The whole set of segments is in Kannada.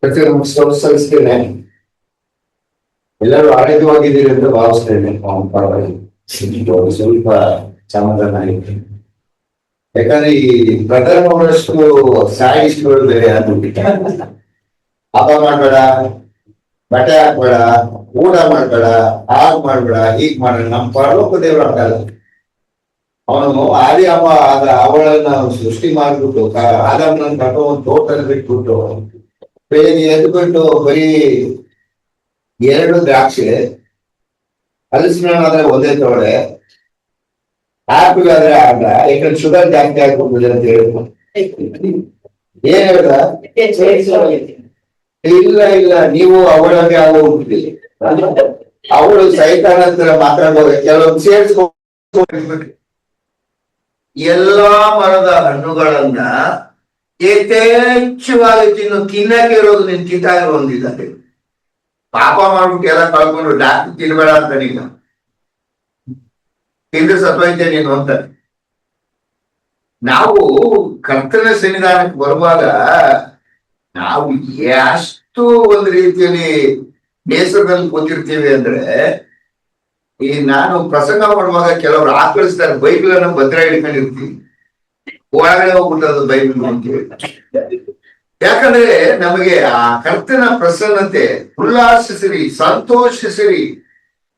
ಸಲ್ಲಿಸ್ತೇನೆ. ಎಲ್ಲರೂ ಆರೋಗ್ಯವಾಗಿದ್ದೀರಿ ಅಂತ ಭಾವಿಸ್ತೇನೆ. ಸ್ವಲ್ಪ ಸಮಾಧಾನ ಆಗಿದೆ. ಯಾಕಂದ್ರೆ ಈ ಪ್ರಕರಣಗಳಷ್ಟು ಸಾಯಿಸ್ಗಳು ಬೇರೆ ಯಾರು ಹಬ್ಬ ಮಾಡ್ಬೇಡ, ಬಟ್ಟೆ ಹಾಕ್ಬೇಡ, ಊಟ ಮಾಡ್ಬೇಡ, ಹಾಗೆ ಮಾಡ್ಬೇಡ, ಹೀಗ್ ಮಾಡ್ಬೇಡ. ನಮ್ಮ ಪರಲೋಕ ದೇವರು ಆಗಲ್ಲ. ಅವನು ಆದಿ ಅಮ್ಮ ಅವಳನ್ನ ಸೃಷ್ಟಿ ಮಾಡ್ಬಿಟ್ಟು ಆದಮ್ಮನ ಕಟ್ಟೋ ಒಂದು ತೋಟದಲ್ಲಿ ಬಿಟ್ಬಿಟ್ಟು ಬೆಳಿಗ್ಗೆ ಎದ್ಬಿಟ್ಟು ಬರೀ 2 ದ್ರಾಕ್ಷಿ, ಹಲಸಿನ ಆದ್ರೆ ಒಂದೇ ತೋಳೆ, ಆಪಲ್ ಆದ್ರೆ ಅರ್ಧ, ಯಾಕಂದ್ರೆ ಶುಗರ್ ಜಾಸ್ತಿ ಆಗ್ಬಿಡ್ತದೆ ಅಂತ ಹೇಳಿದ್ರು. ಏನ್ ಹೇಳ್ದ? ಇಲ್ಲ ನೀವು ಅವಳಾಗೆ ಆಗೋಗ್ಬಿಟ್ಟಿದೆ. ಅವಳು ಸೈತಾನ ಹತ್ರ ಮಾತಾಡುವಾಗ ಕೆಲವೊಂದು ಸೇರಿಸ್ಕೊಂಡು ಎಲ್ಲಾ ಮರದ ಹಣ್ಣುಗಳನ್ನ ಯಥೇಚ್ಛವಾಗಿ ತಿನ್ನಕ್ಕೆ ಇರೋದು ನೀನ್ ತಿಂತಾ ಇರೋ ಒಂದಿದ್ದಾರೆ. ಪಾಪ ಮಾಡ್ಬಿಟ್ಟು ಎಲ್ಲ ಕಳ್ಕೊಂಡು ಡಾಕ್ಟರ್ ತಿನ್ಬೇಡ ಅಂತ ನೀನು ತಿಂದು ಸತ್ವೈತೆ ನೀನು ಅಂತ. ನಾವು ಕರ್ತನ ಸನ್ನಿಧಾನಕ್ಕೆ ಬರುವಾಗ ನಾವು ಎಷ್ಟು ಒಂದು ರೀತಿಯಲ್ಲಿ ಬೇಸರದಲ್ಲಿ ಕೂತಿರ್ತೀವಿ ಅಂದ್ರೆ, ಈ ನಾನು ಪ್ರಸಂಗ ಮಾಡುವಾಗ ಕೆಲವರು ಆಕಳಿಸ್ತಾರೆ, ಬೈಬಲ್ ಅನ್ನು ಭದ್ರ ಹಿಡ್ಕೊಂಡಿರ್ತೀವಿ, ಒಳಗಡೆ ಹೋಗ್ಬಿಟ್ಟದು ಬೈಬಲ್ ಅಂತೇಳಿ. ಯಾಕಂದ್ರೆ ನಮಗೆ ಆ ಕರ್ತನ ಪ್ರಸನ್ನತೆ, ಉಲ್ಲಾಸಿಸಿರಿ, ಸಂತೋಷಿಸಿರಿ.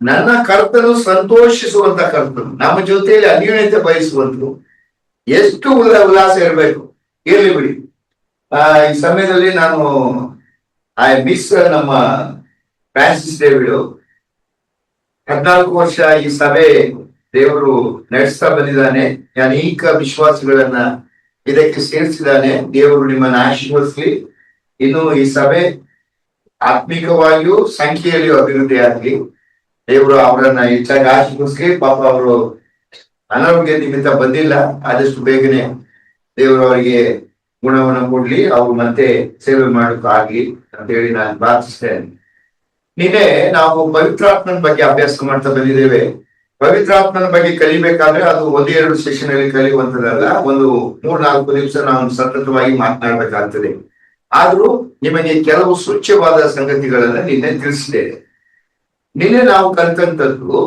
ನನ್ನ ಕರ್ತನು ಸಂತೋಷಿಸುವಂತ ಕರ್ತನು, ನಮ್ಮ ಜೊತೆಯಲ್ಲಿ ಅನ್ಯೋನ್ಯತೆ ಬಯಸುವಂತರು. ಎಷ್ಟು ಉಲ್ಲಾಸ ಇರಬೇಕು. ಇರ್ಲಿ ಬಿಡಿ. ಈ ಸಮಯದಲ್ಲಿ ನಾನು ಮಿಸ್ ನಮ್ಮ ಫ್ರಾನ್ಸಿಸ್ ಡೇವಿಡ್ 14 ವರ್ಷ ಈ ಸಭೆ ದೇವರು ನಡೆಸ್ತಾ ಬಂದಿದ್ದಾನೆ. ಅನೇಕ ವಿಶ್ವಾಸಿಗಳನ್ನ ಇದಕ್ಕೆ ಸೇರಿಸಿದ್ದಾನೆ. ದೇವರು ನಿಮ್ಮನ್ನ ಆಶೀರ್ವದಿಸಲಿ. ಇನ್ನು ಈ ಸಭೆ ಆತ್ಮಿಕವಾಗಿಯೂ ಸಂಖ್ಯೆಯಲ್ಲಿಯೂ ಅಭಿವೃದ್ಧಿ ಆಗಲಿ. ದೇವರು ಅವರನ್ನ ಹೆಚ್ಚಾಗಿ ಆಶೀರ್ವದಿಸಲಿ. ಪಾಪ ಅವರು ಅನಾರೋಗ್ಯ ನಿಮಿತ್ತ ಬಂದಿಲ್ಲ. ಆದಷ್ಟು ಬೇಗನೆ ದೇವರು ಅವರಿಗೆ ಗುಣವನ್ನು ಕೊಡ್ಲಿ, ಅವ್ರು ಮತ್ತೆ ಸೇವೆ ಮಾಡೋಕ್ಕಾಗ್ಲಿ ಅಂತ ಹೇಳಿ ನಾನು ಪ್ರಾರ್ಥಿಸ್ತೇನೆ. ನಿನ್ನೆ ನಾವು ಪವಿತ್ರಾತ್ಮನ ಬಗ್ಗೆ ಅಭ್ಯಾಸ ಮಾಡ್ತಾ ಬಂದಿದ್ದೇವೆ. ಪವಿತ್ರಾತ್ಮನ ಬಗ್ಗೆ ಕಲಿಬೇಕಾದ್ರೆ ಅದು 1-2 ಸೆಷನ್ ಅಲ್ಲಿ ಕಲಿಯುವಂತದಲ್ಲ, ಒಂದು 3-4 ನಿಮಿಷ ನಾವು ಸತತವಾಗಿ ಮಾತನಾಡ್ಬೇಕಾಗ್ತದೆ. ಆದ್ರೂ ನಿಮಗೆ ಕೆಲವು ಸೂಚ್ಯವಾದ ಸಂಗತಿಗಳನ್ನ ನಿನ್ನೆ ತಿಳಿಸಿದ್ದೇವೆ. ನಿನ್ನೆ ನಾವು ಕಲಿತಂತದ್ದು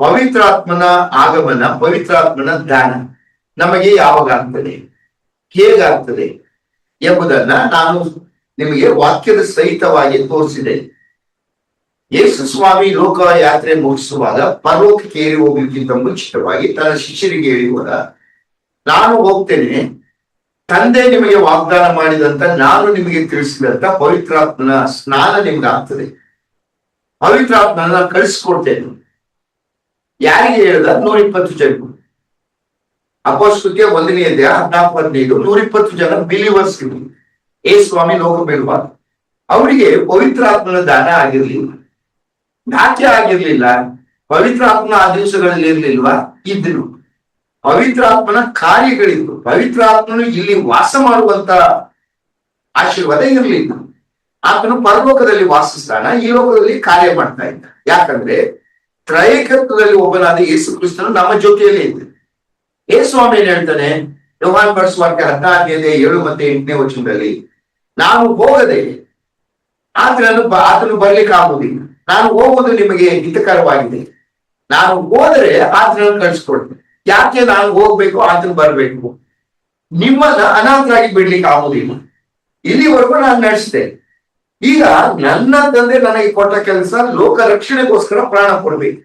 ಪವಿತ್ರಾತ್ಮನ ಆಗಮನ, ಪವಿತ್ರಾತ್ಮನ ದಾನ ನಮಗೆ ಯಾವಾಗ ಆಗ್ತದೆ, ಹೇಗಾಗ್ತದೆ ಎಂಬುದನ್ನ ನಾನು ನಿಮಗೆ ವಾಕ್ಯದ ಸಹಿತವಾಗಿ ತೋರಿಸಿದೆ. ಯೇಸು ಸ್ವಾಮಿ ಲೋಕ ಯಾತ್ರೆ ಮುಗಿಸುವಾಗ ಪರಲೋಕಕ್ಕೆ ಏರಿ ಹೋಗ್ಲಿಕ್ಕಿಂತ ಮುಂಚಿತವಾಗಿ ತನ್ನ ಶಿಷ್ಯರಿಗೆ ಹೇಳುವಾಗ, ನಾನು ಹೋಗ್ತೇನೆ, ತಂದೆ ನಿಮಗೆ ವಾಗ್ದಾನ ಮಾಡಿದಂತ, ನಾನು ನಿಮಗೆ ತಿಳಿಸಿದಂತ ಪವಿತ್ರಾತ್ಮನ ಸ್ನಾನ ನಿಮ್ಗೆ ಆಗ್ತದೆ. ಪವಿತ್ರಾತ್ಮನ ಕಳಿಸ್ಕೊಡ್ತೇನೆ. ಯಾರಿಗೆ ಹೇಳ್ದ? 120 ಜನ. ಅಪೊಸ್ತಲರಿಗೆ 1ನೇ ಅಧ್ಯಾಯ 14-15 120 ಜನ ಬಿಲೀವರ್ಸ್ ಇದ್ರು ಯೇಸು ಸ್ವಾಮಿ ಲೋಕ ಬೀಳುವಾಗ. ಅವರಿಗೆ ಪವಿತ್ರಾತ್ಮನ ದಾನ ಆಗಿರ್ಲಿಲ್ಲ. ಯಾಕೆ ಆಗಿರ್ಲಿಲ್ಲ? ಪವಿತ್ರಾತ್ಮನ ಆ ದಿವಸಗಳಲ್ಲಿ ಇರ್ಲಿಲ್ವಾ? ಇದ್ರು. ಪವಿತ್ರಾತ್ಮನ ಕಾರ್ಯಗಳಿದ್ರು. ಪವಿತ್ರಾತ್ಮನು ಇಲ್ಲಿ ವಾಸ ಮಾಡುವಂತ ಆಶೀರ್ವಾದ ಇರಲಿಲ್ಲ. ಆತನು ಪರಲೋಕದಲ್ಲಿ ವಾಸಿಸ್ತಾನ, ಈ ಲೋಕದಲ್ಲಿ ಕಾರ್ಯ ಮಾಡ್ತಾ ಇದ್ದ. ಯಾಕಂದ್ರೆ ತ್ರೈಕತ್ವದಲ್ಲಿ ಒಬ್ಬನಾದ ಯೇಸು ಕ್ರಿಸ್ತನು ನಮ್ಮ ಜೊತೆಯಲ್ಲೇ ಇದ್ದ. ಯೇಸು ಸ್ವಾಮಿ ಏನ್ ಹೇಳ್ತಾನೆ? ಯೋಹಾನ ಬರೆಸುವಾರ್ತೆ 14 7 ಮತ್ತು 8ನೇ ವಚನದಲ್ಲಿ, ನಾನು ಹೋಗದೆ ಆತನು ಬರ್ಲಿಕ್ಕೆ ಆಗುವುದಿಲ್ಲ, ನಾನು ಹೋಗುವುದು ನಿಮಗೆ ಹಿತಕರವಾಗಿದೆ. ನಾನು ಹೋದರೆ ಆತನನ್ನು ಕಳಿಸ್ಕೊಡ್ತೇನೆ. ಯಾಕೆ ನಾನು ಹೋಗ್ಬೇಕು, ಆತನು ಬರ್ಬೇಕು? ನಿಮ್ಮನ್ನ ಅನಾಥರಾಗಿ ಬಿಡ್ಲಿಕ್ಕೆ ಆಗುವುದಿಲ್ಲ. ಇಲ್ಲಿವರೆಗೂ ನಾನು ನಡೆಸಿದೆ. ಈಗ ನನ್ನ ತಂದೆ ನನಗೆ ಕೊಟ್ಟ ಕೆಲಸ ಲೋಕ ರಕ್ಷಣೆಗೋಸ್ಕರ ಪ್ರಾಣ ಕೊಡ್ಬೇಕು.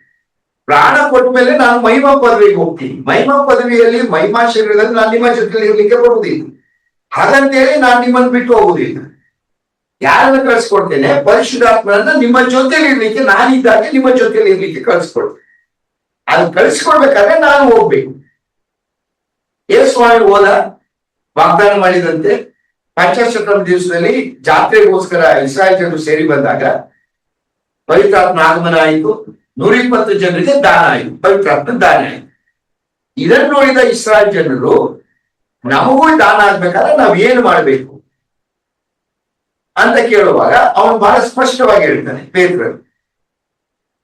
ಪ್ರಾಣ ಕೊಟ್ಟ ಮೇಲೆ ನಾನು ಮಹಿಮಾ ಪದವಿಗೆ ಹೋಗ್ತೀನಿ. ಮಹಿಮಾ ಪದವಿಯಲ್ಲಿ, ಮಹಿಮಾ ಶರೀರದಲ್ಲಿ ನಾನು ನಿಮ್ಮ ಜೊತೆಲಿ ಇರ್ಲಿಕ್ಕೆ ಬರುವುದಿಲ್ಲ. ಹಾಗಂತೇಳಿ ನಾನು ನಿಮ್ಮನ್ನು ಬಿಟ್ಟು ಹೋಗುದಿಲ್ಲ. ಯಾರನ್ನ ಕಳ್ಸಿಕೊಡ್ತೇನೆ? ಪರಿಶುದ್ಧಾತ್ಮನನ್ನ ನಿಮ್ಮ ಜೊತೆಲಿ ಇರ್ಲಿಕ್ಕೆ, ನಾನಿದ್ದಾಗೆ ನಿಮ್ಮ ಜೊತೆಲಿ ಇರ್ಲಿಕ್ಕೆ ಕಳ್ಸಿಕೊಡ್ತೇನೆ. ಅದು ಕಳಿಸ್ಕೊಡ್ಬೇಕಾದ್ರೆ ನಾನು ಹೋಗ್ಬೇಕು. ಯೇಸು ಸ್ವಾಮಿ ಹೋದ, ವಾಗ್ದಾನ ಮಾಡಿದಂತೆ ಪಂಚಾಶತಮ ದಿವಸದಲ್ಲಿ ಜಾತ್ರೆಗೋಸ್ಕರ ಇಸ್ರಾಯೇಲ್ ಜನರು ಸೇರಿ ಬಂದಾಗ ಪವಿತ್ರಾತ್ಮ ಆಗಮನ ಆಯಿತು. 120 ಜನರಿಗೆ ದಾನ ಆಯಿತು, ಪವಿತ್ರಾತ್ಮ ದಾನ ಆಯಿತು. ಇದನ್ನು ನೋಡಿದ ಇಸ್ರಾಯೇಲ್ ಜನರು, ನಮಗೂ ದಾನ ಆಗ್ಬೇಕಾದ್ರೆ ನಾವ್ ಏನು ಮಾಡ್ಬೇಕು ಅಂತ ಕೇಳುವಾಗ ಅವನು ಬಹಳ ಸ್ಪಷ್ಟವಾಗಿ ಹೇಳ್ತಾನೆ. ಪೇತ್ರನು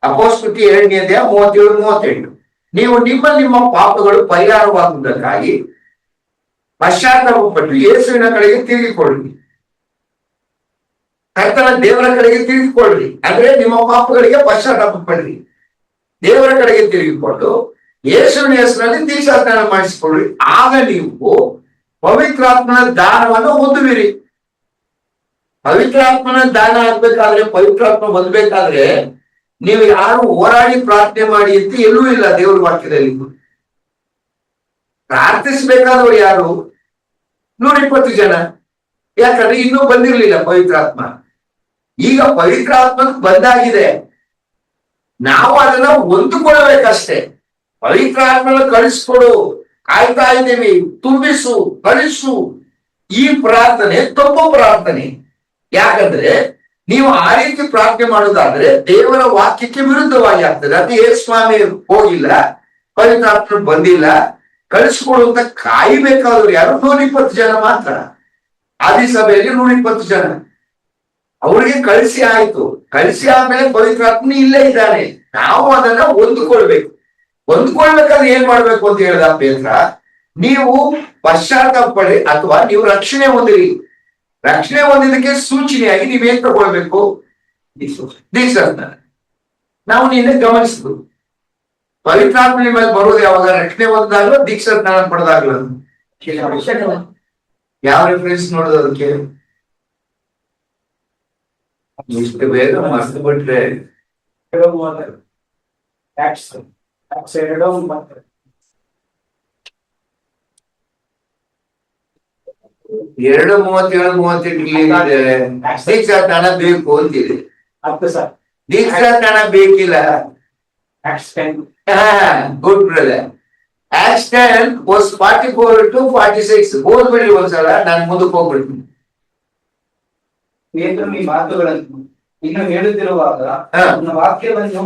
ಅಪೊಸ್ತಲರಿಗೆ 2ನೇ ಅಧ್ಯಾಯ 37-38, ನೀವು ನಿಮ್ಮ ಪಾಪಗಳು ಪರಿಹಾರವಾಗುವುದಕ್ಕಾಗಿ ಪಶ್ಚಾತ್ತಾಪ ಪಟ್ಟು ಯೇಸುವಿನ ಕಡೆಗೆ ತಿರುಗಿಕೊಳ್ಳಿ. ಕರ್ತನ ದೇವರ ಕಡೆಗೆ ತಿರುಗಿಕೊಳ್ಳ್ರಿ, ಅಂದ್ರೆ ನಿಮ್ಮ ಪಾಪಗಳಿಗೆ ಪಶ್ಚಾತ್ತಾಪ ಪಡ್ರಿ, ದೇವರ ಕಡೆಗೆ ತಿರುಗಿಕೊಂಡು ಯೇಸುವಿನ ಹೆಸರಿನಲ್ಲಿ ದೀಕ್ಷಾಸ್ನಾನ ಮಾಡಿಸಿಕೊಳ್ಳ್ರಿ. ಆಗ ನೀವು ಪವಿತ್ರಾತ್ಮನ ದಾನವನ್ನು ಹೊಂದುವಿರಿ. ಪವಿತ್ರಾತ್ಮನ ದಾನ ಆಗ್ಬೇಕಾದ್ರೆ, ಪವಿತ್ರಾತ್ಮ ಹೊಂದಬೇಕಾದ್ರೆ ನೀವು ಯಾರು ಹೋರಾಡಿ ಪ್ರಾರ್ಥನೆ ಮಾಡಿ ಅಂತ ಎಲ್ಲೂ ಇಲ್ಲ ದೇವ್ರ ವಾಕ್ಯದಲ್ಲಿ. ಪ್ರಾರ್ಥಿಸ್ಬೇಕಾದವರು ಯಾರು? 120 ಜನ. ಯಾಕಂದ್ರೆ ಇನ್ನೂ ಬಂದಿರ್ಲಿಲ್ಲ ಪವಿತ್ರಾತ್ಮ. ಈಗ ಪವಿತ್ರಾತ್ಮ ಬಂದಾಗಿದೆ, ನಾವು ಅದನ್ನ ಹೊಂದಿಕೊಳ್ಳಬೇಕಷ್ಟೇ. ಪವಿತ್ರಾತ್ಮನ ಕಳಿಸ್ಕೊಡು, ಕಾಯ್ತಾ ಇದ್ದೀವಿ, ತುಂಬಿಸು, ಕಳಿಸು. ಈ ಪ್ರಾರ್ಥನೆ ತಪ್ಪು ಪ್ರಾರ್ಥನೆ. ಯಾಕಂದ್ರೆ ನೀವು ಆ ರೀತಿ ಪ್ರಾರ್ಥನೆ ಮಾಡೋದಾದ್ರೆ ದೇವರ ವಾಕ್ಯಕ್ಕೆ ವಿರುದ್ಧವಾಗಿ ಆಗ್ತದೆ. ಅದು ಸ್ವಾಮಿ ಹೋಗಿಲ್ಲ, ಪವಿತ್ರಾತ್ಮ ಬಂದಿಲ್ಲ, ಕಳಿಸ್ಕೊಡು ಅಂತ ಕಾಯ್ಬೇಕಾದ್ರು ಯಾರು? 120 ಜನ ಮಾತ್ರ. ಆದಿಸಭೆಯಲ್ಲಿ 120 ಜನ. ಅವ್ರಿಗೆ ಕಳಿಸಿ ಆಯ್ತು. ಕಳಿಸಿ ಆದ್ಮೇಲೆ ಪವಿತ್ರಾತ್ಮ ಇಲ್ಲೇ ಇದ್ದಾನೆ. ನಾವು ಅದನ್ನ ಹೊಂದ್ಕೊಳ್ಬೇಕು. ಹೊಂದ್ಕೊಳ್ಬೇಕಾದ್ರೆ ಏನ್ ಮಾಡ್ಬೇಕು ಅಂತ ಹೇಳ್ದ ಪೇತ್ರ, ನೀವು ಪಶ್ಚಾತ್ತಾಪ ಪಡಿ ಅಥವಾ ನೀವು ರಕ್ಷಣೆ ಹೊಂದಿರಿ. ರಕ್ಷಣೆ ಹೊಂದಿದ್ದಕ್ಕೆ ಸೂಚನೆಯಾಗಿ ನೀವೇನ್ ತಗೊಳ್ಬೇಕು? ದೀಕ್ಷಾಸ್ನಾನ. ನಾವು ನಿನ್ನೆ ಗಮನಿಸಿದ್ರು, ಪವಿತ್ರಾತ್ಮ ಮೇಲೆ ಬರೋದು ಯಾವಾಗ? ರಕ್ಷಣೆ ಹೊಂದಾಗ್ಲೂ ದೀಕ್ಷಾಸ್ನಾನ ಪಡೆದಾಗ್ಲ. ಯಾವ ರೆಫರೆನ್ಸ್ ನೋಡೋದು ಅದಕ್ಕೆ? ಇಷ್ಟು ಬೇಗ ಮರ್ತು ಬಿಟ್ರೆ 2:37-38 ದೀಕ್ಷಾಸ್ನಾನ ಬೇಕು ಅಂತಿದೆ. ದೀಕ್ಷಾಸ್ನಾನ ಬೇಕಿಲ್ಲ. Good brother. Acts 10:44-46 ಓದ್ಬಿಡ್ರಿ ಒಂದ್ಸಲ, ನಾನು ಮುಂದಕ್ಕೆ ಹೋಗ್ಬಿಡ್ತೀನಿ. ಪೇತ್ರನು ಈ ಮಾತುಗಳನ್ನು ಇನ್ನು ಹೇಳುತ್ತಿರುವಾಗ ವಾಕ್ಯವನ್ನು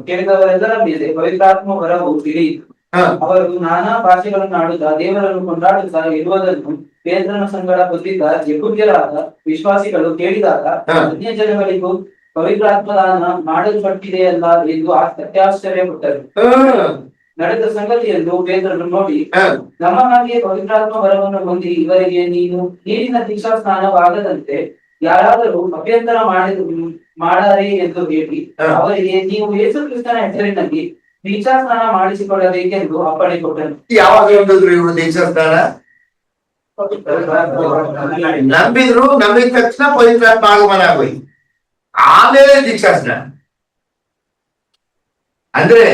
ಕೇಳಿದವರೆಲ್ಲರ ಮೇಲೆ ಪವಿತ್ರಾತ್ಮ ವರವು ತಿಳಿಯಿತು. ಅವರು ನಾನಾ ಭಾಷೆಗಳನ್ನು ಆಡುತ್ತಾ ದೇವರನ್ನು ಕೊಂಡಾಡುತ್ತಾ ಇರುವುದನ್ನು ಪೇತ್ರನ ಸಂಗಡ ಬಂದಿದ್ದ ಯೆಹೂದ್ಯರಾದ ವಿಶ್ವಾಸಿಗಳು ಕೇಳಿದಾಗ ಅನ್ಯ ಜನಗಳಿಗೂ ಪವಿತ್ರಾತ್ಮ ದಾನ ಮಾಡಲ್ಪಟ್ಟಿದೆಯಲ್ಲ ಎಂದು ಅತ್ಯಾಶ್ಚರ್ಯಪಟ್ಟರು. ನಡೆದ ಸಂಗತಿಯನ್ನು ಪೇತ್ರನು ನೋಡಿ, ನಮ್ಮ ಹಾಗೆ ಪವಿತ್ರಾತ್ಮ ವರವನ್ನು ಹೊಂದಿ ಇವರಿಗೆ ನೀನು ನೀರಿನ ದೀಕ್ಷಾಸ್ನಾನವಾಗದಂತೆ ಯಾರಾದರೂ ಅಭ್ಯಂತರ ಮಾಡಾರೆ ಎಂದು ಹೇಳಿ ಅವರಿಗೆ ನೀವು ಯೇಸು ಕ್ರಿಸ್ತನ ಹೆಸರಿನಲ್ಲಿ ದೀಕ್ಷಾಸ್ನಾನ ಮಾಡಿಸಿಕೊಳ್ಳಬೇಕೆಂದು ಅಪ್ಪಣೆ ಕೊಟ್ಟನು. ಯಾವಾಗ ಹೇಳಿದ್ರು ಇವರು ದೀಕ್ಷಾಸ್ನಾನ? ನಂಬಿದ್ರು, ನಂಬಿದ ತಕ್ಷಣ ಪವಿತ್ರಾತ್ಮ ಆಗಮನ ಆಗೋಯ್ತು, ಆಮೇಲೆ ದೀಕ್ಷಾಸ್ನಾನ. ಅಂದ್ರೆ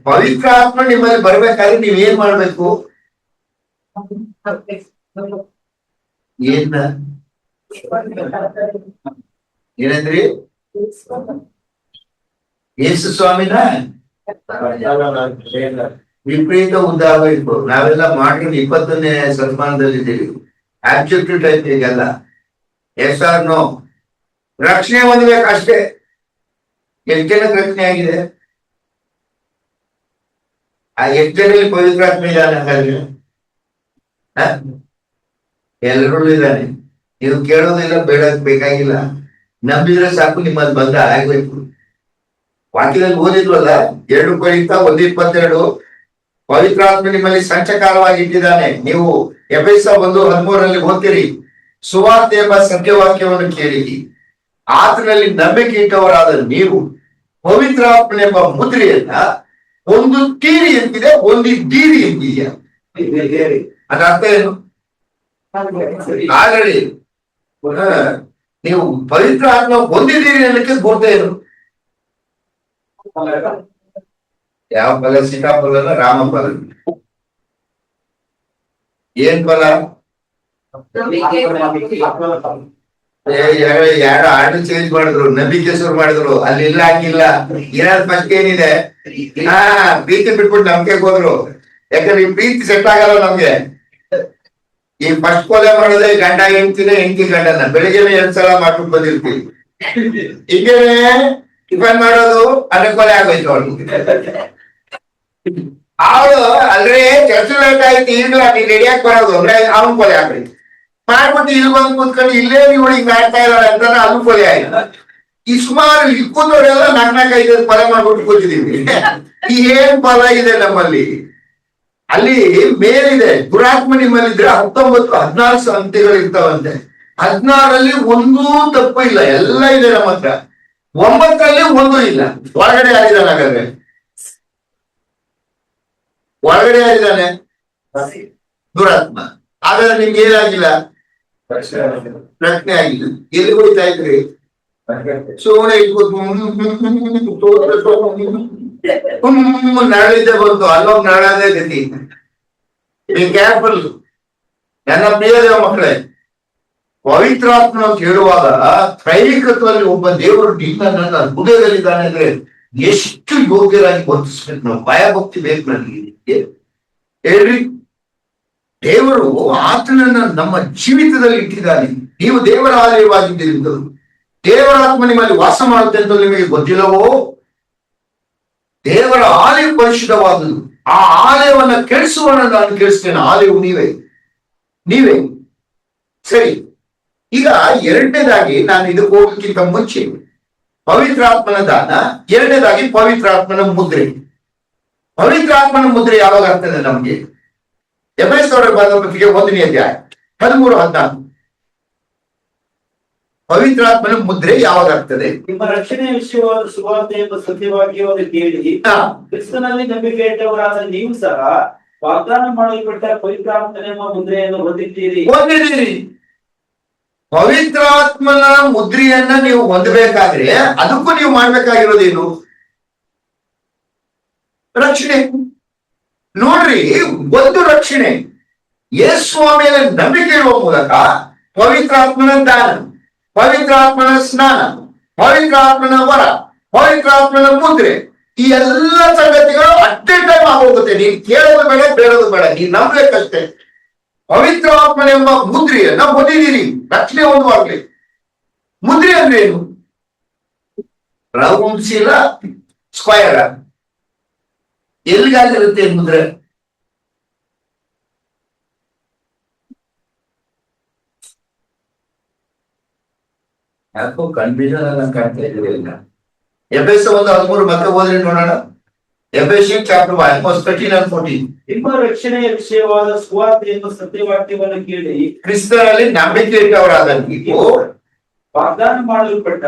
ಪವಿತ್ರಾತ್ಮ ನಿಮ್ಮಲ್ಲಿ ಬರ್ಬೇಕಾದ್ರೆ ನೀವ್ ಏನ್ ಮಾಡ್ಬೇಕು? ಏನಂದ್ರಿ? ಯೇಸು ಸ್ವಾಮಿನ ವಿಪರೀತ ಉದ್ದಾಗಬೇಕು. ನಾವೆಲ್ಲ ಮಾಡಿರೋ 21ನೇ ಶತಮಾನದಲ್ಲಿದ್ದೀವಿ. ಆಬ್ಜೆಕ್ಟಿವ್ ಟೈಪ್ ಈಗೆಲ್ಲ ಎಸ್ ಆರ್ ನೋ. ರಕ್ಷಣೆ ಹೊಂದಬೇಕಷ್ಟೇ. ಎಷ್ಟು ಜನಕ್ಕೆ ರಕ್ಷಣೆ ಆಗಿದೆ? ಆ 8 ಜನರಲ್ಲಿ ಪವಿತ್ರಾತ್ಮ ಇದ್ದಾನೆ? ಎಲ್ಲರೂ ಇದ್ದಾನೆ. ನೀವು ಕೇಳೋದಿಲ್ಲ, ಬೇಡಕ್ ಬೇಕಾಗಿಲ್ಲ, ನಂಬಿದ್ರೆ ಸಾಕು, ನಿಮ್ಮಲ್ಲಿ ಬಂದ ಆಗ್ಬೇಕು. ವಾಕ್ಯದಲ್ಲಿ ಓದಿದ್ವಲ್ಲ, 2 ಕೊರಿಂಥ 1:22, ಪವಿತ್ರಾತ್ಮ ನಿಮ್ಮಲ್ಲಿ ಸಂಚಕಾರವಾಗಿ ಇಟ್ಟಿದ್ದಾನೆ. ನೀವು ಎಫೆಸ 1:13 ಓದ್ತೀರಿ, ಸುವಾರ್ತೆ ಎಂಬ ಸತ್ಯವಾಕ್ಯವನ್ನು ಕೇಳಿರಿ, ಆತನಲ್ಲಿ ನಂಬಿಕೆ ಇಟ್ಟವರಾದ ನೀವು ಪವಿತ್ರಾತ್ಮನೆಂಬ ಮುದ್ರೆಯನ್ನ ಹೊಂದುತ್ತೀರಿ ಅಂತಿದೆ, ಹೊಂದಿದ್ದೀರಿ ಅಂತಿದೆಯಾ? ಅದ್ರ ಅರ್ಥ ಏನು? ಆಲ್ರೆಡಿ ನೀವು ಪವಿತ್ರ ಆತ್ಮ ಹೊಂದಿದ್ದೀರಿ ಅನ್ನಕ್ಕೆ ಗುರ್ತ ಏನು? ಯಾವ ಫಲ? ಸೀತಾಫಲ, ರಾಮಫಲ. ಏನ್ ಫಲ? ಎರಡು ಆರ್ಡರ್ ಚೇಂಜ್ ಮಾಡಿದ್ರು, ನಂಬಿಕೆ ಶುರು ಮಾಡಿದ್ರು. ಅಲ್ಲಿ ಇಲ್ಲ, ಹಂಗಿಲ್ಲ. ಏನಾದ್ರು ಫಸ್ಟ್ ಏನಿದೆ? ಪ್ರೀತಿ ಬಿಟ್ಬಿಟ್ಟು ನಂಬಿಕೆ ಹೋದ್ರು. ಯಾಕಂದ್ರೆ ಈ ಪ್ರೀತಿ ಸೆಟ್ ಆಗಲ್ಲ ನಮ್ಗೆ. ಈ ಫಸ್ಟ್ ಕೊಲೆ ಮಾಡೋದೇ ಗಂಡ ಹೆಂಡ್ತಿನ, ಹೆಂಡತಿ ಗಂಡನ. ಬೆಳಿಗ್ಗೆನೆ 2 ಸಲ ಮಾಡ್ಬಿಟ್ಟು ಬಂದಿರ್ತೀವಿ. ಹೀಗೇನೆ ಟಿಫನ್ ಮಾಡೋದು, ಅದ್ರ ಕೊಲೆ ಆಗೋಯ್ತು ಅವಳು. ಅವಳು ಅಲ್ರೇ ಚರ್ಚ್ ಲೇಟ್ ಆಯ್ತು, ಇಲ್ಲ ನೀನ್ ರೆಡಿಯಾಗಿ ಬರೋದು ಅಂದ್ರೆ ಅವನ್ ಕೊಲೆ ಆಗ್ಬೇಕು. ಮಾಡ್ಬಿಟ್ಟು ಇಲ್ಲಿ ಬಂದು ಕೂತ್ಕೊಂಡು ಇಲ್ಲೇ ನೀವು ಹಿಂಗ್ ಆಡ್ತಾ ಇದ್ದಾಳೆ ಅಂತ ಅದು ಕೊಲೆ ಆಯ್ತು. ಈ ಸುಮಾರು ಇಲ್ಲಿ ಕೂತವರೆಲ್ಲ 4-5 ಕೊಲೆ ಮಾಡ್ಬಿಟ್ಟು ಕೂತಿದೀವಿ. ಈ ಏನ್ ಫಲ ಇದೆ ನಮ್ಮಲ್ಲಿ? ಅಲ್ಲಿ ಮೇಲಿದೆ ದುರಾತ್ಮ ನಿಮ್ಮಲ್ಲಿದ್ರೆ 19-14 ಸಂಗತಿಗಳು ಇರ್ತಾವಂತೆ. 16ರಲ್ಲಿ ಒಂದೂ ತಪ್ಪು ಇಲ್ಲ, ಎಲ್ಲ ಇದೆ ನಮ್ಮ ಹತ್ರ. 9ರಲ್ಲಿ ಒಂದೂ ಇಲ್ಲ. ಹೊರಗಡೆ ಯಾರಿದ್ದಾನೆ ಹಾಗಾದ್ರೆ? ಹೊರಗಡೆ ಯಾರಿದ್ದಾನೆ? ದುರಾತ್ಮ. ಹಾಗಾದ್ರೆ ನಿಮ್ಗೆ ಏನಾಗಿಲ್ಲ? ಪ್ರಶ್ನೆ ಆಗಿಲ್ಲ. ಎಲ್ಲಿ ಹೋಗ್ತಾ ಇದ್ರಿ? ಸುಮ್ಮನೆ ಇಟ್ಕೊತು ನರಳಿದ್ದೆ ಬಂತು, ಅಲ್ಲೋಗ್ ನರಳದೇ ಗತಿ. ಬಿ ಕೇರ್ಫುಲ್ ನನ್ನ ಪ್ರಿಯ ದೇವ ಮಕ್ಕಳೇ. ಪವಿತ್ರಾತ್ಮ ಅಂತ ಹೇಳುವಾಗ ತ್ರೈವಿಕತ್ವದಲ್ಲಿ ಒಬ್ಬ ದೇವರು ನಿನ್ನ ಹೃದಯದಲ್ಲಿದ್ದಾನೆ ಅಂದ್ರೆ ಎಷ್ಟು ಯೋಗ್ಯರಾಗಿ ವರ್ತಿಸ್ಬೇಕು ನಾವು. ಭಯಭಕ್ತಿ ಬೇಕು ನನಗೆ ಹೇಳ್ರಿ. ದೇವರು ಆತನನ್ನ ನಮ್ಮ ಜೀವಿತದಲ್ಲಿ ಇಟ್ಟಿದ್ದಾನೆ. ನೀವು ದೇವರ ಆಲಯವಾಗಿದ್ದೀರಿ, ದೇವರ ಆತ್ಮ ನಿಮ್ಮಲ್ಲಿ ವಾಸ ಮಾಡುತ್ತೆ ಅಂತ ನಿಮಗೆ ಗೊತ್ತಿಲ್ಲವೋ? ದೇವರ ಆಲಯ ಪರಿಶುದ್ಧವಾದುದು. ಆ ಆಲಯವನ್ನ ಕೆಡಿಸುವನ್ನ ನಾನು ಕೆಡಿಸ್ತೇನೆ. ಆಲಯವು ನೀವೇ. ಸರಿ, ಈಗ ಎರಡನೇದಾಗಿ ನಾನು ಇದಕ್ಕೆ ಹೋಗೋಕ್ಕಿಂತ ಮುಂಚೆ ಪವಿತ್ರಾತ್ಮನ ದಾನ, ಎರಡನೇದಾಗಿ ಪವಿತ್ರಾತ್ಮನ ಮುದ್ರೆ. ಪವಿತ್ರಾತ್ಮನ ಮುದ್ರೆ ಯಾವಾಗ ಆಗ್ತದೆ ನಮ್ಗೆ? ಎಫೆಸದವರ ಬರೆದ ಪತ್ರಿಕೆ 1ನೇ ಅಧ್ಯಾಯ 13-14. ಪವಿತ್ರಾತ್ಮನ ಮುದ್ರೆ ಯಾವಾಗ ಆಗ್ತದೆ? ನಿಮ್ಮ ರಕ್ಷಣೆಯ ವಿಷಯವಾದ ಸುವಾರ್ತೆ ಎಂಬ ಸತ್ಯವಾಕ್ಯವನ್ನು ಕೇಳಿ ಕ್ರಿಸ್ತನಲ್ಲಿ ನಂಬಿಕೆ ಇಟ್ಟವರಾದ ನೀವು ಸಹ ವಾಗ್ದಾನ ಮಾಡಲ್ಪಟ್ಟ ಪವಿತ್ರಾತ್ಮನೆಂಬ ಮುದ್ರೆಯನ್ನು ಹೊಂದಿದ್ದೀರಿ. ಪವಿತ್ರಾತ್ಮನ ಮುದ್ರೆಯನ್ನ ನೀವು ಹೊಂದಬೇಕಾದ್ರೆ ಅದಕ್ಕೂ ನೀವು ಮಾಡ್ಬೇಕಾಗಿರೋದೇನು? ರಕ್ಷಣೆ. ನೋಡ್ರಿ, ಒಂದು ರಕ್ಷಣೆ ಯೇಸು ಮೇಲೆ ನಂಬಿಕೆ ಇರುವ ಮೂಲಕ ಪವಿತ್ರಾತ್ಮನ ದಾನ, ಪವಿತ್ರಾತ್ಮನ ಸ್ನಾನ, ಪವಿತ್ರಾತ್ಮನ ವರ, ಪವಿತ್ರಾತ್ಮನ ಮುದ್ರೆ, ಈ ಎಲ್ಲ ಸಂಗತಿಗಳು ಅಟ್ ಎ ಟೈಮ್ ಆಗೋಗುತ್ತೆ. ನೀನ್ ಕೇಳೋದು ಬೇಡ, ಬೇಡೋದು ಬೇಡ, ನೀನ್ ನಂಬಬೇಕಷ್ಟೇ. ಪವಿತ್ರಾತ್ಮನೆಂಬ ಮುದ್ರೆಯನ್ನ ಹೊಂದಿದ್ದೀರಿ. ರಕ್ಷಣೆ ಹೊಂದುವಾಗ್ಲಿ. ಮುದ್ರೆ ಅಂದ್ರೆ ಏನು? ರೌಂಡ್ಸ್ ಇಲ್ಲ, ಸ್ಕ್ವಯರ್. ಎಲ್ಲಿಗಾಗಿರುತ್ತೆ ಮುದ್ರೆ? ಯಾಕೋ ಕನ್ಫ್ಯೂಷನ್ ಕಾಣ್ತಾ ಇದ್ದೀವಿ. ಎಫೆಸ 1:13 ಮತ್ತೆ ಓದ್ರಿ ನೋಡೋಣ. Ephesians chapter 1 verse 13 and 14. ನಿಮ್ಮ ರಕ್ಷಣೆಯ ವಿಷಯವಾದ ಸುವಾರ್ತೆ ಎಂಬ ಸತ್ಯವಾಕ್ಯವನ್ನು ಕೇಳಿ ಕ್ರಿಸ್ತನಲ್ಲಿ ನಂಬಿಕೆ ಇಟ್ಟವರಾದ ನೀವು ವಾಗ್ದಾನ ಮಾಡಲ್ಪಟ್ಟ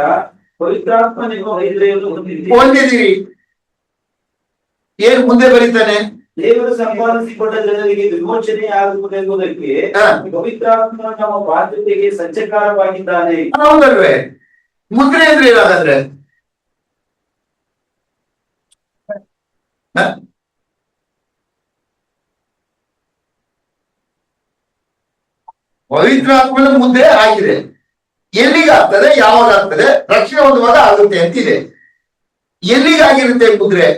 ಪವಿತ್ರಾತ್ಮನೆಂಬ ಮುದ್ರೆಯನ್ನು ಹೊಂದಿದ್ದೀರಿ. ಏನ್ ಮುಂದೆ ಬರೀತಾನೆ? ದೇವರು ಸಂಪಾದಿಸಿಕೊಂಡ ಜನರಿಗೆ ವಿಮೋಚನೆ ಆಗುವುದೆಂಬುದಕ್ಕೆ ಪವಿತ್ರಾತ್ಮ ನಮ್ಮ ಬಾಧ್ಯತೆಗೆ ಸಂಚಕಾರವಾಗಿದ್ದಾನೆ. ಹೌದಲ್ವೇ? ಮುದ್ರೆ ಅಂದ್ರೆ ಏನಾದ್ರೆ ಪವಿತ್ರಾತ್ಮನ ಮುದ್ರೆ ಆಗಿದೆ. ಎಲ್ಲಿಗಾಗ್ತದೆ, ಯಾವಾಗ ಆಗ್ತದೆ? ರಕ್ಷಣೆ ಹೊಂದುವಾಗ ಆಗುತ್ತೆ ಅಂತಿದೆ. ಎಲ್ಲಿಗಾಗಿರುತ್ತೆ ಮುದ್ರೆ?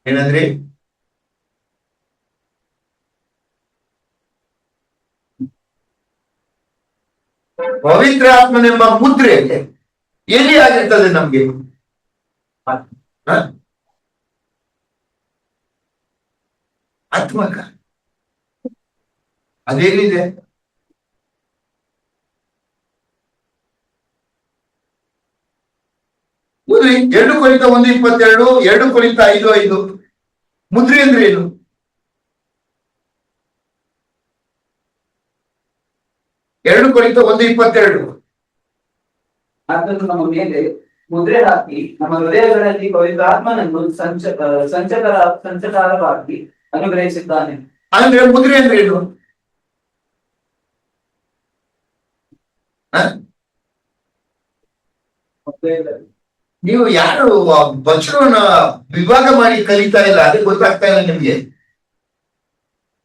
ಏನಂದ್ರಿ? ಪವಿತ್ರಾತ್ಮನೆಂಬ ಮುದ್ರೆ ಎಲ್ಲಿ ಆಗಿರ್ತದೆ ನಮ್ಗೆ? ಆತ್ಮಕ. ಅದೇನಿದೆ? Mudri 2 Corinthians 1:22, 2 Corinthians 5:5. ಮುದ್ರಿ ಅಂದ್ರೆ ಏನು? ಎರಡು Corinthians 1:22. ಅದನ್ನು ನಮ್ಮ ಮೇಲೆ ಮುದ್ರೆ ಹಾಕಿ ನಮ್ಮ ಹೃದಯಗಳಲ್ಲಿ ಪವಿತ್ರಾತ್ಮನನ್ನು ಸಂಚಕಾರವಾಗಿ ಅನುಗ್ರಹಿಸಿದ್ದಾನೆ. ಅಂದ್ರೆ ಮುದ್ರೆ ಅಂದ್ರೆ ಏನು? ನೀವು ಯಾರು ವಚನವನ್ನ ವಿಭಾಗ ಮಾಡಿ ಕಲಿತಾ ಇಲ್ಲ, ಅದಕ್ಕೆ ಗೊತ್ತಾಗ್ತಾ ಇಲ್ಲ ನಿಮ್ಗೆ.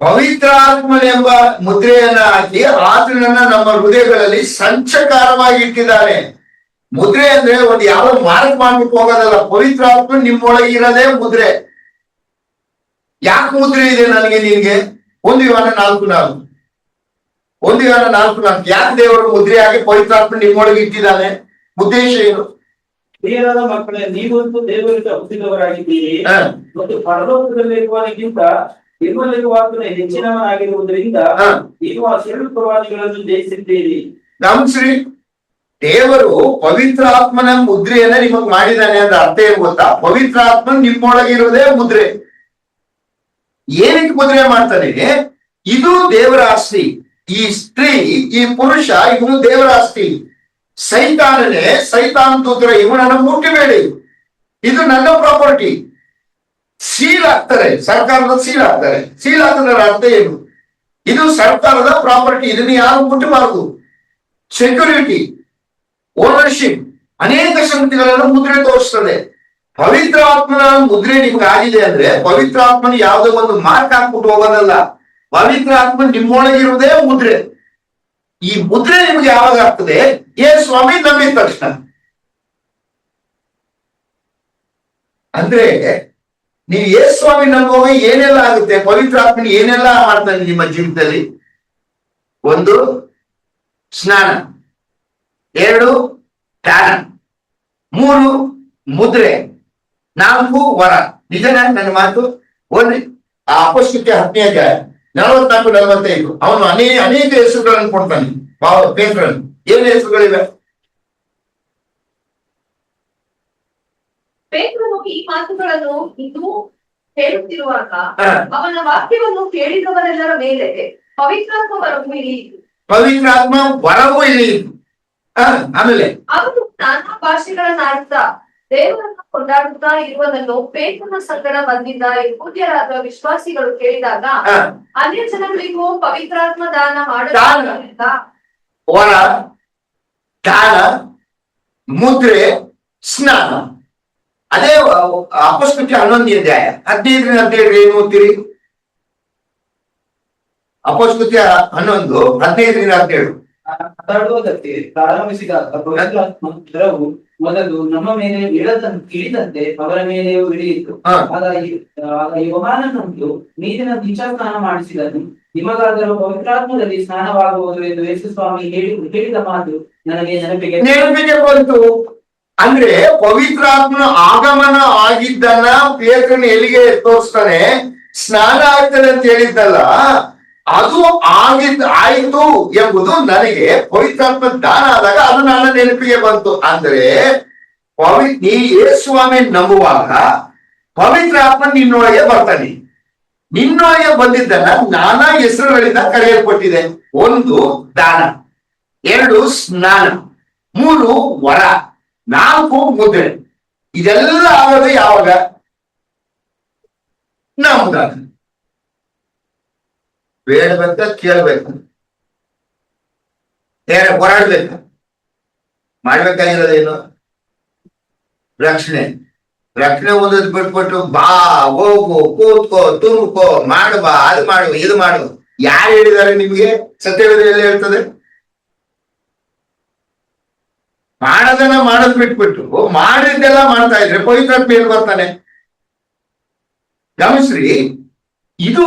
ಪವಿತ್ರಾತ್ಮನೆಂಬ ಮುದ್ರೆಯನ್ನ ಹಾಕಿ ಆತನನ್ನ ನಮ್ಮ ಹೃದಯಗಳಲ್ಲಿ ಸಂಚಕಾರವಾಗಿ ಇಟ್ಟಿದ್ದಾನೆ. ಮುದ್ರೆ ಅಂದ್ರೆ ಒಂದು ಯಾವ ಮಾರ್ಕ್ ಮಾಡ್ಬಿಟ್ಟು ಹೋಗೋದಲ್ಲ. ಪವಿತ್ರಾತ್ಮ ನಿಮ್ಮೊಳಗೆ ಇರೋದೇ ಮುದ್ರೆ. ಯಾಕೆ ಮುದ್ರೆ ಇದೆ ನನಗೆ ನಿನ್ಗೆ? 1 John 4:4. 1 John 4:4. ಯಾಕೆ ದೇವರು ಮುದ್ರೆ ಆಗಿ ಪವಿತ್ರಾತ್ಮ ನಿಮ್ಮೊಳಗೆ ಇಟ್ಟಿದ್ದಾನೆ? ಉದ್ದೇಶ ಏನು? ಪ್ರಿಯರಾದ ಮಕ್ಕಳೇ, ನೀವಂತೂ ದೇವರಿಂದ ಹುಟ್ಟಿದವರಾಗಿದ್ದೀರಿ ಮತ್ತು ಪರಲೋಕದಲ್ಲಿರುವವನಿಗಿಂತ ನಿಮ್ಮಲ್ಲಿರುವಾತನ ಹೆಚ್ಚಿನವನಾಗಿರುವುದರಿಂದ ನೀವು ಆ ಸುಳ್ಳು ಪ್ರವಾದಿಗಳನ್ನು ಜಯಿಸಿದ್ದೀರಿ. ನಮ್ಸ್ರಿ, ದೇವರು ಪವಿತ್ರಾತ್ಮನ ಮುದ್ರೆಯನ್ನ ನಿಮಗ್ ಮಾಡಿದಾನೆ ಅಂತ ಅರ್ಥ ಏನ್ ಗೊತ್ತಾ? ಪವಿತ್ರಾತ್ಮ ನಿಮ್ಮೊಳಗಿರುವುದೇ ಮುದ್ರೆ. ಏನಕ್ಕೆ ಮುದ್ರೆ ಮಾಡ್ತಾನೆ? ಇದು ದೇವರ ಆಸ್ತಿ. ಈ ಸ್ತ್ರೀ, ಈ ಪುರುಷ, ಇವನು ದೇವರ ಆಸ್ತಿ. ಸೈತಾನನೇ, ಸೈತಾನ್ ದೂತರ ಇವನನ್ನು ಮುಟ್ಟಬೇಡಿ, ಇದು ನನ್ನ ಪ್ರಾಪರ್ಟಿ. ಸೀಲ್ ಹಾಕ್ತಾರೆ, ಸರ್ಕಾರದ ಸೀಲ್ ಹಾಕ್ತಾರೆ. ಸೀಲ್ ಹಾಕಿದ್ರೆ ಅರ್ಥ ಏನು? ಇದು ಸರ್ಕಾರದ ಪ್ರಾಪರ್ಟಿ, ಇದನ್ನು ಯಾರು ಮುಟ್ಟಬಾರದು. ಸೆಕ್ಯೂರಿಟಿ, ಓನರ್ಶಿಪ್, ಅನೇಕ ಸಂಗತಿಗಳನ್ನು ಮುದ್ರೆ ತೋರಿಸ್ತದೆ. ಪವಿತ್ರ ಆತ್ಮನ ಮುದ್ರೆ ನಿಮ್ಗೆ ಆಗಿದೆ ಅಂದ್ರೆ ಪವಿತ್ರ ಆತ್ಮನ ಯಾವುದೋ ಒಂದು ಮಾರ್ಕ್ ಹಾಕ್ಬಿಟ್ಟು ಹೋಗೋದಲ್ಲ. ಪವಿತ್ರ ಆತ್ಮ ನಿಮ್ಮೊಳಗಿರುವುದೇ ಮುದ್ರೆ. ಈ ಮುದ್ರೆ ನಿಮ್ಗೆ ಯಾವಾಗ ಆಗ್ತದೆ? ಸ್ವಾಮಿ ನಂಬಿದ ತಕ್ಷಣ. ಅಂದ್ರೆ ನೀವು ಸ್ವಾಮಿ ನಂಬುವಾಗ ಏನೆಲ್ಲ ಆಗುತ್ತೆ? ಪವಿತ್ರ ಆತ್ಮನ ಏನೆಲ್ಲ ಮಾಡ್ತಾನೆ ನಿಮ್ಮ ಜೀವಿತದಲ್ಲಿ? 1, ಸ್ನಾನ. 2, ದಾನ. 3, ಮುದ್ರೆ. 4, ವರ. ನಿಜನಾ ನನ್ನ ಮಾತು? ಓದಿ ಅಪೊಸ್ತಲರ 10ನೇ ಅಧ್ಯಾಯ 44-45. ಅವನು ಅನೇಕ ಹೆಸರುಗಳನ್ನು ಕೊಡ್ತಾನೆ. ಪೇತ್ರನು ಏನು ಹೆಸರುಗಳಿವೆ? ಪೇತ್ರನು ಈ ಮಾತುಗಳನ್ನು ಇನ್ನೂ ಹೇಳುತ್ತಿರುವಾಗ ಅವನ ವಾಕ್ಯವನ್ನು ಕೇಳಿದವರೆಲ್ಲರ ಮೇಲೆ ಪವಿತ್ರಾತ್ಮ ವರವು ಇಳಿಯಿತು. ಪವಿತ್ರಾತ್ಮ ವರವು ಇಳಿಯಿತು. ಆಮೇಲೆ ಅವನು ನಾನಾ ಭಾಷೆಗಳನ್ನಾಡುತ್ತಾ ದೇವರನ್ನು ಕೊಂಡಾಡುತ್ತಾ ಇರುವುದನ್ನು ಪೇತ್ರನ ಸಂಗಡ ಬಂದಿದ್ದ ಯಹೂದ್ಯರಾದ ವಿಶ್ವಾಸಿಗಳು ಕೇಳಿದಾಗ ಅನ್ಯ ಜನಗಳಿಗೂ ಪವಿತ್ರಾತ್ಮ ದಾನ ಮಾಡಲಿಲ್ಲ. ವರ, ದಾನ, ಮುದ್ರೆ, ಸ್ನಾನ. ಅದೇ ಅಪೊಸ್ತಲರ 11ನೇ ಅಧ್ಯಾಯ 15-17 ಏನು ಓದ್ತೀರಿ? ಅಪೊಸ್ತಲರ 11:15-17. ಮಾತಾಡುವುದಕ್ಕೆ ಪ್ರಾರಂಭಿಸಿದಾಗ ಪವಿತ್ರಾತ್ಮ ಜ್ವರವು ಮೊದಲು ನಮ್ಮ ಮೇಲೆ ಇಳಿದಂತೆ ಅವರ ಮೇಲೆಯೂ ಇಳಿಯಿತು. ಆಗ ಯೋಹಾನನನ್ನು ನೀರಿನ ದೀಕ್ಷಾಸ್ನಾನ ಮಾಡಿಸಿದನು. ನಿಮಗಾದರೂ ಪವಿತ್ರಾತ್ಮದಲ್ಲಿ ಸ್ನಾನವಾಗುವುದು ಎಂದು ಯೇಸು ಸ್ವಾಮಿ ಹೇಳಿದ ಮಾತು ನನಗೆ ನೆನಪಿಗೆ ಬಂತು. ಅಂದ್ರೆ ಪವಿತ್ರಾತ್ಮನ ಆಗಮನ ಆಗಿದ್ದನ್ನ ಪೇತ್ರನ ಎಲ್ಲಿಗೆ ತೋರಿಸ್ತಾನೆ? ಸ್ನಾನ ಆಗ್ತದೆ ಅಂತ ಹೇಳಿದ್ದಲ್ಲ, ಅದು ಆಯ್ತು ಎಂಬುದು ನನಗೆ ಪವಿತ್ರಾತ್ಮ ದಾನ ಆದಾಗ ಅದು ನನ್ನ ನೆನಪಿಗೆ ಬಂತು. ಅಂದ್ರೆ ನೀ ಯೇಸುಸ್ವಾಮಿ ನಂಬುವಾಗ ಪವಿತ್ರಾತ್ಮ ನಿನ್ನೊಳಗೆ ಬರ್ತಾನೆ. ನಿನ್ನೊಳಗೆ ಬಂದಿದ್ದನ್ನ ನಾನಾ ಹೆಸರುಗಳಿಂದ ಕರೆಯಲ್ಪಟ್ಟಿದೆ. 1, ದಾನ. 2, ಸ್ನಾನ. 3, ವರ. 4, ಮುದ್ರೆ. ಇದೆಲ್ಲ ಆಗೋದು ಯಾವಾಗ? ನಮ್ದಾಗ ಬೇಡಬೇಕ, ಕೇಳ್ಬೇಕು, ಹೋರಾಡ್ಬೇಕು. ಮಾಡ್ಬೇಕಾಗಿರೋದೇನು? ರಕ್ಷಣೆ. ಒಂದೊಂದು ಬಿಟ್ಬಿಟ್ಟು ಬಾ, ಹೋಗು, ಕೂತ್ಕೋ, ತುಂಬಕೋ, ಮಾಡುವ, ಅದು ಮಾಡುವ, ಇದು ಮಾಡುವ. ಯಾರು ಹೇಳಿದ್ದಾರೆ ನಿಮ್ಗೆ? ಸತ್ಯವೇದದಲ್ಲಿ ಹೇಳ್ತದೆ. ಮಾಡೋದನ್ನ ಮಾಡೋದ್ ಬಿಟ್ಬಿಟ್ಟು ಮಾಡಿದ್ದೆಲ್ಲ ಮಾಡ್ತಾ ಇದ್ರೆ ಪವಿತ್ರಾತ್ಮ ಏನು ಬರ್ತಾನೆ? ಗಮನಿಸ್ರಿ, ಇದು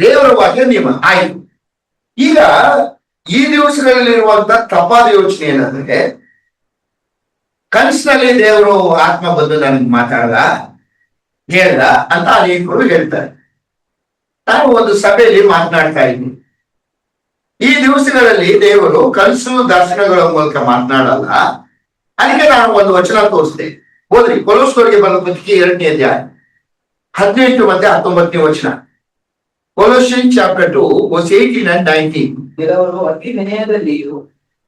ದೇವರ ವಾಕ್ಯ ನಿಯಮ ಆಯ್ತು. ಈಗ ಈ ದಿವಸಗಳಲ್ಲಿರುವಂತ ತಪ್ಪಾದ ಯೋಚನೆ ಏನಂದ್ರೆ, ಕನಸಿನಲ್ಲಿ ದೇವರು ಆತ್ಮ ಬಂದು ನನಗೆ ಹೇಳ್ದ ಅಂತ ಅನೇಕರು ಹೇಳ್ತಾರೆ. ನಾನು ಒಂದು ಸಭೆಯಲ್ಲಿ ಮಾತನಾಡ್ತಾ ಇದ್ದೀನಿ. ಈ ದಿವಸಗಳಲ್ಲಿ ದೇವರು ಕನಸು ದರ್ಶನಗಳ ಮೂಲಕ ಮಾತನಾಡಲ್ಲ. ಅದಕ್ಕೆ ನಾನು ಒಂದು ವಚನ ತೋರಿಸ್ತೆ. ಹೋದ್ರಿ ಕೊಲೊಸ್ಸರಿಗೆ ಬರೆದ ಪತ್ರಿಕೆ 2ನೇ ಅಧ್ಯಾಯ 18 ಮತ್ತು 19ನೇ ವಚನ. Colossians chapter 2 verse 18 and 19. ಕೆಲವರು ಅತಿ ವಿನಯದಲ್ಲಿಯೂ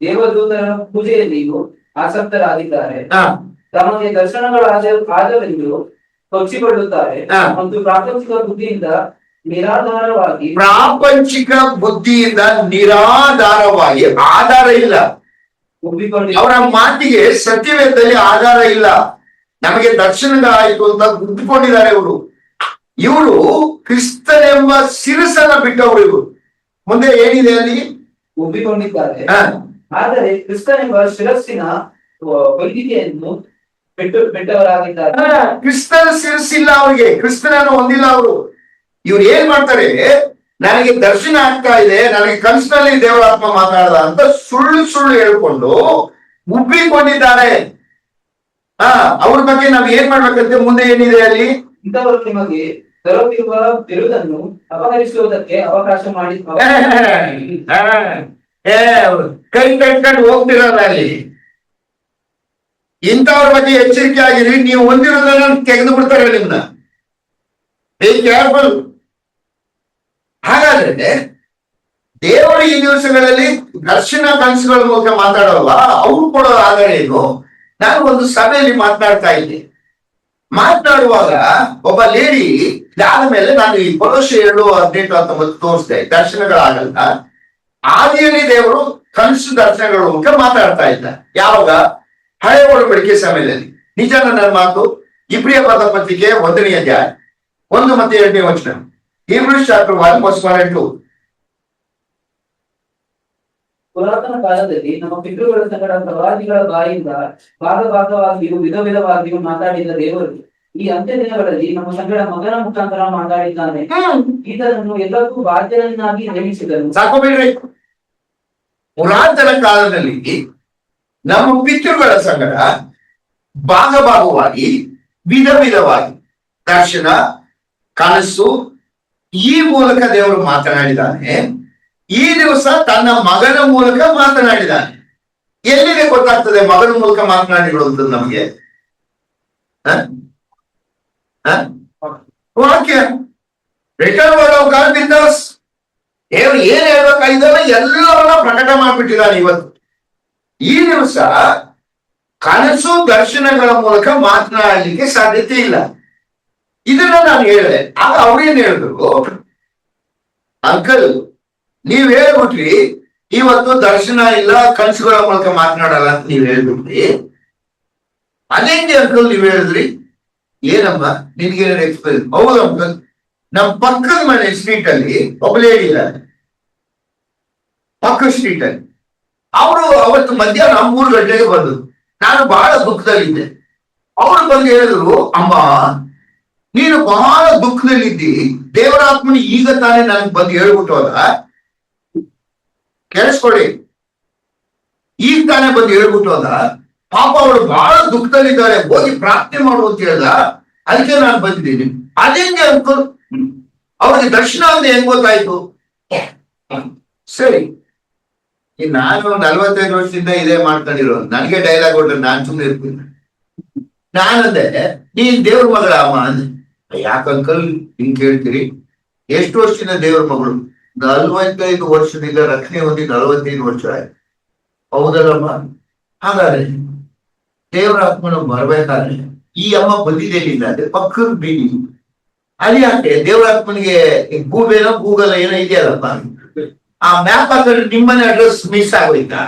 ದೇವದೂತರ ಪೂಜೆಯಲ್ಲಿಯೂ ಆಸಕ್ತರಾಗಿದ್ದಾರೆ. ತಮಗೆ ದರ್ಶನಗಳಾದವೆಂದು ಕೊಚ್ಚಿಕೊಳ್ಳುತ್ತಾರೆ ಮತ್ತು ಪ್ರಾಪಂಚಿಕ ಬುದ್ಧಿಯಿಂದ ನಿರಾಧಾರವಾಗಿ ಆಧಾರ ಇಲ್ಲ. ಅವರ ಮಾತಿಗೆ ಸತ್ಯವೇದದಲ್ಲಿ ಆಧಾರ ಇಲ್ಲ. ನಮಗೆ ದರ್ಶನಗಳಾಯಿತು ಅಂತ ಗುದ್ದುಕೊಂಡಿದ್ದಾರೆ ಇವರು ಕ್ರಿಸ್ತನೆಂಬ ಶಿರಸನ್ನ ಬಿಟ್ಟವರು. ಇವರು ಮುಂದೆ ಏನಿದೆ ಅಲ್ಲಿ? ಒಪ್ಪಿಕೊಂಡಿದ್ದಾರೆ. ಆದರೆ ಕ್ರಿಸ್ತನೆಂಬ ಶಿರಸ್ಸಿನ ಹೊಂದಿಕೆಯನ್ನು ಬಿಟ್ಟವರಾಗಿದ್ದಾರೆ. ಕ್ರಿಸ್ತನ ಶಿರಸ್ಸಿಲ್ಲ ಅವರಿಗೆ, ಕ್ರಿಸ್ತನನ್ನು ಹೊಂದಿಲ್ಲ ಅವರು. ಇವ್ರು ಏನ್ ಮಾಡ್ತಾರೆ? ನನಗೆ ದರ್ಶನ ಆಗ್ತಾ ಇದೆ, ನನಗೆ ಕನಸಿನಲ್ಲಿ ದೇವರಾತ್ಮ ಮಾತಾಡದ ಅಂತ ಸುಳ್ಳು ಹೇಳ್ಕೊಂಡು ಉಬ್ಬಿಕೊಂಡಿದ್ದಾರೆ. ಅವ್ರ ಬಗ್ಗೆ ನಾವ್ ಏನ್ ಮಾಡ್ಬೇಕಂತೆ? ಮುಂದೆ ಏನಿದೆ ಅಲ್ಲಿ? ಇಂಥವರು ನಿಮಗೆ ತರುತ್ತಿರುವ ಬಿರುದನ್ನು ಅಪಹರಿಸುವುದಕ್ಕೆ ಅವಕಾಶ ಮಾಡಿ ಕೈ ಕಟ್ಕೊಂಡು ಹೋಗ್ತಿರೋದ ಅಲ್ಲಿ. ಇಂಥವ್ರ ಬಗ್ಗೆ ಎಚ್ಚರಿಕೆ ಆಗಿರಿ. ನೀವು ಹೊಂದಿರೋದನ್ನ ತೆಗೆದು ಬಿಡ್ತಾರೆ ನಿಮ್ನ. Be careful. ಹಾಗಾದ್ರೆ ದೇವರು ಈ ದಿವಸಗಳಲ್ಲಿ ದರ್ಶನ ಕನಸುಗಳ ಮೂಲಕ ಮಾತಾಡೋಲ್ವಾ, ಅವ್ರು ಕೊಡೋ ಆಧಾರ ಏನು? ನಾನು ಒಂದು ಸಭೆಯಲ್ಲಿ ಮಾತನಾಡ್ತಾ ಇದ್ದೆ. ಮಾತನಾಡುವಾಗ ಒಬ್ಬ ಲೇಡಿ ಆದ್ಮೇಲೆ ನಾನು ಈ ಪರೋಶೆ 2:18-19 ತೋರಿಸ್ದೆ, ದರ್ಶನಗಳಾಗಲ್ಲ. ಆದಿಯಲ್ಲಿ ದೇವರು ಕನಸು ದರ್ಶನಗಳ ಮೂಲಕ ಮಾತಾಡ್ತಾ ಇದ್ದ. ಯಾವಾಗ? ಹಳೆ ಒಡಂಬಡಿಕೆ ಸಮಯದಲ್ಲಿ. ನಿಜ ನನ್ನ ಮಾತು. ಇಬ್ರಿಯ ಪತ್ರಿಕೆ 1ನೇ ಅಧ್ಯಾಯ 1 ಮತ್ತು 2ನೇ ವಚನ. Hebrews chapter 1 verse 1 and 2. ಪುರಾತನ ಕಾಲದಲ್ಲಿ ನಮ್ಮ ಪಿತೃಗಳ ಸಂಗಡ ಪ್ರವಾದಿಗಳ ಬಾಯಿಂದ ಭಾಗವಾಗಿಯೂ ವಿಧ ವಿಧವಾಗಿಯೂ ಮಾತಾಡಿದ ದೇವರು ಈ ಅಂತ್ಯ ದಿನಗಳಲ್ಲಿ ನಮ್ಮ ಸಂಗಡ ಮಗನ ಮುಖಾಂತರ ಮಾತಾಡಿದ್ದಾನೆ. ಇದನ್ನು ಎಲ್ಲಕ್ಕೂ ಬಾಧ್ಯರನ್ನಾಗಿ ನೇಮಿಸಿದನು. ಸಾಕು ಬಿಡ್ರಿ. ಪುರಾತನ ಕಾಲದಲ್ಲಿ ನಮ್ಮ ಪಿತೃಗಳ ಸಂಗಡ ಭಾಗವಾಗಿ ವಿಧ ವಿಧವಾಗಿ ದರ್ಶನ, ಕನಸು ಈ ಮೂಲಕ ದೇವರು ಮಾತನಾಡಿದ್ದಾನೆ. ಈ ದಿವಸ ತನ್ನ ಮಗನ ಮೂಲಕ ಮಾತನಾಡಿದ್ದಾನೆ. ಎಲ್ಲಿಗೆ ಗೊತ್ತಾಗ್ತದೆ ಮಗನ ಮೂಲಕ ಮಾತನಾಡಿರೋದು ನಮಗೆ? ವಾಕ್ಯ return word of god with us. ದೇವರು ಏನ್ ಹೇಳ್ಬೇಕಾಗಿದ್ದಾನೆ ಎಲ್ಲವನ್ನ ಪ್ರಕಟ ಮಾಡ್ಬಿಟ್ಟಿದ್ದಾನೆ. ಇವತ್ತು ಈ ದಿವಸ ಕನಸು ದರ್ಶನಗಳ ಮೂಲಕ ಮಾತನಾಡಲಿಕ್ಕೆ ಸಾಧ್ಯತೆ ಇಲ್ಲ. ಇದನ್ನ ನಾನು ಹೇಳಿದೆ. ಆಗ ಅವ್ರೇನ್ ಹೇಳಿದ್ರು, ಅಂಕಲ್ ನೀವ್ ಹೇಳ್ಬಿಟ್ರಿ ಇವತ್ತು ದರ್ಶನ ಇಲ್ಲ, ಕನಸುಗಳ ಮೂಲಕ ಮಾತನಾಡಲ್ಲ ಅಂತ ನೀವ್ ಹೇಳ್ಬಿಟ್ರಿ. ಅದೇಂಗೆ ಅಂಕಲ್ ನೀವ್ ಹೇಳಿದ್ರಿ? ಏನಮ್ಮ ನಿನ್ಗೆ ಎಕ್ಸ್ಪೀರಿಯನ್ಸ್? ಹೌದು ಅಂಕಲ್, ನಮ್ ಪಕ್ಕದ ಮನೆ ಸ್ಟ್ರೀಟ್ ಅಲ್ಲಿ ಒಬ್ಬ ಲೇಡಿ ಇದ್ದಾರೆ, ಪಕ್ಕ ಸ್ಟ್ರೀಟ್ ಅಲ್ಲಿ. ಅವರು ಅವತ್ತು ಮಧ್ಯಾಹ್ನ 3 ಗಂಟೆಗೆ ಬಂದ್ರು. ನಾನು ಬಹಳ ದುಃಖದಲ್ಲಿದ್ದೆ. ಅವ್ರು ಬಂದು ಹೇಳಿದ್ರು, ಅಮ್ಮ ನೀನು ಬಹಳ ದುಃಖದಲ್ಲಿದ್ದಿ, ದೇವರಾತ್ಮನ ಈಗ ತಾನೇ ನನಗೆ ಬಂದು ಹೇಳ್ಬಿಟ್ಟು ಹೋದ. ಕೇಳಿಸ್ಕೊಳ್ಳಿ, ಈಗ ತಾನೇ ಬಂದು ಹೇಳ್ಬಿಟ್ಟು ಹೋದ. ಪಾಪ ಅವಳು ಬಹಳ ದುಃಖದಲ್ಲಿದ್ದಾರೆ, ಹೋಗಿ ಪ್ರಾರ್ಥನೆ ಮಾಡು ಅಂತ ಹೇಳ್ದ. ಅದಕ್ಕೆ ನಾನು ಬಂದಿದ್ದೀನಿ. ಅದೇಂಗೆ ಅನ್ಕೋ, ಅವ್ರಿಗೆ ದರ್ಶನ ಅಂದ್ರೆ ಹೆಂಗ್ ಗೊತ್ತಾಯ್ತು? ಸರಿ, ನಾನು 45 ವರ್ಷದಿಂದ ಇದೇ ಮಾಡ್ಕೊಂಡಿರೋ, ನನಗೆ ಡೈಲಾಗ್ ಕೊಟ್ರೆ ನಾನು ಸುಮ್ಮನೆ ಇರ್ತೀನಿ. ನಾನಂದೆ ನೀನ್ ದೇವ್ರ ಮಗಳ ಅಮ್ಮ ಅಂದೆ. ಯಾಕ ಅಂಕಲ್ ಹಿಂಗ್ ಕೇಳ್ತೀರಿ? ಎಷ್ಟು ವರ್ಷದಿಂದ ದೇವ್ರ ಮಗಳು? 45 ವರ್ಷದಿಂದ ರಕ್ಷಣೆ ಹೊಂದಿ 45 ವರ್ಷ ಆಯ್ತು. ಹೌದಲ್ಲಮ್ಮ? ಹಾಗಾದ್ರೆ ದೇವರ ಆತ್ಮನ ಬರ್ಬೇಕಾದ್ರೆ ಈ ಅಮ್ಮ ಬಂದಿದ್ದೇನಿಲ್ಲ ಅಂದ್ರೆ ಪಕ್ಕದ ಬೀದಿ. ಅಲ್ಲಿ ಯಾಕೆ ದೇವರ ಆತ್ಮನಿಗೆ ಗೂಗಲ್ ಏನೋ ಇದೆಯಲ್ಲಪ್ಪ, ಆ ಮ್ಯಾಪ್ ಹಾಕಿದ್ರೆ ನಿಮ್ಮನೆ ಅಡ್ರೆಸ್ ಮಿಸ್ ಆಗೋಯ್ತಾ?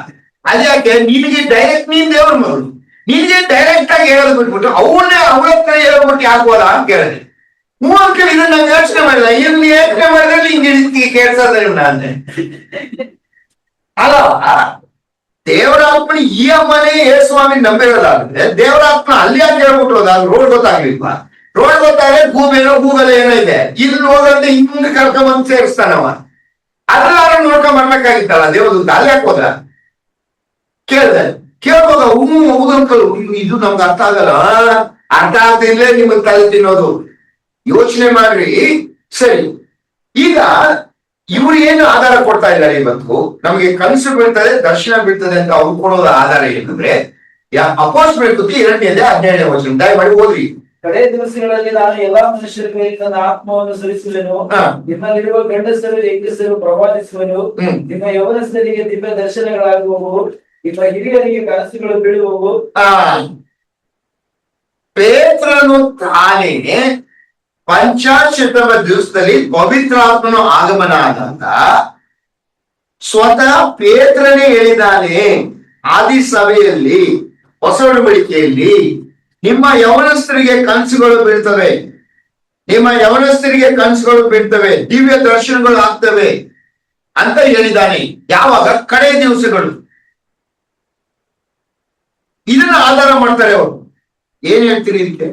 ಅದ್ಯಾಕೆ ನಿನಗೆ ಡೈರೆಕ್ಟ್ ನೀನ್ ದೇವ್ರ ಮಗಳು, ನಿನಗೆ ಡೈರೆಕ್ಟ್ ಆಗಿ ಹೇಳೋದು ಬಿಟ್ಬಿಟ್ಟು ಅವಳ ಹತ್ರ ಹೇಳ್ಬಿಟ್ಟು ಯಾಕೋದ ಅಂತ ಕೇಳಿದೆ. ಮೂವತ್ತು ಇದನ್ನ ನಾವು ಯೋಚನೆ ಮಾಡಿಲ್ಲ. ಇನ್ನು ಯೋಚನೆ ಮಾಡಿದ್ರೆ ಹಿಂಗೆ ಕೇಳ್ಸದ ಅಂದೆ. ಅಲ್ಲ, ದೇವರಾತ್ಮನ ಈ ಅಮ್ಮನೇ ಸ್ವಾಮಿ ನಂಬಿರೋದಾದ್ರೆ ದೇವರಾತ್ಮ ಅಲ್ಲಿ ಯಾಕೆ ಹೇಳ್ಬಿಟ್ಟು ಹೋದ? ರೋಡ್ ಗೊತ್ತಾಗ್ಲಿಲ್ವಾ? ರೋಡ್ ಗೊತ್ತಾದ್ರೆ ಗೂಗಲ್ ಏನೋ ಇದೆ, ಇಲ್ಲಿ ಹೋಗಂತೆ ಹಿಂಗ್ ಕರ್ಕೊಂಡ್ ಸೇರಿಸ್ತಾನವ. ಅದ್ರಾರು ನೋಡ್ಕೊಂಡ್ ಬರ್ಬೇಕಾಗಿತ್ತಲ್ಲ ದೇವ್ರದ್ದು. ಅಲ್ಲಿ ಯಾಕೆ ಹೋದ ಕೇಳ್ದೆ. ಕೇಳ್ಬೋದ? ಹೌದು ಅಂಕಲ್, ಇದು ನಮ್ಗೆ ಅರ್ಥ ಆಗಲ್ಲ. ಅರ್ಥ ಆಗ್ತಿಲ್ಲೇ ನಿಮಗ್ ತಲೆ ತಿನ್ನೋದು. ಯೋಚನೆ ಮಾಡ್ರಿ. ಸರಿ, ಈಗ ಇವ್ರು ಏನು ಆಧಾರ ಕೊಡ್ತಾ ಇದ್ದಾರೆ? ಇವತ್ತು ನಮ್ಗೆ ಕನಸು ಬೀಳ್ತದೆ, ದರ್ಶನ ಬೀಳ್ತದೆ ಅಂತ ಅವ್ರು ಕೊಡೋದ ಆಧಾರ ಏನಂದ್ರೆ ಅಪೊಸ್ತಲರ ಕೃತಿ 2ನೇ ಅಧ್ಯಾಯ 17ನೇ ವಚನ. ದಯಮಾಡಿ ಓದ್ರಿ. ಕಡೆ ದಿವಸಗಳಲ್ಲಿ ನಾನು ಎಲ್ಲಾ ಮನುಷ್ಯರಿಗೆ ನನ್ನ ಆತ್ಮವನ್ನು ಸುರಿಸುವೆನು. ನಿಮ್ಮಲ್ಲಿರುವ ಗಂಡಸರು ಹೆಂಗಸರು ಪ್ರವಾದಿಸುವೆನು. ನಿಮ್ಮ ಯೌವನಸ್ಥರಿಗೆ ದಿವ್ಯ ದರ್ಶನಗಳಾಗುವವು. ನಿಮ್ಮ ಹಿರಿಯರಿಗೆ ಕನಸುಗಳು ಬೀಳುವವು. ಪೇತ್ರನು ತಾನೇ ಪಂಚಾಶತಮ ದಿವಸದಲ್ಲಿ ಪವಿತ್ರಾತ್ಮನು ಆಗಮನ ಆದಾಗ ಸ್ವತಃ ಪೇತ್ರನೇ ಹೇಳಿದ್ದಾನೆ, ಆದಿ ಸಭೆಯಲ್ಲಿ ಹೊಸ ಒಡಂಬಡಿಕೆಯಲ್ಲಿ ನಿಮ್ಮ ಯೌವನಸ್ಥರಿಗೆ ಕನಸುಗಳು ಬೀಳ್ತವೆ, ನಿಮ್ಮ ಯೌವನಸ್ಥರಿಗೆ ಕನಸುಗಳು ಬೀಳ್ತವೆ, ದಿವ್ಯ ದರ್ಶನಗಳು ಆಗ್ತವೆ ಅಂತ ಹೇಳಿದ್ದಾನೆ. ಯಾವಾಗ? ಕಡೆ ದಿವಸಗಳು. ಇದನ್ನ ಆಧಾರ ಮಾಡ್ತಾರೆ ಅವರು. ಏನ್ ಹೇಳ್ತೀರಿ ಇದಕ್ಕೆ?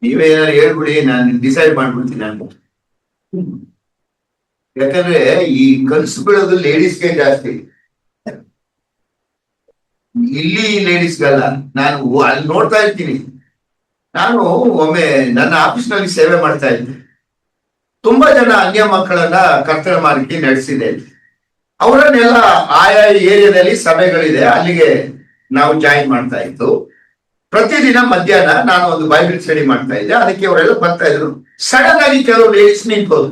ನೀವೇನಾರು ಹೇಳ್ಬಿಡಿ, ನಾನು ಡಿಸೈಡ್ ಮಾಡ್ಬಿಡ್ತೀನಿ ನಾನು. ಯಾಕಂದ್ರೆ ಈ ಕನಸು ಬೀಳೋದು ಲೇಡೀಸ್ಗೆ ಜಾಸ್ತಿ, ಇಲ್ಲಿ ಲೇಡೀಸ್ಗಲ್ಲ. ನಾನು ಅಲ್ಲಿ ನೋಡ್ತಾ ಇರ್ತೀನಿ. ನಾನು ಒಮ್ಮೆ ನನ್ನ ಆಫೀಸ್ನಲ್ಲಿ ಸೇವೆ ಮಾಡ್ತಾ ಇದ್ದೆ. ತುಂಬಾ ಜನ ಅನ್ಯ ಮಕ್ಕಳನ್ನ ಕರ್ತವ್ಯ ಮಾಡಿ ನಡೆಸಿದೆ. ಅವರನ್ನೆಲ್ಲ ಆಯಾ ಏರಿಯಾದಲ್ಲಿ ಸಭೆಗಳಿದೆ, ಅಲ್ಲಿಗೆ ನಾವು ಜಾಯಿನ್ ಮಾಡ್ತಾ ಇತ್ತು. ಪ್ರತಿದಿನ ಮಧ್ಯಾಹ್ನ ನಾನು ಒಂದು ಬೈಬಲ್ ಸ್ಟಡಿ ಮಾಡ್ತಾ ಇದ್ದೆ. ಅದಕ್ಕೆ ಅವರೆಲ್ಲ ಬರ್ತಾ ಇದ್ರು. ಸಡನ್ ಆಗಿ ಕೆಲವು ಲೇಡೀಸ್ ನಿಂತ್ಕೋದು.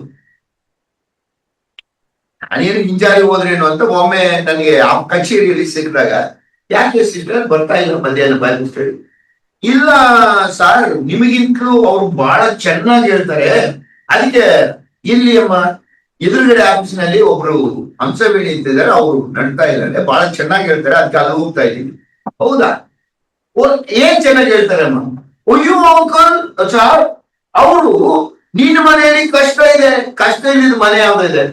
ನಾನೇನು ಹಿಂಜಾರಿ ಹೋದ್ರೇನು ಅಂತ ಒಮ್ಮೆ ನನಗೆ ಆ ಕಚೇರಿಯಲ್ಲಿ ಸಿಕ್ಕಿದಾಗ, ಯಾಕೆ ಸಿಸ್ಟರ್ ಬರ್ತಾ ಇಲ್ಲ ಮಧ್ಯಾಹ್ನ ಬೈಬಲ್ ಸ್ಟಡಿ? ಇಲ್ಲ ಸರ್, ನಿಮಗಿಂತಲೂ ಅವ್ರು ಬಹಳ ಚೆನ್ನಾಗಿ ಹೇಳ್ತಾರೆ, ಅದಕ್ಕೆ ಇಲ್ಲಿ ಅಮ್ಮ ಎದುರುಗಡೆ ಆಫೀಸ್ನಲ್ಲಿ ಒಬ್ರು ಹಂಸವೇಣಿ ಅಂತಿದ್ದಾರೆ, ಅವ್ರು ನಡ್ತಾ ಇದ್ದಾರೆ, ಬಹಳ ಚೆನ್ನಾಗಿ ಹೇಳ್ತಾರೆ, ಅದಕ್ಕೆ ಅಲ್ಲಿ ಹೋಗ್ತಾ ಇದ್ದೀನಿ. ಹೌದಾ? ಏನ್ ಚೆನ್ನಾಗಿ ಹೇಳ್ತಾರೆ ಅಮ್ಮ? ಅಯ್ಯೋ ಅಂಕಲ್ ಸರ್, ಅವರು ನಿನ್ನ ಮನೆಯಲ್ಲಿ ಕಷ್ಟ ಇದೆ, ಕಷ್ಟ ಇಲ್ಲದ ಮನೆ ಯಾವ್ದಿದೆ?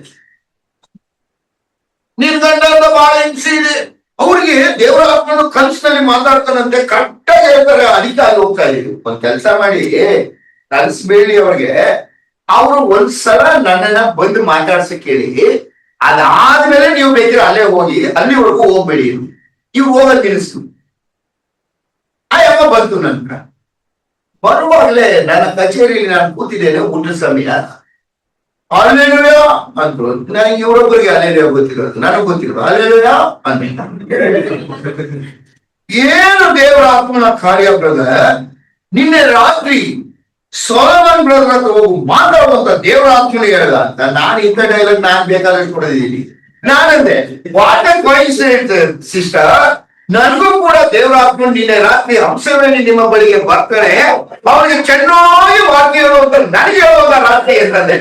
ನಿನ್ ಗಂಡ ಬಹಳ ಹಿಂಸೆ ಇದೆ, ಅವ್ರಿಗೆ ದೇವರ ಆತ್ಮನು ಕನಸಿನಲ್ಲಿ ಮಾತಾಡ್ತಾನಂತೆ, ಕರೆಕ್ಟಾಗಿ ಹೇಳ್ತಾರೆ, ಅದಕ್ಕೆ ಅಲ್ಲಿ ಹೋಗ್ತಾ ಇದೀವಿ. ಒಂದ್ ಕೆಲಸ ಮಾಡಿ, ಕನಸ್ಬೇಡಿ ಅವ್ರಿಗೆ, ಅವರು ಒಂದ್ಸಲ ನನ್ನನ್ನ ಬಂದು ಮಾತಾಡ್ಸಕ್ ಹೇಳಿ, ಅದಾದ್ಮೇಲೆ ನೀವು ಬೇಕಿದ್ರೆ ಅಲ್ಲೇ ಹೋಗಿ, ಅಲ್ಲಿವರೆಗೂ ಹೋಗ್ಬೇಡಿ, ಇವ್ರು ಹೋಗೋದ್ ನಿಲ್ಲಿಸ್ತು. ಅಯ್ಯಮ್ಮ ಬಂತು ನಂತರ ಬರುವಾಗಲೇ ನನ್ನ ಕಚೇರಿಯಲ್ಲಿ ನಾನು ಕೂತಿದ್ದೇನೆ, ಊಟದ ಸಮಯ. ಅಲ್ಲೇಲೂಯ ಅಂದ್ರು. ನನಗೆ ಇವರೊಬ್ಬರಿಗೆ ಅಲ್ಲೇಲೂಯ ಗೊತ್ತಿರೋದು, ನನಗೆ ಗೊತ್ತಿರೋದು ಅಲ್ಲೇಲೂಯ ಅಂದ. ಏನು ದೇವರ ಆತ್ಮನ ಕಾರ್ಯ ಬ್ರದರ್! ನಿನ್ನೆ ರಾತ್ರಿ ಸೊಲೊಮನ್ ಬ್ರದರ್ ಹತ್ರ ಹೋಗಿ ಮಾತಾಡುವಂತ ದೇವರ ಆತ್ಮನ ಹೇಳ್ದ ಅಂತ. ನಾನು ಇಂಥ ಡೈಲಾಗ್ ನಾನ್ ಬೇಕಾದಷ್ಟು ಕೊಡೋದಿದ್ದೀನಿ. ನಾನಂದೆ, ವಾಟ್ ಎ ಕೋಇನ್ಸಿಡೆಂಟ್ ಸಿಸ್ಟರ್, ನನಗೂ ಕೂಡ ದೇವರ ಆತ್ಮ ನಿನ್ನೆ ರಾತ್ರಿ ಹಂಸವೇಣಿ ನಿಮ್ಮ ಬಳಿಗೆ ಬರ್ತಾರೆ, ಅವರಿಗೆ ಚೆನ್ನಾಗಿ ವಾಕ್ಯ ಹೇಳುವಂತ ನನಗೆ ಹೇಳುವಾಗ ರಾತ್ರಿ ಅಂತಂದೆ.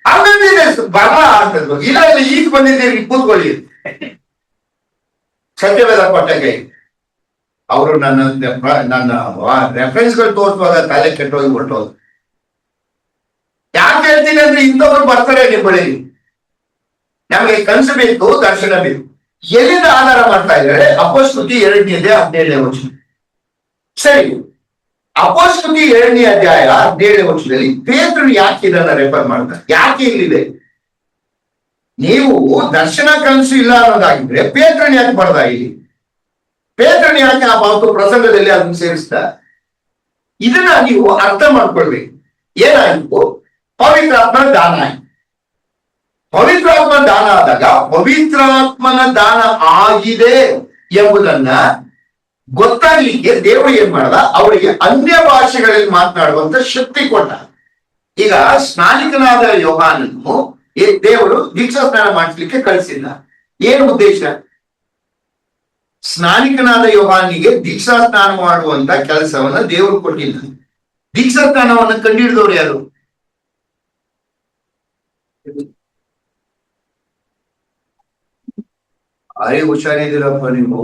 ಹಂಗಂದಿದೆ ಬರಲ್ಲ ಅಂತದ್ದು. ಇಲ್ಲ ಇಲ್ಲ, ಈಗ ಬಂದಿದ್ದೀರಿ, ಕೂತ್ಕೊಳ್ಳಿ. ಸತ್ಯವೇದ ಕೊಟ್ಟಂಗೆ ಅವರು ನನ್ನ ರೆಫರೆನ್ಸ್ಗಳು ತೋರಿಸುವಾಗ ತಲೆ ಕೆಟ್ಟೋಗಿ ಹೊರಟೋದು. ಯಾಕೆ ಹೇಳ್ತೀನಿ ಅಂದ್ರೆ, ಇಂಥವ್ರು ಬರ್ತಾರೆ ನಿಮ್ಮ ಬಳಿಗೆ, ನಮಗೆ ಕನಸು ಬೇಕು, ದರ್ಶನ ಬೇಕು. ಎಲ್ಲಿಂದ ಆಧಾರ ಮಾಡ್ತಾ ಇದ್ದಾರೆ? ಅಪೊಸ್ತುತಿ 2ನೇ ಅಧ್ಯಾಯ 17ನೇ ವಚನ. ಸರಿ, ಅಪೊಸ್ತುತಿ 2ನೇ ಅಧ್ಯಾಯ 17ನೇ ವಚನದಲ್ಲಿ ಪೇತ್ರನು ಯಾಕೆ ಇದನ್ನ ರೆಫರ್ ಮಾಡ್ತಾರೆ? ಯಾಕೆ ಇಲ್ಲಿದೆ? ನೀವು ದರ್ಶನ ಕನಸು ಇಲ್ಲ ಅನ್ನೋದಾಗಿದ್ರೆ ಪೇತ್ರನ್ ಯಾಕೆ ಬರ್ದ ಇಲ್ಲಿ? ಪೇತ್ರನ್ ಯಾಕೆ ಆ ಬಾತು ಪ್ರಸಂಗದಲ್ಲಿ ಅದನ್ನು ಸೇರಿಸ್ತಾ? ಇದನ್ನ ನೀವು ಅರ್ಥ ಮಾಡ್ಕೊಳ್ಬೇಕು. ಏನಾಯ್ತು? ಪವಿತ್ರಾತ್ಮ ದಾನ ಆಯ್ತು. ಪವಿತ್ರಾತ್ಮ ದಾನ ಆದಾಗ ಪವಿತ್ರಾತ್ಮನ ದಾನ ಆಗಿದೆ ಎಂಬುದನ್ನ ಗೊತ್ತಾಗ್ಲಿಕ್ಕೆ ದೇವರು ಏನ್ ಮಾಡ್ದ? ಅವರಿಗೆ ಅನ್ಯ ಭಾಷೆಗಳಲ್ಲಿ ಮಾತನಾಡುವಂತ ಶಕ್ತಿ ಕೊಟ್ಟ. ಈಗ ಸ್ನಾನಿಕನಾದ ಯೋಹಾನನ್ನು ದೇವರು ದೀಕ್ಷಾ ಸ್ನಾನ ಮಾಡಿಸ್ಲಿಕ್ಕೆ ಕಳಿಸಿಲ್ಲ. ಏನು ಉದ್ದೇಶ? ಸ್ನಾನಿಕನಾದ ಯೋಹಾನಿಗೆ ದೀಕ್ಷಾ ಸ್ನಾನ ಮಾಡುವಂತ ಕೆಲಸವನ್ನ ದೇವರು ಕೊಟ್ಟಿಲ್ಲ. ದೀಕ್ಷಾ ಸ್ನಾನವನ್ನ ಕಂಡುಹಿಡಿದವರು ಯಾರು? ಭಾರಿ ಹುಷಾರಿದ್ದೀರಪ್ಪ ನೀವು.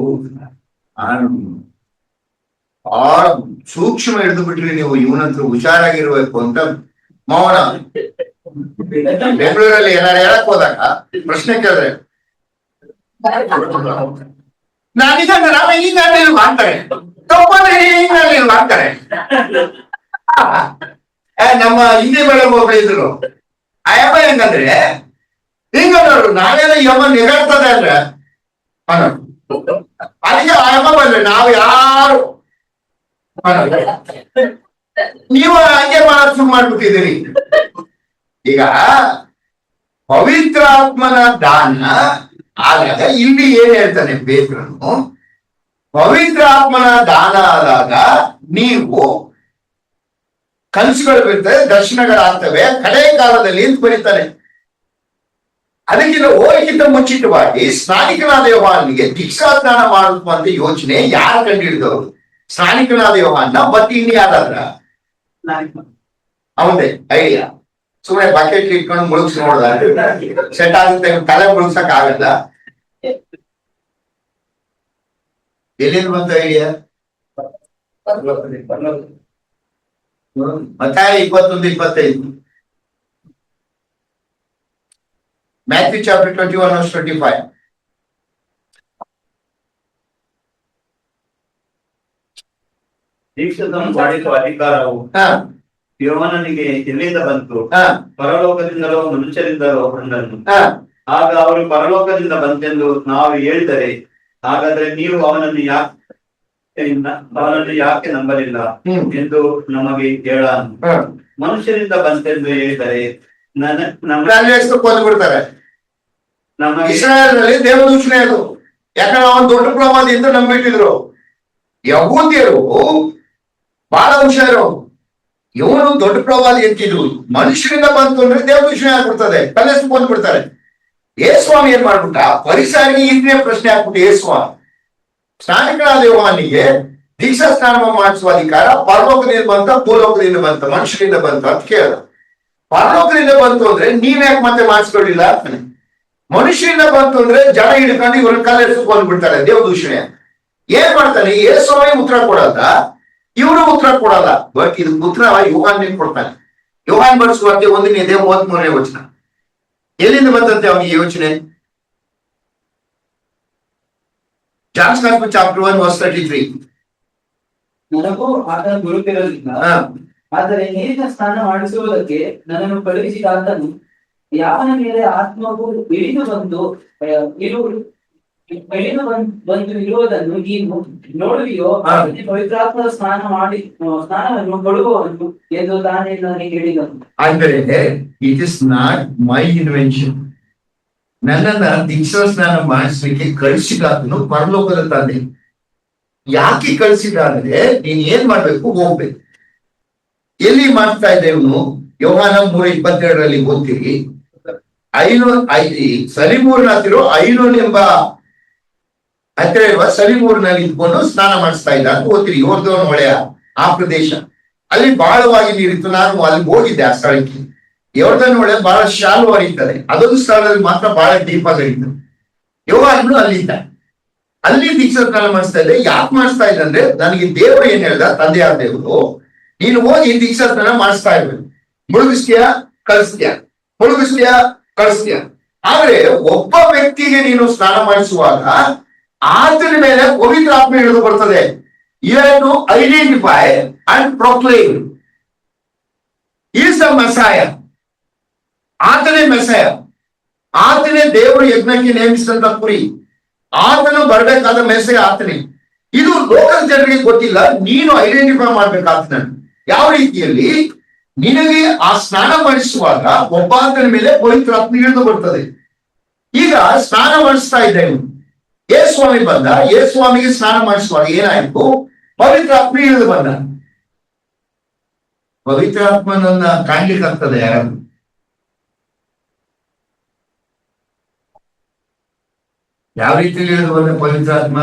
ಬಹಳ ಸೂಕ್ಷ್ಮ ಹಿಡಿದು ಬಿಟ್ರಿ ನೀವು. ಇವನಂತೂ ಹುಷಾರಾಗಿರ್ಬೇಕು ಅಂತ ಮೌನ. ಬೆಂಗಳೂರಲ್ಲಿ ಏನಾರು ಹೇಳಕ್ ಹೋದಾಗ ಪ್ರಶ್ನೆ ಕೇಳಿದ್ರೆ ನಾನಿದ್ದಂಗ ನಾವ ಈಗ ಮಾಡ್ತಾರೆ, ಮಾಡ್ತಾರೆ. ನಮ್ಮ ಹಿಂದಿ ಮೇಡಮ್ ಒಬ್ರು ಇದ್ರು, ಅಯ್ಯಮ್ಮ ಹೆಂಗಂದ್ರೆ ಹಿಂಗ ನೋಡು, ನಾವೇನೋ ಯಮ್ಮ ನಿಗಾಡ್ತದೆ ಅಂದ್ರೆ ಅದಕ್ಕೆ ಅಯ್ಯಮ್ಮ ಬಂದ್ರೆ ನಾವು ಯಾರು ನೀವು ಹಂಗೆ ಮಾಡೋದು ಶುರು ಮಾಡ್ಬಿಟ್ಟಿದ್ದೀರಿ. ಈಗ ಪವಿತ್ರಾತ್ಮನ ದಾನ ಆದಾಗ ಇಲ್ಲಿ ಏನ್ ಹೇಳ್ತಾನೆ ಪೇತ್ರನು? ಪವಿತ್ರಾತ್ಮನ ದಾನ ಆದಾಗ ನೀವು ಕನಸುಗಳು ಬೀಳ್ತವೆ, ದರ್ಶನಗಳಾಗ್ತವೆ, ಕಡೆ ಕಾಲದಲ್ಲಿ ಅಂತ ಬರೀತಾನೆ. ಅದಕ್ಕಿಂತ ಹೋಗಿಂತ ಮುಂಚಿತವಾಗಿ ಸ್ನಾನಿಕನಾದ ಯೋಹಾನನಿಗೆ ದೀಕ್ಷಾ ಸ್ನಾನ ಮಾಡುವಂತ ಯೋಚನೆ ಯಾರು ಕಂಡು ಹಿಡಿದವರು? ಸ್ನಾನಿಕನಾದ ಯೋಹಾನ ಮತ್ತೆ ಇನ್ಯಾರಾದ್ರ ಅವಂದೇ ಐಡಿಯಾ. ಸುಮ್ಮನೆ ಬಕೆಟ್ ಇಟ್ಕೊಂಡು ಮುಳುಗ್ಸಿ ನೋಡ್ದ ಸೆಟ್ ಆಗುತ್ತೆ, ತಲೆ ಮುಳುಗ್ಸಕ್ ಆಗಲ್ಲ. ಎಲ್ಲಿಂದ ಬಂತ ಐಡಿಯಾ? ಮತ್ತೆ 21-25 Matthew chapter 21 verse 25. ದೀಕ್ಷಾಸ್ನಾನ ಮಾಡಿಸುವ ಅಧಿಕಾರವು ಯೋಹಾನನಿಗೆ ಎಲ್ಲಿಂದ ಬಂತು? ಪರಲೋಕದಿಂದಲೋ ಮನುಷ್ಯರಿಂದಲೋ ಬಂದನು? ಆಗ ಅವರು ಪರಲೋಕದಿಂದ ಬಂತೆಂದು ನಾವು ಹೇಳಿದರೆ, ಹಾಗಾದ್ರೆ ನೀವು ಅವನನ್ನು ಯಾಕೆ ನಂಬಲಿಲ್ಲ ಎಂದು ನಮಗೆ ಹೇಳ. ಮನುಷ್ಯರಿಂದ ಬಂತೆಂದು ಹೇಳಿದರೆ ಬಿಡ್ತಾರೆ. ಇಸ್ರಾಯೇಲ್ನಲ್ಲಿ ದೇವದೂಷಣೆ ಅದು. ಯಾಕಂದ್ರೆ ಅವನ್ ದೊಡ್ಡ ಪ್ರವಾದಿ ಅಂತ ನಂಬಿಟ್ಟಿದ್ರು. ಯಹೂದ್ಯರು ಬಹಳ ಹುಷಾರು, ಇವನು ದೊಡ್ಡ ಪ್ರವಾದಿ ಅಂತಿದ್ರು. ಮನುಷ್ಯರಿಂದ ಬಂತು ಅಂದ್ರೆ ದೇವದೂಷಣೆ ಆಗ್ಬಿಡ್ತದೆ, ತಲೆ ಸುಕೊಂಡ್ ಬಿಡ್ತಾರೆ. ಯೇಸುಸ್ವಾಮಿ ಏನ್ ಮಾಡ್ಬಿಟ್ಟ, ಪರಿಸರಿಗೆ ಇದನ್ನೇ ಪ್ರಶ್ನೆ ಹಾಕ್ಬಿಟ್ಟು ಯೇಸುಸ್ವಾಮಿ ಸ್ನಾನಿಕನಾದ ಯೋಹಾನನಿಗೆ ದೀಕ್ಷಾ ಸ್ನಾನ ಮಾಡಿಸುವ ಅಧಿಕಾರ ಪರಲೋಕದಿಂದ ಬಂತ ಭೂಲೋಕದಿಂದ ಬಂತ ಮನುಷ್ಯರಿಂದ ಬಂತ ಅಂತ ಕೇಳಿದ. ಪರಲೋಕದಿಂದ ಬಂತು ಅಂದ್ರೆ ನೀವ್ಯಾಕೆ ಮತ್ತೆ ಮಾಡಿಸ್ಕೊಳ್ಳಿಲ್ಲ? ಮನುಷ್ಯರಿಂದ ಬಂತು ಅಂದ್ರೆ ಜನ ಹಿಡ್ಕೊಂಡು ಇವ್ರ ಕಲ್ಲೆಡ್ಸ್ಕೊಂಡು ಬಂದ್ಬಿಡ್ತಾರೆ, ದೇವದೂಷಣೆ. ಏನ್ ಮಾಡ್ತಾನೆ ಯೇಸುಸ್ವಾಮಿ ಉತ್ತರ ಕೊಡಲ್ಲ, ಇವರು ಉತ್ತರ ಕೊಡಲ್ಲ. ಬಟ್ ಇದು ಉತ್ತರ ಯೋಹಾನನಿಗೆ ಕೊಡ್ತಾನೆ. ಯೋಹಾನ್ ಬರೆಸುವಂತೆ 1ನೇ ಅಧ್ಯಾಯ 33ನೇ ವಚನ. ಎಲ್ಲಿಂದ ಬಂದಂತೆ ಅವನಿಗೆ ಯೋಚನೆ? John's Gospel chapter 1 verse 33. ನನಗೂ ಆತನ ಗುರುತಿರಲಿಲ್ಲ, ಆದರೆ ನೀರಿನ ಸ್ನಾನ ಮಾಡಿಸುವುದಕ್ಕೆ ನನ್ನನ್ನು ಕಳುಹಿಸಿದ ಆತನು ಯಾವನ ಮೇಲೆ ಆತ್ಮವು ಇಳಿದು ಬಂದು ಇರುವುದನ್ನು ನೀನು ನೋಡುವಿಯೋ ಪವಿತ್ರಾತ್ಮದ ಸ್ನಾನವನ್ನು ಕೊಡುವವನು ಎಂದು ತಾನೇ ನನಗೆ ಹೇಳಿದನು. ಅಂದರೆ it is not my invention. ನನ್ನನ್ನ ದೀಕ್ಷಾ ಸ್ನಾನ ಮಾಡಿಸ್ಲಿಕ್ಕೆ ಕಳಿಸಿದಾತನು ಪರಲೋಕದ ತಂದೆ. ಯಾಕೆ ಕಳಿಸಿದ ಅಂದ್ರೆ ನೀನ್ ಏನ್ ಮಾಡ್ಬೇಕು, ಹೋಗ್ಬೇಕು. ಎಲ್ಲಿ ಮಾಡ್ತಾ ಇದ್ದೆ ಇವನು? ಯೋಹಾನ 3:22 ಓದ್ತೀರಿ. ಸಲಿಮೂರ್ನಾತಿರೋ ಐನೋನ್ ಎಂಬ ಹತ್ತಿರ ಇರುವ ಸಲಿಮೂರ್ನಲ್ಲಿ ಇದ್ಕೊಂಡು ಸ್ನಾನ ಮಾಡಿಸ್ತಾ ಇದ್ದ ಅಂತ ಓದ್ತೀರಿ. ಯೋರ್ದೋನ್ ಹೊಳೆಯ ಆ ಪ್ರದೇಶ, ಅಲ್ಲಿ ಬಹಳವಾಗಿ ನೀರಿತ್ತು. ನಾನು ಅಲ್ಲಿ ಹೋಗಿದ್ದೆ ಆ ಸ್ಥಳಕ್ಕೆ. ಯೋರ್ದೋನ್ ಹೊಳೆ ಬಹಳ ಶಾಲು ಹರಿಯುತ್ತದೆ, ಅದೊಂದು ಸ್ಥಳದಲ್ಲಿ ಮಾತ್ರ ಬಹಳ ಡೀಪ್ ಆಗಿ ಹರಿಯುತ್ತದೆ. ಯೋಹಾನನು ಅಲ್ಲಿದ್ದ, ಅಲ್ಲಿ ದೀಕ್ಷಾ ಸ್ನಾನ ಮಾಡಿಸ್ತಾ ಇದ್ದೆ. ಯಾಕೆ ಮಾಡಿಸ್ತಾ ಇದ್ದ ಅಂದ್ರೆ ನನಗೆ ದೇವರು ಏನ್ ಹೇಳ್ದ, ತಂದೆಯಾದ ದೇವರು, ನೀನು ಹೋಗಿ ದೀಕ್ಷಾ ಸ್ನಾನ ಮಾಡಿಸ್ತಾ ಇರ್ಬೇಕು. ಮುಳುಗಿಸ್ತೀಯಾ ಕಳಿಸ್ತೀಯ, ಮುಳುಗಿಸ್ತೀಯಾ ಕಳಿಸ್ತೀಯ. ಆದ್ರೆ ಒಬ್ಬ ವ್ಯಕ್ತಿಗೆ ನೀನು ಸ್ನಾನ ಮಾಡಿಸುವಾಗ ಆತನ ಮೇಲೆ ಪವಿತ್ರ ಆತ್ಮ ಇಳಿದು ಬರ್ತದೆ. You have to identify and proclaim is the messiah. ಆತನೇ ಮೆಸಾಯ, ಆತನೇ ದೇವರು ಯಜ್ಞಕ್ಕೆ ನೇಮಿಸಿದಂತ ಕುರಿ, ಆತನು ಬರಬೇಕಾದ ಮೆಸೇಜ್ ಆತನೇ. ಇದು ಲೋಕದ ಜನರಿಗೆ ಗೊತ್ತಿಲ್ಲ, ನೀನು ಐಡೆಂಟಿಫೈ ಮಾಡ್ಬೇಕಾಗ್ತದೆ. ಯಾವ ರೀತಿಯಲ್ಲಿ ನಿನಗೆ ಆ ಸ್ನಾನ ಮಾಡಿಸುವಾಗ ಒಬ್ಬಾತನ ಮೇಲೆ ಪವಿತ್ರಾತ್ಮ ಇಳಿದು ಬರ್ತದೆ. ಈಗ ಸ್ನಾನ ಮಾಡಿಸ್ತಾ ಇದ್ದೆ, ಯೇಸುಸ್ವಾಮಿ ಬಂದ. ಯೇಸುಸ್ವಾಮಿಗೆ ಸ್ನಾನ ಮಾಡಿಸುವಾಗ ಏನಾಯ್ತು? ಪವಿತ್ರಾತ್ಮ ಇಳಿದು ಬಂದ. ಪವಿತ್ರಾತ್ಮನನ್ನ ಕಾಣ್ಲಿಕ್ಕೆ ಆಗ್ತದೆ ಯಾರು? ಯಾವ ರೀತಿಯಲ್ಲಿ ಇಳಿದು ಬಂದ ಪವಿತ್ರಾತ್ಮ?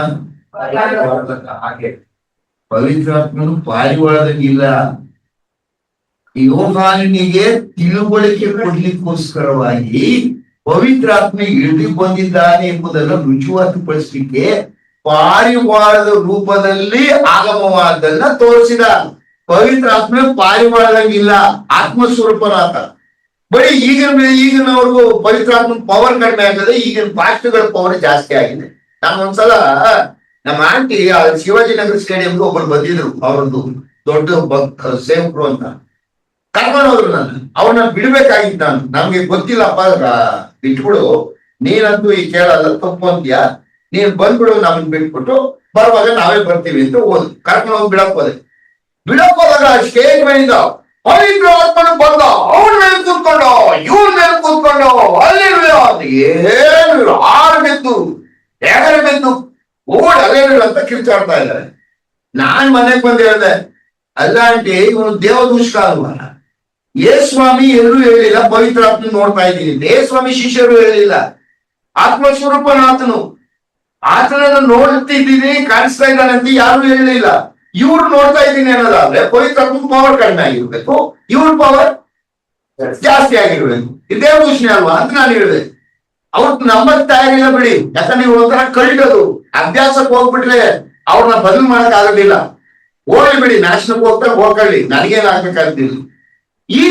ಹಾಗೆ ಪವಿತ್ರಾತ್ಮನು ಪಾರಿವಾಳದಂಗಿಲ್ಲ. ಯೋಹಾನನಿಗೆ ತಿಳುವಳಿಕೆ ಕೊಡ್ಲಿಕ್ಕೋಸ್ಕರವಾಗಿ ಪವಿತ್ರಾತ್ಮ ಇಳಿದು ಬಂದಿದ್ದಾನೆ ಎಂಬುದನ್ನು ರುಜುವಾತುಪಡಿಸಲಿಕ್ಕೆ ಪಾರಿವಾಳದ ರೂಪದಲ್ಲಿ ಆಗಮವಾದನ್ನ ತೋರಿಸಿದ. ಪವಿತ್ರಾತ್ಮ ಪಾರಿವಾಳದಂಗಿಲ್ಲ, ಆತ್ಮಸ್ವರೂಪನಾಥ. ಬರೀ ಈಗಿನವ್ರಿಗೂ ಪವಿತ್ರಾತ್ಮ ಪವರ್ ಕಡಿಮೆ ಆಗ್ತದೆ, ಈಗಿನ ಪಾಸ್ಟ್ಗಳ ಪವರ್ ಜಾಸ್ತಿ ಆಗಿದೆ. ನಾನು ಒಂದ್ಸಲ ನಮ್ಮ ಆಂಟಿ ಶಿವಾಜಿನಗರ ಸ್ಟೇಡಿಯಂಗೆ ಒಬ್ಬರು ಬಂದಿದ್ರು, ಅವರೊಂದು ದೊಡ್ಡ ಸೇವಕರು ಅಂತ ಕರ್ಕೊಂಡು ಹೋದ್ರು. ಅವ್ರನ್ನ ಬಿಡ್ಬೇಕಾಗಿತ್ತು. ನಮ್ಗೆ ಗೊತ್ತಿಲ್ಲಪ್ಪ, ಬಿಟ್ಬಿಡು, ನೀನಂತೂ ಈ ಕೇಳಲ್ಲ, ತಪ್ಪು ಅಂತೀಯ, ನೀನ್ ಬಂದ್ಬಿಡು, ನಮ್ಮನ್ ಬಿಟ್ಬಿಟ್ಟು ಬರುವಾಗ ನಾವೇ ಬರ್ತೀವಿ ಅಂತ ಕರ್ಕೊಂಡು ಹೋಗಿ ಬಿಡಕ್ ಹೋದಾಗ ಸ್ಟೇಜ್ ಮೇಲಿಂದ ಪವಿತ್ರ ಆತ್ಮನು ಬಂದ, ಅವನ ಮೇಲೆ ಕೂತ್ಕೊಂಡು ಇವ್ರ ಮೇಲೆ ಕೂತ್ಕೊಂಡು ಅಲ್ಲಿ ಏನು ಆರು ಬಿದ್ದು ಅಲ್ಲೇನು ಅಂತ ಕಿರ್ಚಾಡ್ತಾ ಇದ್ದಾರೆ. ನಾನ್ ಮನೆಗ್ ಬಂದು ಹೇಳ್ದೆ, ಅಲ್ಲ ಆಂಟಿ, ಇವನು ದೇವದೂಷಕ ಅಲ್ವಾ? ಯೇಸುಸ್ವಾಮಿ ಎಲ್ಲರೂ ಹೇಳಿಲ್ಲ ಪವಿತ್ರಾತ್ಮ ನೋಡ್ತಾ ಇದ್ದೀನಿ. ಯೇಸುಸ್ವಾಮಿ ಶಿಷ್ಯರು ಹೇಳಿಲ್ಲ, ಆತ್ಮಸ್ವರೂಪನಾಥನು ಆತನನ್ನು ನೋಡ್ತಿದ್ದೀನಿ, ಕಾಣಿಸ್ತಾ ಇದ್ದಾನೆ ಅಂತ ಯಾರು ಹೇಳಲಿಲ್ಲ. ಇವ್ರು ನೋಡ್ತಾ ಇದ್ದೀನಿ ಅನ್ನೋದಾದ್ರೆ ಪವಿತ್ರಾತ್ಮ ಪವರ್ ಕಡಿಮೆ ಆಗಿರ್ಬೇಕು, ಇವ್ರ ಪವರ್ ಜಾಸ್ತಿ ಆಗಿರ್ಬೇಕು. ಇದೇ ದೂಷಣೆ ಅಲ್ವಾ ಅಂತ ನಾನು ಹೇಳಿದೆ. ಅವ್ರು ನಂಬಕ್ ತಯಾರಿಲ್ಲ ಬಿಡಿ, ಯಾಕಂದ್ರೆ ನೀವು ಒಂಥರ ಕಳಿಡೋದು ಅಭ್ಯಾಸಕ್ಕೆ ಹೋಗ್ಬಿಟ್ರೆ ಅವ್ರನ್ನ ಬದಲು ಮಾಡಕ್ ಆಗೋದಿಲ್ಲ. ಹೋಗ್ಲಿ ಬಿಡಿ, ನಾಶನಕ್ಕೆ ಹೋಗ್ತಾರೆ, ಹೋಗ್ಕೊಳ್ಳಿ, ನನಗೇನಾಗ್ಬೇಕಾಗ್ತಿಲ್ಲ. ಈ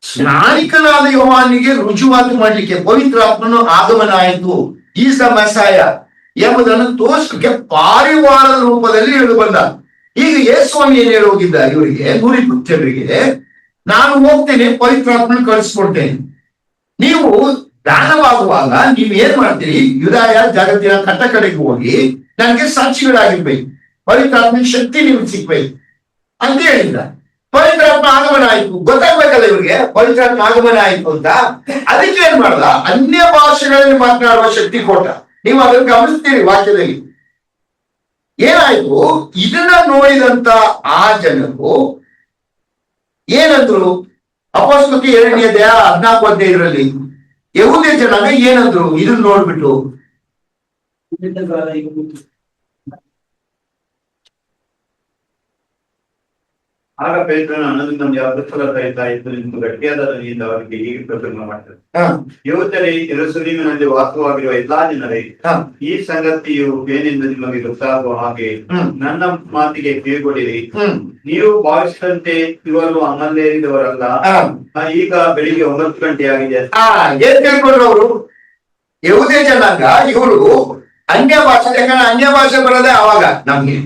ಸ್ನಾನಿಕನಾದ ಯೋಹಾನನಿಗೆ ರುಜುವಾತು ಮಾಡ್ಲಿಕ್ಕೆ ಪವಿತ್ರಾತ್ಮನು ಆಗಮನ ಆಯಿತು, ಈಸ್ ದ ಮೆಸಾಯ ಎಂಬುದನ್ನು ತೋರಿಸಲಿಕ್ಕೆ ಪಾರಿವಾಳದ ರೂಪದಲ್ಲಿ ಇಳಿದು ಬಂದ. ಈಗ ಯೇಸುಸ್ವಾಮಿ ಏನ್ ಹೇಳಿ ಹೋಗಿದ್ದ ಇವರಿಗೆ, 120 ಜನರಿಗೆ, ನಾನು ಹೋಗ್ತೇನೆ, ಪವಿತ್ರಾತ್ಮನ ಕಳಿಸ್ಕೊಡ್ತೇನೆ. ನೀವು ದಾನವಾಗುವಾಗ ನೀವ್ ಏನ್ ಮಾಡ್ತೀರಿ? ಯುದಾಯ ಜಗತ್ತಿನ ಕಟ್ಟ ಕಡೆಗೆ ಹೋಗಿ ನನಗೆ ಸಾಕ್ಷಿಗಳಾಗಿರ್ಬೇಕು, ಪವಿತ್ರಾತ್ಮನ ಶಕ್ತಿ ನಿಮ್ಗೆ ಸಿಗ್ಬೇಕು ಅಂತ ಹೇಳಿದ್ದ. ಪವಿತ್ರಾತ್ಮ ಆಗಮನ ಆಯ್ತು, ಗೊತ್ತಾಗ್ಬೇಕಲ್ಲ ಇವ್ರಿಗೆ ಪವಿತ್ರಾತ್ಮ ಆಗಮನ ಆಯ್ತು ಅಂತ. ಅದಕ್ಕೆ ಏನ್ ಮಾಡ್ದ? ಅನ್ಯ ಭಾಷೆಗಳಲ್ಲಿ ಮಾತನಾಡುವ ಶಕ್ತಿ ಕೊಟ್ಟ. ನೀವು ಅದನ್ನು ಗಮನಿಸ್ತೀರಿ ವಾಕ್ಯದಲ್ಲಿ. ಏನಾಯ್ತು? ಇದನ್ನ ನೋಡಿದಂತ ಆ ಜನರು ಏನಂದ್ರು? ಅಪೊಸ್ತಲ 2ನೇ ಅಧ್ಯಾಯ 14 ಅಧ್ಯಾಯದಲ್ಲಿ ಯಹೂದ್ಯ ಜನಾಂಗ ಏನಂದ್ರು ಇದನ್ನ ನೋಡ್ಬಿಟ್ಟು? ಆಗ ಪೇತ್ರನು ಅನ್ನದಿಂದ ಅಪೊಸ್ತಲರ ಸಹಿತ ಎದ್ದು ನಿಂತು ಗಟ್ಟಿಯಾದ ಧ್ವನಿಯಿಂದ ಅವರಿಗೆ ಹೀಗೆ ಪ್ರಸಂಗ ಮಾಡ್ತಾರೆ. ಯೆಹೂದ್ಯರೇ, ಯೆರೂಸಲೇಮಿನಲ್ಲಿ ವಾಸವಾಗಿರುವ ಎಲ್ಲಾ ಜನರೇ, ಈ ಸಂಗತಿಯು ಏನೆಂದು ನಿಮಗೆ ಗೊತ್ತಾಗುವ ಹಾಗೆ ನನ್ನ ಮಾತಿಗೆ ಕಿವಿಗೊಡಿರಿ. ನೀವು ಭಾವಿಸಿದಂತೆ ಇವರು ಅಮಲ್ಯರಿದವರಲ್ಲ. ಈಗ ಬೆಳಿಗ್ಗೆ 9 ಗಂಟೆಯಾಗಿದೆ. ಏನ್ ತಿಳ್ಕೊಂಡ್ರು ಅವರು? ಯಹೂದ್ಯ ಜನಾಂಗ ಇವರು ಅನ್ಯ ಭಾಷೆ, ಯಾಕಂದ್ರೆ ಅನ್ಯ ಭಾಷೆ ಬರೋದೇ ಆವಾಗ ನಮ್ಗೆ.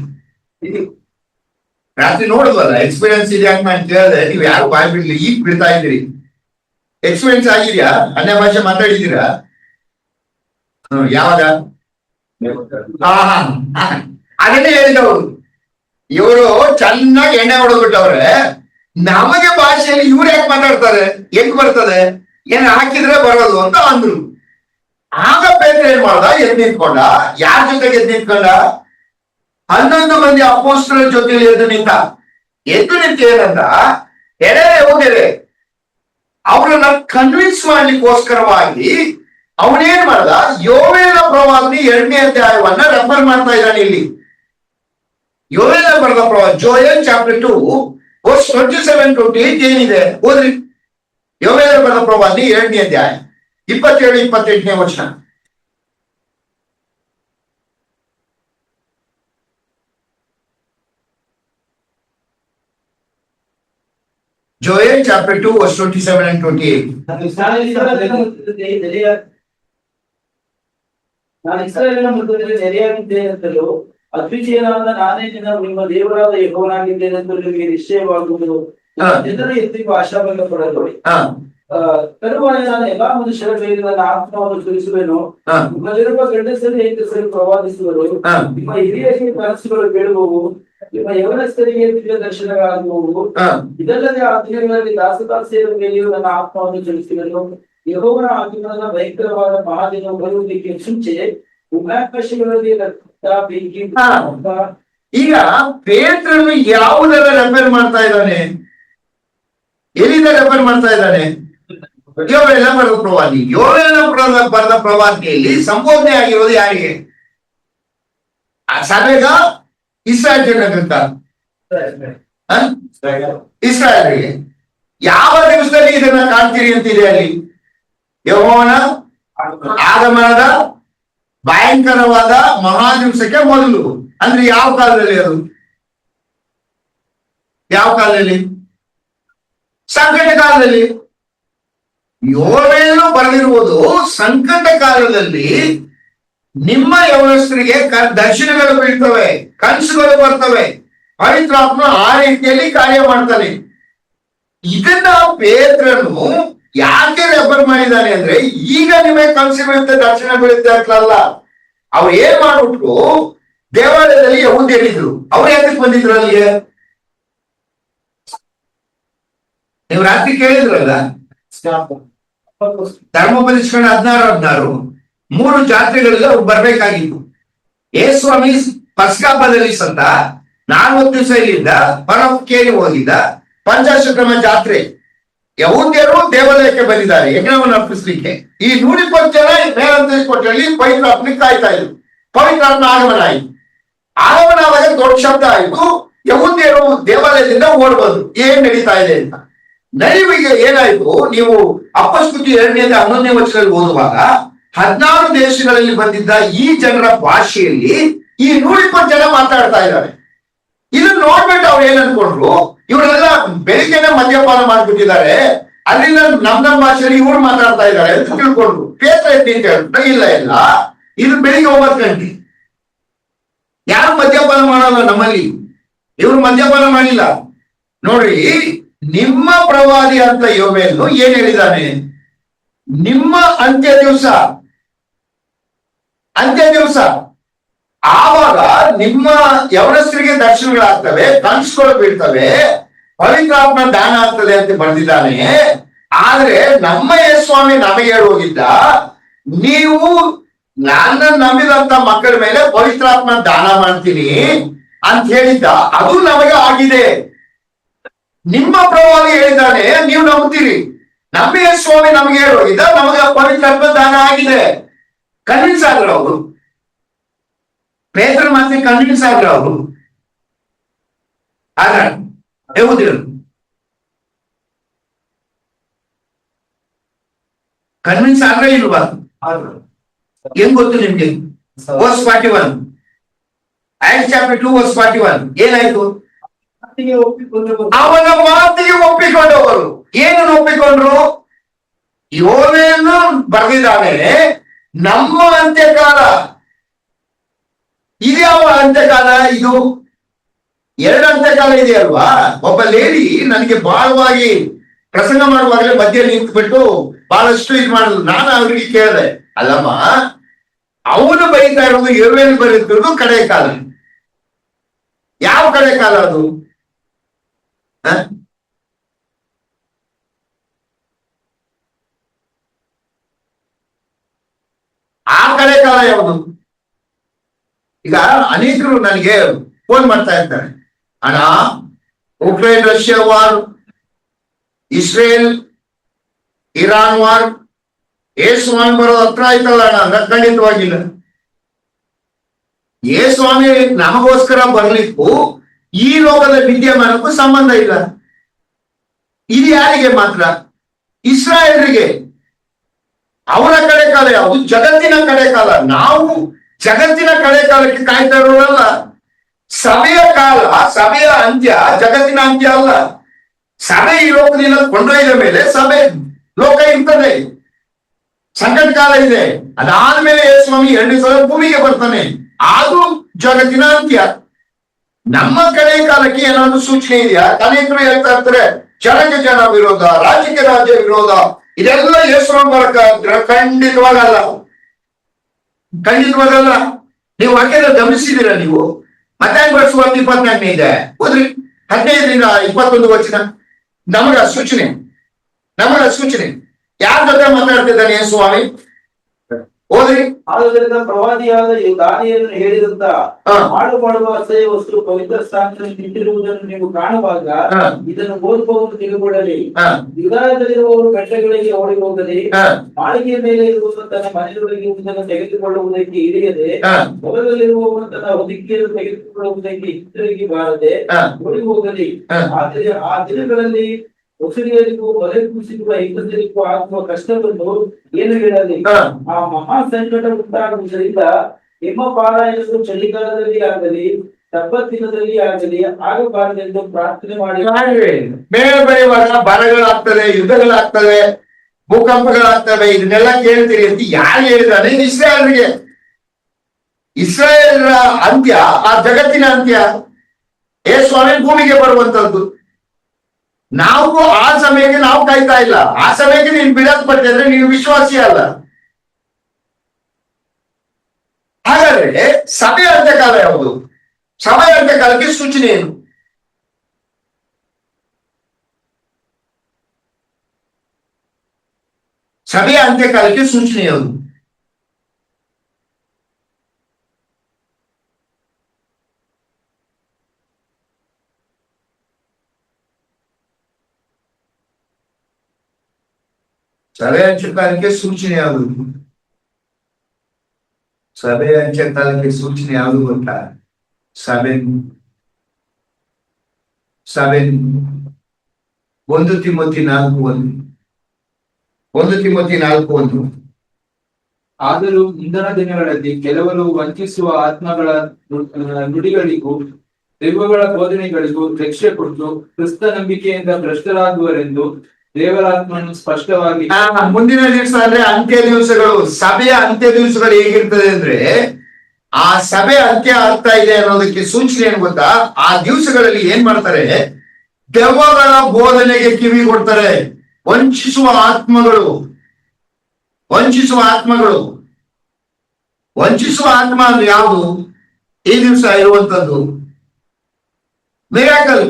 ರಾತ್ರಿ ನೋಡುದಲ್ಲ, ಎಕ್ಸ್ಪೀರಿಯನ್ಸ್ ಇದೆ ಅಂತ ನಾನು ಕೇಳಿದೆ. ನೀವು ಯಾರು ಬಾಯ್ ಬಿಡ್ಲಿ, ಈಗ ಬಿಡ್ತಾ ಇದ್ದೀರಿ. ಎಕ್ಸ್ಪೀರಿಯನ್ಸ್ ಆಗಿದ್ಯಾ? ಅನ್ಯ ಭಾಷೆ ಮಾತಾಡಿದ್ದೀರಾ? ಯಾವಾಗ? ಅದನ್ನೇ ಹೇಳಿದವರು. ಇವರು ಚೆನ್ನಾಗಿ ಎಣ್ಣೆ ಹೊಡೆದ್ಬಿಟ್ಟವ್ರೆ. ನಮಗೆ ಭಾಷೆಯಲ್ಲಿ ಇವ್ರು ಯಾಕೆ ಮಾತಾಡ್ತಾರೆ, ಹೆಂಗ್ ಬರ್ತದೆ, ಏನ್ ಹಾಕಿದ್ರೆ ಬರೋದು ಅಂತ ಅಂದ್ರು. ಆಗ ಪೇತ್ರ ಏನ್ ಮಾಡ್ದ? ಎದ್ದು ನಿಂತ್ಕೊಂಡ. ಯಾರ ಜೊತೆಗೆ ಎದ್ದು ನಿಂತ್ಕೊಂಡ? 11 ಮಂದಿ ಅಪೊಸ್ತಲರ ಜೊತೆಲಿ ಎದ್ದು ನಿಂತ. ಎದ್ದು ನಿಂತ ಏನಂದ? ಹೋಗಿರೆ ಅವ್ರನ್ನ ಕನ್ವಿನ್ಸ್ ಮಾಡ್ಲಿಕ್ಕೋಸ್ಕರವಾಗಿ ಅವನೇನ್ ಮಾಡ್ದ? ಯೋವೇಲ ಪ್ರವಾದನೆ 2ನೇ ಅಧ್ಯಾಯವನ್ನ ರೆಫರ್ ಮಾಡ್ತಾ ಇದ್ದಾನೆ ಇಲ್ಲಿ. ಯೋವೇಲ ಬರೆದ ಪ್ರವಾದ, ಜೋಯಲ್ ಚಾಪ್ಟರ್ 2 ವರ್ಸ್ 27-28 ಏನಿದೆ ಓದ್ರಿ. ಯೋವೇಲ ಬರೆದ ಪ್ರವಾದನೆ 2ನೇ ಅಧ್ಯಾಯ 27-28ನೇ ವಚನ. Joel chapter 2 verse 27 and 28. ನಾನು ಇಸ್ರಾಯೇಲಿನ ಮಧ್ಯದಲ್ಲಿ ನೆರೆಯಾಗಿದ್ದೇನೆಂತಲೂ ಅದ್ವಿತೀಯನಾದ ನಾನೇ ನಿಮ್ಮ ದೇವರಾದ ಯೆಹೋವನಾಗಿದ್ದೇನೆಂದು ನಿಮಗೆ ನಿಶ್ಚಯವಾಗುವುದು. ಜನರು ಎತ್ತಿಗೂ ಆಶಾಭಂಗ ಪಡಲು ತರುವಾಯ ನಾನು ಎಲ್ಲಾ ಮನುಷ್ಯರ ಮೇಲೆ ನನ್ನ ಆತ್ಮವನ್ನು ಸುರಿಸುವೆನು. ನಿಮ್ಮಲ್ಲಿರುವ ಗಂಡಸರು ಹೆಂಗಸರು ಪ್ರವಾದಿಸುವರು. ನಿಮ್ಮ ಹಿರಿಯರಿಗೆ ಕನಸುಗಳು ಕೇಳುವವು. ನಿಮ್ಮ ಯವನಸ್ಥರಿಗೆ ದಿವ್ಯ ದರ್ಶನಗಳಾಗುವವು. ಇದಲ್ಲದೆ ಆ ದಿನಗಳಲ್ಲಿ ದಾಸದಾಸಿಯರ ಮೇಲೆಯೂ ನನ್ನ ಆತ್ಮವನ್ನು ಚಲಿಸುವೆನು. ಯೆಹೋವನ ಆಗಮನದ ಭಯಂಕರವಾದ ಮಹಾದಿನ ಬರುವುದಕ್ಕೆ ಮುಂಚೆ ಉಮ್ಯಾಕಾಶಗಳಲ್ಲಿ ಬೆಂಕಿ. ಈಗ ಪೇತ್ರನು ಯಾವುದರ ರೆಫರ್ ಮಾಡ್ತಾ ಇದ್ದಾನೆ? ಎಲ್ಲಿಂದ ರೆಫರ್ ಮಾಡ್ತಾ ಇದ್ದಾನೆ? ಯೋವೇಲ ಬರೆದ ಪ್ರವಾದಿ. ಯೋವೇಲ ಬರೆದ ಪ್ರವಾದಿಯಲ್ಲಿ ಸಂಬೋಧನೆ ಆಗಿರೋದು ಯಾರಿಗೆ? ಸಭೆಗ, ಇಸ್ರಾಯೇಲ್ ಜನಾಂಗಕ್ಕ? ಇಸ್ರಾಯೇಲ್ಗೆ. ಯಾವ ದಿವಸದಲ್ಲಿ ಇದನ್ನ ಕಾಣ್ತೀರಿ ಅಂತಿದೆ ಅಲ್ಲಿ? ಯೆಹೋವನ ಆಗಮನದ ಭಯಂಕರವಾದ ಮಹಾದಿವಸಕ್ಕೆ ಮೊದಲು. ಅಂದ್ರೆ ಯಾವ ಕಾಲದಲ್ಲಿ ಅದು? ಯಾವ ಕಾಲದಲ್ಲಿ? ಸಂಕಟ ಕಾಲದಲ್ಲಿ. ಯೋವೇಲನು ಬರೆದಿರುವುದು ಸಂಕಟ ಕಾಲದಲ್ಲಿ ನಿಮ್ಮ ಯವನಸ್ಥರಿಗೆ ದರ್ಶನಗಳು ಬೀಳ್ತವೆ, ಕನಸುಗಳು ಬರ್ತವೆ, ಪವಿತ್ರಾತ್ಮ ಆ ರೀತಿಯಲ್ಲಿ ಕಾರ್ಯ ಮಾಡ್ತಾನೆ. ಇದನ್ನ ಪೇತ್ರನು ಯಾಕೆ ರೆಫರ್ ಮಾಡಿದ್ದಾನೆ ಅಂದ್ರೆ, ಈಗ ನಿಮಗೆ ಕನಸು ಬೀಳುತ್ತೆ, ದರ್ಶನ ಬೀಳುತ್ತೆ ಅಂತಲ್ಲ. ಅವ್ರು ಏನ್ ಮಾಡ್ಬಿಟ್ರು? ದೇವಾಲಯದಲ್ಲಿ ಯಹೂದ್ಯರಿದ್ರು. ಅವ್ರು ಯಾಕೆ ಬಂದಿದ್ರು ಅಲ್ಲಿಗೆ? ನೀವು ರಾತ್ರಿ ಕೇಳಿದ್ರಲ್ಲ, ಧರ್ಮೋಪದೇಶಕರಣ 16 3 ಜಾತ್ರೆಗಳಲ್ಲಿ ಅವ್ರು ಬರ್ಬೇಕಾಗಿತ್ತು. ಯೇಸ್ವಾಮಿ ಪಸ್ಕಾಪದಲ್ಲಿ ಸಂತ 40 ದಿವಸ ಇಲ್ಲಿಂದ ಪರಕೇರಿ ಹೋಗಿದ್ದ. ಪಂಚಾಶಕ್ರಮ ಜಾತ್ರೆ, ಯಹೂದ್ಯರು ದೇವಾಲಯಕ್ಕೆ ಬಂದಿದ್ದಾರೆ ಯಜ್ಞವನ್ನು ಅರ್ಪಿಸ್ಲಿಕ್ಕೆ. ಈ 120 ಜನ ಮೇಲಂತ ಕೊಟ್ಟಲ್ಲಿ ಪವಿತ್ರಾತ್ಮಕ್ಕೆ ಕಾಯ್ತಾ ಇದ್ರು. ಪವಿತ್ರಾತ್ಮ ಆಗಮನ ಆಯ್ತು. ಆಗಮನ ಆದಾಗ ದೊಡ್ಡ ಶಬ್ದ ಆಯ್ತು. ಯಹೂದ್ಯರು ದೇವಾಲಯದಿಂದ ಓಡ್ಬಂದ್ರು, ಏನ್ ನಡೀತಾ ಇದೆ ಅಂತ. ನಡುವಿಗೆ ಏನಾಯ್ತು? ನೀವು ಅಪೊಸ್ತಲ 2ನೇ 11ನೇ ವಚನದಲ್ಲಿ ಓದುವಾಗ 16 ದೇಶಗಳಲ್ಲಿ ಬಂದಿದ್ದ ಈ ಜನರ ಭಾಷೆಯಲ್ಲಿ ಈ 120 ಜನ ಮಾತಾಡ್ತಾ ಇದ್ದಾರೆ. ಇದನ್ನ ನೋಡ್ಬಿಟ್ಟು ಅವ್ರು ಏನ್ ಅನ್ಕೊಂಡ್ರು? ಇವರೆಲ್ಲ ಬೆಳಿಗ್ಗೆನೆ ಮದ್ಯಪಾನ ಮಾಡ್ಬಿಟ್ಟಿದ್ದಾರೆ, ಅಲ್ಲಿಂದ ನಮ್ಮ ಭಾಷೆಯಲ್ಲಿ ಇವ್ರು ಮಾತಾಡ್ತಾ ಇದ್ದಾರೆ ಅಂತ ತಿಳ್ಕೊಂಡ್ರು. ಪೇತ್ರ ಎತ್ತಿ ಅಂತ ಹೇಳ್ಬಿಟ್ಟು, ಇಲ್ಲ ಇಲ್ಲ, ಇದು ಬೆಳಿಗ್ಗೆ 9 ಗಂಟೆ. ಯಾರು ಮದ್ಯಪಾನ ಮಾಡೋಲ್ಲ ನಮ್ಮಲ್ಲಿ? ಇವ್ರು ಮದ್ಯಪಾನ ಮಾಡಿಲ್ಲ. ನೋಡ್ರಿ, ನಿಮ್ಮ ಪ್ರವಾದಿ ಅಂತ ಯೋವೇಲನು ಏನ್ ಹೇಳಿದಾನೆ? ನಿಮ್ಮ ಅಂತ್ಯ ದಿವಸ ಆವಾಗ ನಿಮ್ಮ ಯವನಸ್ಥರಿಗೆ ದರ್ಶನಗಳಾಗ್ತವೆ, ಕನಸುಗಳು ಬೀಳ್ತವೆ, ಪವಿತ್ರಾತ್ಮ ದಾನ ಆಗ್ತದೆ ಅಂತ ಬರೆದಿದ್ದಾನೆ. ಆದ್ರೆ ನಮ್ಮ ಯೇಸ್ವಾಮಿ ನಮಗೆ ಹೇಳೋಗಿದ್ದ, ನೀವು ನನ್ನ ನಂಬಿದಂತ ಮಕ್ಕಳ ಮೇಲೆ ಪವಿತ್ರಾತ್ಮ ದಾನ ಮಾಡ್ತೀನಿ ಅಂತ ಹೇಳಿದ್ದ. ಅದು ನಮಗೆ ಆಗಿದೆ. ನಿಮ್ಮ ಪ್ರವಾದಿ ಹೇಳಿದ್ದಾನೆ, ನೀವು ನಂಬ್ತೀರಿ. ನಮ್ಮ ಸ್ವಾಮಿ ನಮ್ಗೆ ಹೇಳೋಗಿದ್ದ, ನಮಗೆ ಪವಿತ್ರಾತ್ಮ ದಾನ ಆಗಿದೆ. ಕನ್ವಿನ್ಸ್ ಆದ್ರು ಅವರು, ಪೇತ್ರ ಮಾತ್ರ ಕನ್ವಿನ್ಸ್ ಆದ್ರು ಅವರು. ಆದ್ರ ಯಹೂದ್ಯರು ಕನ್ವಿನ್ಸ್ ಆದ್ರೆ ಇಲ್ವಾ? ಏನ್ ಗೊತ್ತು ನಿಮ್ಗೆ? ವರ್ಸ್ 41, Acts chapter 2 verse 41 ಏನಾಯ್ತು? ಅವನ ಮಾತಿಗೆ ಒಪ್ಪಿಕೊಂಡವರು. ಏನನ್ನು ಒಪ್ಪಿಕೊಂಡ್ರು? ಯೋವೇನು ಬರೆದಿದ್ದಾನೆ, ನಮ್ಮ ಅಂತ್ಯಕಾಲ ಇದ್ಯಾವ ಅಂತ್ಯಕಾಲ ಇದು? ಎರಡು ಅಂತ್ಯಕಾಲ ಇದೆಯಲ್ವಾ? ಒಬ್ಬ ಲೇಡಿ ನನಗೆ ಬಹಳವಾಗಿ ಪ್ರಸಂಗ ಮಾಡುವಾಗಲೇ ಮಧ್ಯೆ ನಿಂತ್ಬಿಟ್ಟು ಬಹಳಷ್ಟು ಇದು ಮಾಡಿದ್ರು. ನಾನು ಅವ್ರಿಗೆ ಕೇಳಿದೆ, ಅಲ್ಲಮ್ಮ, ಅವನು ಬರೀತಾ ಇರೋದು ಯೋವೇನು ಬರೀತಿರೋದು ಕಡೆ ಕಾಲ. ಯಾವ ಕಡೆ ಕಾಲ ಅದು? ಆ ಕಡೆ ಕಾಲ ಯಾವುದು? ಈಗ ಅನೇಕರು ನನಗೆ ಫೋನ್ ಮಾಡ್ತಾ ಇರ್ತಾರೆ, ಅಣ್ಣ Ukraine Russia war, Israel Iran war, ಸ್ವಾಮಿ ಬರೋದು ಹತ್ರ ಆಯ್ತಲ್ಲ ಅಣ್ಣ. ಖಂಡಿತವಾಗಿಲ್ಲ. ಸ್ವಾಮಿ ನಮಗೋಸ್ಕರ ಬರ್ಲಿಕ್ಕೂ ಈ ಲೋಕದ ವಿದ್ಯಮಾನಕ್ಕೂ ಸಂಬಂಧ ಇಲ್ಲ. ಇದು ಯಾರಿಗೆ ಮಾತ್ರ? ಇಸ್ರಾಯೇಲರಿಗೆ. ಅವರ ಕಡೆ ಕಾಲ ಯಾವುದು? ಜಗತ್ತಿನ ಕಡೆ ಕಾಲ. ನಾವು ಜಗತ್ತಿನ ಕಡೆ ಕಾಲಕ್ಕೆ ಕಾಯ್ತಾ ಇರೋಲ್ಲ. ಸಭೆಯ ಕಾಲ, ಸಭೆಯ ಅಂತ್ಯ ಜಗತ್ತಿನ ಅಂತ್ಯ ಅಲ್ಲ. ಸಭೆ ಈ ಲೋಕದಿಂದ ಕೊಂಡೊಯ್ದ ಮೇಲೆ ಸಭೆ ಲೋಕ ಇರ್ತದೆ, ಸಂಕಟ ಕಾಲ ಇದೆ. ಅದಾದ್ಮೇಲೆ ಸ್ವಾಮಿ 2 ಸಲ ಭೂಮಿಗೆ ಬರ್ತಾನೆ, ಅದು ಜಗತ್ತಿನ ಅಂತ್ಯ. ನಮ್ಮ ಕಡೆ ಕಾಲಕ್ಕೆ ಏನಾದ್ರು ಸೂಚನೆ ಇದೆಯಾ? ಅನೇಕರು ಹೇಳ್ತಾ ಇರ್ತಾರೆ ಜನಕ್ಕೆ ಜನ ವಿರೋಧ, ರಾಜ್ಯಕ್ಕೆ ರಾಜ್ಯ ವಿರೋಧ, ಇದೆಲ್ಲ ಯೇಸುವಿನ ಬರಕ ಖಂಡಿತವಾಗಲ್ಲ, ಖಂಡಿತವಾಗಲ್ಲ. ನೀವು ವಾಕ್ಯದ ಗಮನಿಸಿದ್ದೀರಾ? ನೀವು ಮತ್ತಾಯ ವರ್ಷ 24 ಇದೆ ಹೋದ್ರಿ, 15ರಿಂದ 21 ವಚನ. ನಮಗ ಸೂಚನೆ, ಯಾರ ಜೊತೆ ಮಾತಾಡ್ತಿದ್ದಾನೆ ಸ್ವಾಮಿ? ಹೋದ್ರಿ. ಆದ್ದರಿಂದ ಪ್ರವಾದಿಯಾದ ದಾನಿಯೇಲನು ಹೇಳಿದಂತ ಮಾಡುವ ಅಸಹ್ಯ ವಸ್ತು ಪವಿತ್ರ ಸ್ಥಾನದಲ್ಲಿ ನಿಂತಿರುವುದನ್ನು ನೀವು ಕಾಣುವಾಗ ಇದನ್ನು ಓದುವವರು ತಿಳಿದುಕೊಳ್ಳಲಿ. ಯುಗಾಯದಲ್ಲಿರುವವರು ಕಟ್ಟೆಗಳಿಗೆ ಓಡಿ ಹೋಗಲಿ, ಮಾಳಿಗೆಯ ಮೇಲೆ ಇರುವವನು ತನ್ನ ಮನೆಯೊಳಗೆ ಇರುವುದನ್ನು ತೆಗೆದುಕೊಳ್ಳುವುದಕ್ಕೆ ಇಳಿಯದೆ, ಹೊಲದಲ್ಲಿರುವವನು ತನ್ನ ಹೊದಿಕೆಯನ್ನು ತೆಗೆದುಕೊಳ್ಳುವುದಕ್ಕೆ ಹಿಂತಿರುಗಿ ಬಾರದೆ ಓಡಿ ಹೋಗಲಿ. ಆದರೆ ಆ ದಿನಗಳಲ್ಲಿ ಹೊಸರಿಯರಿಗೂ ಹೊಲೆ ಕುಸಿರುವ ಹೆಂಗಸರಿಗೂ ಆಗುವ ಕಷ್ಟವನ್ನು ಏನು ಹೇಳಲಿ. ಆ ಮಹಾ ಸಂಕಟ ಉಂಟಾಗುವುದರಿಂದ ನಿಮ್ಮ ಪಾರಾಯಣವು ಚಳಿಗಾಲದಲ್ಲಿ ಆಗಲಿ ಸಬ್ಬತ್ತಿನದಲ್ಲಿ ಆಗಲಿ ಆಗಬಾರದೆಂದು ಪ್ರಾರ್ಥನೆ ಮಾಡಿ. ಮೇಲೆ ಬೆಳೆಯುವಾಗ ಬರಗಳಾಗ್ತವೆ, ಯುದ್ಧಗಳಾಗ್ತವೆ, ಭೂಕಂಪಗಳಾಗ್ತವೆ, ಇದನ್ನೆಲ್ಲ ಕೇಳ್ತೀರಿ ಅಂತ ಯಾರು ಹೇಳಿದಾನೆ? ಇಸ್ರಾಯೇಲ್ರಿಗೆ. ಇಸ್ರಾಯೇಲರ ಅಂತ್ಯ ಆ ಜಗತ್ತಿನ ಅಂತ್ಯ. ಸ್ವಾಮಿ ಭೂಮಿಗೆ ಬರುವಂತದ್ದು. ನಾವು ಆ ಸಮಯಕ್ಕೆ ನಾವು ಕಾಯ್ತಾ ಇಲ್ಲ. ಆ ಸಮಯಕ್ಕೆ ನೀನು ಬಿಡಲ್ಪಟ್ಟಿದ್ರೆ ನೀವು ವಿಶ್ವಾಸಿ ಅಲ್ಲ. ಹಾಗಾದ್ರೆ ಸಭೆಯ ಅಂತ್ಯಕಾಲ ಯಾವುದು? ಸಭೆಯ ಅಂತ್ಯಕಾಲಕ್ಕೆ ಸೂಚನೆ ಏನು? ಸಭೆಯ ಅಂತ್ಯಕಾಲಕ್ಕೆ ಸೂಚನೆ ಯಾವುದು? ಸಭೆಯ ಅಂತ್ಯಕಾಲಕ್ಕೆ ಸೂಚನೆ ಯಾವುದು? ಸಭೆಯ ಅಂತ್ಯಕಾಲಕ್ಕೆ ಸೂಚನೆ ಯಾವುದು ಗೊತ್ತಾ? 1 ತಿಮೋಥಿ 4:1. ಆದರೂ ಮುಂದಿನ ದಿನಗಳಲ್ಲಿ ಕೆಲವರು ವಂಚಿಸುವ ಆತ್ಮಗಳ ನುಡಿಗಳಿಗೂ ದೆವ್ವಗಳ ಬೋಧನೆಗಳಿಗೂ ರಕ್ಷೆ ಕೊಟ್ಟು ಕ್ರಿಸ್ತ ನಂಬಿಕೆಯಿಂದ ಭ್ರಷ್ಟರಾಗುವರೆಂದು ದೇವರಾತ್ಮನು ಸ್ಪಷ್ಟವಾಗಿ. ಮುಂದಿನ ದಿವಸ ಅಂದ್ರೆ ಅಂತ್ಯ ದಿವಸಗಳು. ಸಭೆಯ ಅಂತ್ಯ ದಿವಸಗಳು ಹೇಗಿರ್ತದೆ ಅಂದ್ರೆ, ಆ ಸಭೆ ಅಂತ್ಯ ಆಗ್ತಾ ಇದೆ ಅನ್ನೋದಕ್ಕೆ ಸೂಚನೆ ಏನು ಗೊತ್ತಾ? ಆ ದಿವಸಗಳಲ್ಲಿ ಏನ್ ಮಾಡ್ತಾರೆ? ದೆವ್ವಗಳ ಬೋಧನೆಗೆ ಕಿವಿ ಕೊಡ್ತಾರೆ. ವಂಚಿಸುವ ಆತ್ಮಗಳು. ವಂಚಿಸುವ ಆತ್ಮ ಅಂದ್ರೆ ಯಾವುದು? ಈ ದಿವಸ ಇರುವಂತದ್ದು ಮಿರಾಕಲ್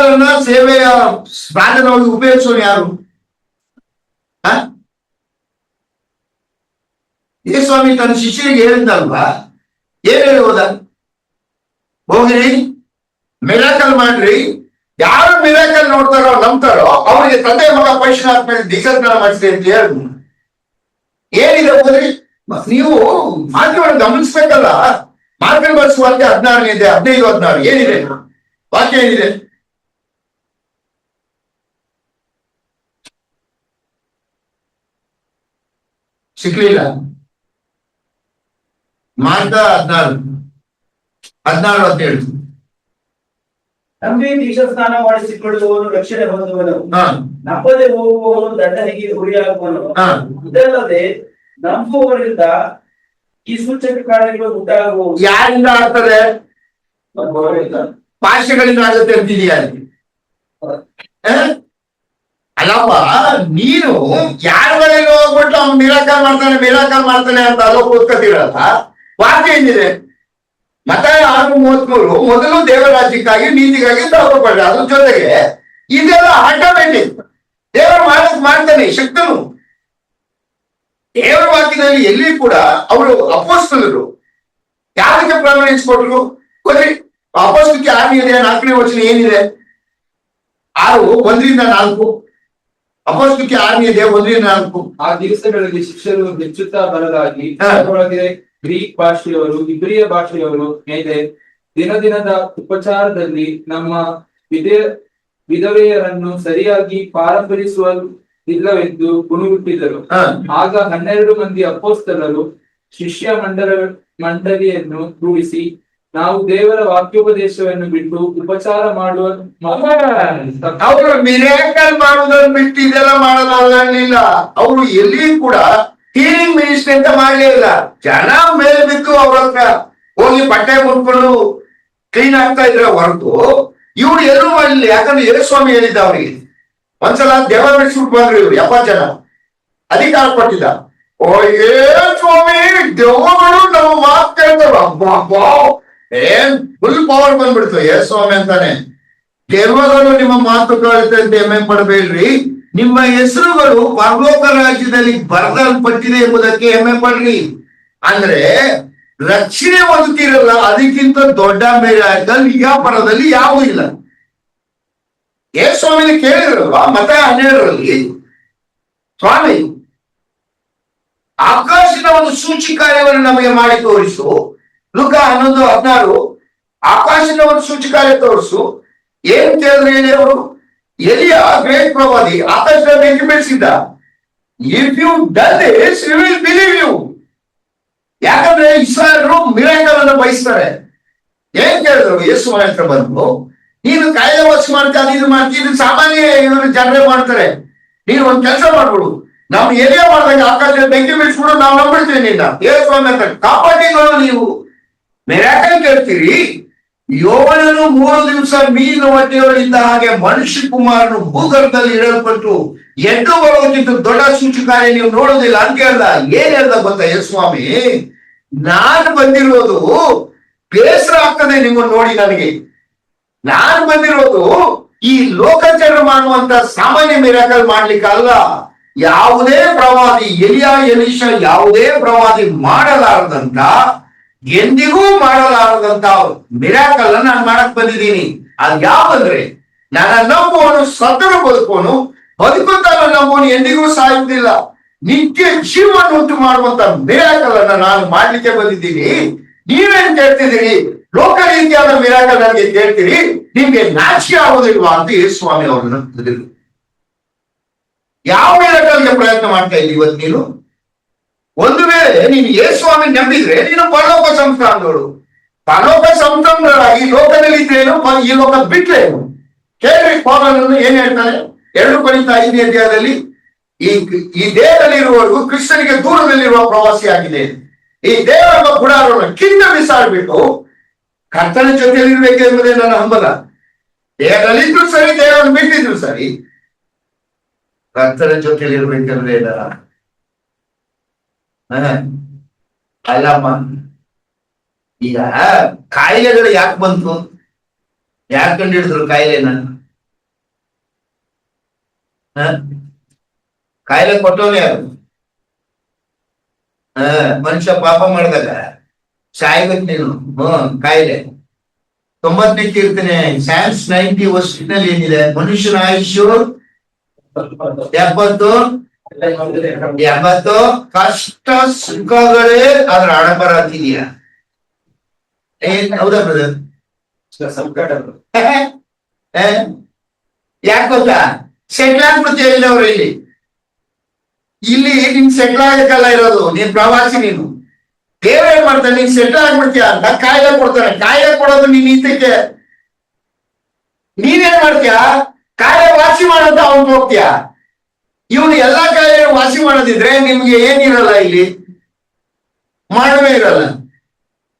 ಅನ್ನ ಸೇವೆಯ ಸಾಧನವಾಗಿ ಉಪಯೋಗಿಸೋನು ಯಾರು? ಸ್ವಾಮಿ ತನ್ನ ಶಿಷ್ಯರಿಗೆ ಹೇಳಿದ್ದಲ್ವಾ? ಏನ್ ಹೇಳಿ ಹೋದ? ಹೋಗ್ರಿ, ಮಿರಾಕಲ್ ಮಾಡ್ರಿ, ಯಾರು ಮಿರಾಕಲ್ ನೋಡ್ತಾರೋ ನಂಬ್ತಾರೋ ಅವರಿಗೆ ತಂದೆ ಮಗ ಪರಿಶುದ್ಧಾತ್ಮ ದೀಕ್ಷಾಸ್ನಾನ ಮಾಡಿಸಿ ಅಂತ ಹೇಳಿ ಏನಿದೆ ಹೋದ್ರಿ ನೀವು ಮಾತುಗಳನ್ನು ಗಮನಿಸ್ಬೇಕಲ್ಲ. ಮಾರ್ಗಲ್ ಬಳಸುವಾಗೆ 16 ಇದೆ, 15, 16 ಏನಿದೆ ವಾಕ್ಯ ಏನಿದೆ? ಸಿಕ್ಲಿಲ್ಲ. ಮಾರ್ಗ 16, 17. ನಂಬಿ ದೀಕ್ಷಾ ಸ್ನಾನ ಮಾಡಿಸಿಕೊಳ್ಳುವವನು ರಕ್ಷಣೆ ಹೊಂದುವನು, ಹಾ ನಂಬದೆ ಹೋಗುವವನು ದಂಡನೆಗೆ ಗುರಿಯಾಗುವನು. ಹಾ ಇದಲ್ಲದೆ ನಂಬುವವರಿಂದ ಈ ಸೂಚಕ ಕಾರ್ಯಗಳು ಉಂಟಾಗುವವು. ಯಾರಿಂದ ಆಗ್ತದೆ? ಭಾಷೆಗಳಿಂದ ಆಗುತ್ತೆ ಅಂತಿದೀಯ ಅಲ್ಲಿ. ಅಲ್ಲಪ್ಪ, ನೀನು ಯಾರ ಮನೆಗೆ ಹೋಗ್ಬಿಟ್ಟು ಅವ್ನು ಮಿರಾಕಲ್ ಮಾಡ್ತಾನೆ ಅಂತ ಅಲ್ಲೋ ಕೂತ್ಕೊತಿರಲ್ಲ. ವಾಕ್ಯ ಏನಿದೆ? ಮತ್ತಾಯ 6:33 ಮೊದಲು ದೇವರ ರಾಜ್ಯಕ್ಕಾಗಿ ನೀತಿಗಾಗಿ ತಗೊಳ್ಬೇಡ. ಅದ್ರ ಜೊತೆಗೆ ಇದೆಲ್ಲ ಆಟೋಮೆಟಿಕ್. ದೇವರು ಮಾಡ್ತಾನೆ, ಶಕ್ತನು. ದೇವರ ವಾಕ್ಯದಲ್ಲಿ ಎಲ್ಲಿ ಕೂಡ ಅವರು ಅಪೊಸ್ತಲರು ಯಾರಿಗೆ ಪ್ರಾಮಿನೆನ್ಸ್ ಕೊಟ್ಟರು ಗೊತ್ತಿ? ಅಪೊಸ್ತಲಕ್ಕೆ 6 ಇದೆ, 4ನೇ ವಚನ ಏನಿದೆ? 6, 1-4. ಅಪೊಸ್ತಲಕ್ಕೆ 6 ಇದೆ, 1-4. ಆ ದಿವಸಗಳಲ್ಲಿ ಶಿಷ್ಯರು ಹೆಚ್ಚುತ್ತಾ ಬರಲಾಗಿ ಹಾ. ಅದರೊಳಗೆ ಗ್ರೀಕ್ ಭಾಷೆಯವರು, ಇಬ್ರಿಯ ಭಾಷೆಯವರು ಮೇಲೆ ದಿನದ ಉಪಚಾರದಲ್ಲಿ ನಮ್ಮ ವಿಧವೆಯರನ್ನು ಸರಿಯಾಗಿ ಪಾರಂಪರಿಸುವುದಿಲ್ಲವೆಂದು ಕುಣಿಯುತ್ತಿದ್ದರು. ಆಗ 12 ಮಂದಿ ಅಪೊಸ್ತಲರು ಶಿಷ್ಯ ಮಂಡಳಿಯನ್ನು ಕೂಡಿಸಿ, ನಾವು ದೇವರ ವಾಕ್ಯೋಪದೇಶವನ್ನು ಬಿಟ್ಟು ಉಪಚಾರ ಮಾಡುವ ಅವರು ಮಿರಾಕಲ್ ಮಾಡುವುದನ್ನು ಬಿಟ್ಟು ಇದೆಲ್ಲ ಮಾಡೋದಾಗಲಿಲ್ಲ. ಅವರು ಎಲ್ಲಿ ಕೂಡ ಹೀಲಿಂಗ್ ಮಿನಿಸ್ಟ್ರಿ ಅಂತ ಮಾಡ್ಲೇ ಇಲ್ಲ. ಜನ ಮೇಲೆ ಬಿದ್ದು ಅವ್ರ ಹತ್ರ ಹೋಗಿ ಬಟ್ಟೆ ಮುಟ್ಕೊಂಡು ಕ್ಲೀನ್ ಆಗ್ತಾ ಇದ್ರ ಹೊರತು ಇವ್ರು ಎಲ್ಲೂ ಮಾಡಲಿಲ್ಲ. ಯಾಕಂದ್ರೆ ಯೇಸುಸ್ವಾಮಿ ಹೇಳಿದ್ದ ಅವ್ರಿಗೆ. ಒಂದ್ಸಲ ದೇವ ಬಿಡಿಸ್ಬಿಟ್ಟು ಬಂದ್ರು ಇವ್ರು 70 ಜನ, ಅಧಿಕಾರ ಕೊಟ್ಟಿದ್ದ. ಓ ಸ್ವಾಮಿ, ದೇವಗಳು ನಮ್ಮ ಮಾತು ಕೇಳ್ತಾರ. ಅಬ್ಬಾ, ಏನ್ ಫುಲ್ ಪವರ್ ಬಂದ್ಬಿಡ್ತು. ಯೇಸುಸ್ವಾಮಿ ಅಂತಾನೆ, ದೇವಗಳು ನಿಮ್ಮ ಮಾತು ಕೇಳುತ್ತೆ ಅಂತ ಹೆಮ್ಮೆ ಪಡಬೇಡ್ರಿ, ನಿಮ್ಮ ಹೆಸರುಗಳು ಪರಲೋಕ ರಾಜ್ಯದಲ್ಲಿ ಬರೆದಲ್ಪಟ್ಟಿದೆ ಎಂಬುದಕ್ಕೆ ಹೆಮ್ಮೆ ಪಡ್ರಿ. ಅಂದ್ರೆ ರಕ್ಷಣೆ ಹೊಂದುತ್ತೀರಲ್ಲ, ಅದಕ್ಕಿಂತ ದೊಡ್ಡ ಮಿರಾಕಲ್ ವ್ಯಾಪಾರದಲ್ಲಿ ಯಾವೂ ಇಲ್ಲ. ಯೇಸುಸ್ವಾಮಿನ ಕೇಳಿದ್ರಲ್ವಾ ಮತ್ತಾಯ 12ರಲ್ಲಿ, ಸ್ವಾಮಿ ಆಕಾಶದ ಒಂದು ಸೂಚಿ ಕಾರ್ಯವನ್ನು ನಮಗೆ ಮಾಡಿ ತೋರಿಸು. ಲೂಕ 11:16 ಆಕಾಶದ ಒಂದು ಸೂಚಿ ಕಾರ್ಯ ತೋರಿಸು. ಏನ್ ಕೇಳಿದ್ರೆ ಹೇಳಿ ಅವರು? ಎಲಿಯ ಗ್ರೇಟ್ ಪ್ರವಾದಿ ಆಕಾಶದ ಬೆಂಕಿ ಬೆಳೆಸಿದ್ದ. If you done this we will believe you. ಯಾಕಂದ್ರೆ ಇಸ್ರಾಯೇಲರು ಮಿರಾಕಲ್ ಅನ್ನು ಬಯಸ್ತಾರೆ. ಏನ್ ಕೇಳಿದ್ರು? ಯೇಸು ಹತ್ರ ಬಂದು, ನೀನು ಕಾಯಿಲೆ ವಾಸಿ ಮಾಡ್ತೀಯ, ಇದು ಮಾಡ್ತೀಯ, ಇದು ಸಾಮಾನ್ಯ ಇವರು ಜನರೇ ಮಾಡ್ತಾರೆ. ನೀನು ಒಂದ್ ಕೆಲಸ ಮಾಡ್ಬಿಡು, ನಾವು ಎಲಿಯ ಮಾಡಿದಾಗ ಆಕಾಶದ ಬೆಂಕಿ ಬೆಳೆಸ್ಬಿಡು, ನಾವು ನಂಬಿಡ್ತೀವಿ ನಿನ್ನ. ಯೇಸು ಅಂತ ಕಾಪಾಡಿಗಳು ನೀವು ಮಿರಾಕಲ್ ಕೇಳ್ತೀರಿ. ಯೋವನನು 3 ದಿವಸ ಮೀನು ಹೊಟ್ಟೆಯೊಳಗಿದ್ದ ಹಾಗೆ ಮನುಷ್ಯ ಕುಮಾರನು ಭೂಗರ್ಭದಲ್ಲಿ ಇಡಲ್ಪಟ್ಟು ಎದ್ದು ಬರೋದಕ್ಕಿಂತ ದೊಡ್ಡ ಸೂಚಕಾರ್ಯ ನೀವು ನೋಡೋದಿಲ್ಲ ಅಂತ ಹೇಳ್ದ. ಏನ್ ಹೇಳ್ದ ಗೊತ್ತಾ ಯೇಸುಸ್ವಾಮಿ? ನಾನು ಬಂದಿರೋದು, ಬೇಸರ ಆಗ್ತದೆ ನಿಮ್ಮನ್ನು ನೋಡಿ ನನಗೆ, ನಾನು ಬಂದಿರೋದು ಈ ಲೋಕಚರ ಮಾಡುವಂತ ಸಾಮಾನ್ಯ ಮಿರಾಕಲ್ ಮಾಡ್ಲಿಕ್ಕೆ ಅಲ್ಲ. ಯಾವುದೇ ಪ್ರವಾದಿ, ಎಲೀಷ ಯಾವುದೇ ಪ್ರವಾದಿ ಮಾಡಲಾರದಂತ, ಎಂದಿಗೂ ಮಾಡಲಾರದಂತ ಮಿರಾಕಲ್ ನಾನು ಮಾಡಕ್ ಬಂದಿದ್ದೀನಿ. ಅದು ಯಾವಂದ್ರೆ, ನನ್ನ ನಂಬುವನು ಸತ್ತರು ಬದುಕೋನು, ಬದುಕುತ್ತಾನ ನಂಬುವನು ಎಂದಿಗೂ ಸಾಯುವುದಿಲ್ಲ, ನಿತ್ಯ ಜೀವನ ಉಂಟು ಮಾಡುವಂತ ಮಿರಾಕಲ್ ಅನ್ನ ನಾನು ಮಾಡ್ಲಿಕ್ಕೆ ಬಂದಿದ್ದೀನಿ. ನೀವೇನ್ ಕೇಳ್ತಿದ್ದೀರಿ? ಲೋಕ ರೀತಿಯಾದ ಮಿರಾಕಲ್ ನನಗೆ ಕೇಳ್ತೀರಿ, ನಿಮ್ಗೆ ನಾಚಿಕೆ ಆಗೋದಿಲ್ವಾ ಅಂತ ಯೇಸುಸ್ವಾಮಿ ಅವ್ರನ್ನ ತಿಳಿದ್ರು. ಯಾವ ಮಿರಾಕಲ್ಗೆ ಪ್ರಯತ್ನ ಮಾಡ್ತಾ ಇದ್ದೀವಿ ಇವತ್ತು ನೀನು? ಒಂದು ವೇಳೆ ನೀನು ಯೇಸುಸ್ವಾಮಿ ನಂಬಿದ್ರೆ ನೀನು ಪರಲೋಕ ಸಂಸ್ಥಾನದವರು. ಪರಲೋಕ ಸಂಸ್ಥಾನರಾಗಿ ಲೋಕದಲ್ಲಿ ಇದ್ರೇನು, ಈ ಲೋಕ ಬಿಟ್ರೇನು? ಕೇಳ್ರಿ ಪೌಲನು ಏನ್ ಹೇಳ್ತಾನೆ 2 ಕೊರಿಂಥ 5ನೇ ಅಧ್ಯಾಯದಲ್ಲಿ, ಈ ದೇಹದಲ್ಲಿ ಇರುವವರು ಕ್ರಿಸ್ತನಿಗೆ ದೂರದಲ್ಲಿರುವ ಪ್ರವಾಸಿ ಆಗಿದೆ. ಈ ದೇವರ ಗುಡಾರವನ್ನು ಕಿಂದ ಬಿಸಾಡ್ಬಿಟ್ಟು ಕರ್ತನ ಜೊತೆಯಲ್ಲಿ ಇರ್ಬೇಕು ಎಂಬುದೇ ನನ್ನ ಹಂಬಲ. ದೇಹದಲ್ಲಿದ್ರು ಸರಿ, ದೇಹವನ್ನು ಬಿಟ್ಟಿದ್ರು ಸರಿ, ಕರ್ತನ ಜೊತೆಯಲ್ಲಿ ಇರ್ಬೇಕಂದ್ರೆ ಅಲ್ಲಮ್ಮ. ಈಗ ಕಾಯಿಲೆಗಳು ಯಾಕೆ ಬಂತು? ಯಾಕೆ ಕಂಡು ಹಿಡಿದ್ರು ಕಾಯಿಲೆನ? ಕಾಯಿಲೆ ಕೊಟ್ಟವನೇ ಯಾರು? ಮನುಷ್ಯ ಪಾಪ ಮಾಡಿದಾಗ ಸಾಯ್ಬೇಕು ನೀನು. ಕಾಯಿಲೆ 90ನೇ ಕೀರ್ತನೆ ಸ್ಯಾಮ್ಸ್ 90 ವರ್ಷದಲ್ಲಿ ಏನಿದೆ? ಮನುಷ್ಯನ ಆಯುಷ್ಯು 70 ಕಷ್ಟ ಸುಖಗಳೇ ಅದ್ರ ಹಣಬರ ಅಂತಿದೆಯಾ? ಹೌದಾ ಬ್ರದರ್? ಯಾಕೆ ಗೊತ್ತಾ? ಸೆಟ್ಲ್ ಆಗ್ಬಿಡ್ತೀಯ ಅವ್ರು ಇಲ್ಲಿ ನಿನ್ ಸೆಟ್ಲ್ ಆಗಕ್ಕಲ್ಲ ಇರೋದು, ನೀನ್ ಪ್ರವಾಸಿ. ನೀನು ದೇವ್ರ ಏನ್ ಮಾಡ್ತಾನೆ? ನೀನ್ ಸೆಟ್ಲ್ ಆಗ್ಬಿಡ್ತೀಯ ಅಂತ ಕಾಯಿಲೆ ಕೊಡ್ತಾನೆ. ಕಾಯಿಲೆ ಕೊಡೋದು ನಿನ್ ಈತಕ್ಕೆ. ನೀನೇನ್ ಮಾಡ್ತೀಯ? ಕಾಯಿಲೆ ವಾಸಿ ಮಾಡೋದು ಅವನ್ ಹೋಗ್ತೀಯ. ಇವನು ಎಲ್ಲಾ ಕಾಯಿಲೆ ವಾಸಿ ಮಾಡೋದಿದ್ರೆ ನಿಮ್ಗೆ ಏನಿರಲ್ಲ, ಇಲ್ಲಿ ಮಾಡವೇ ಇರಲ್ಲ.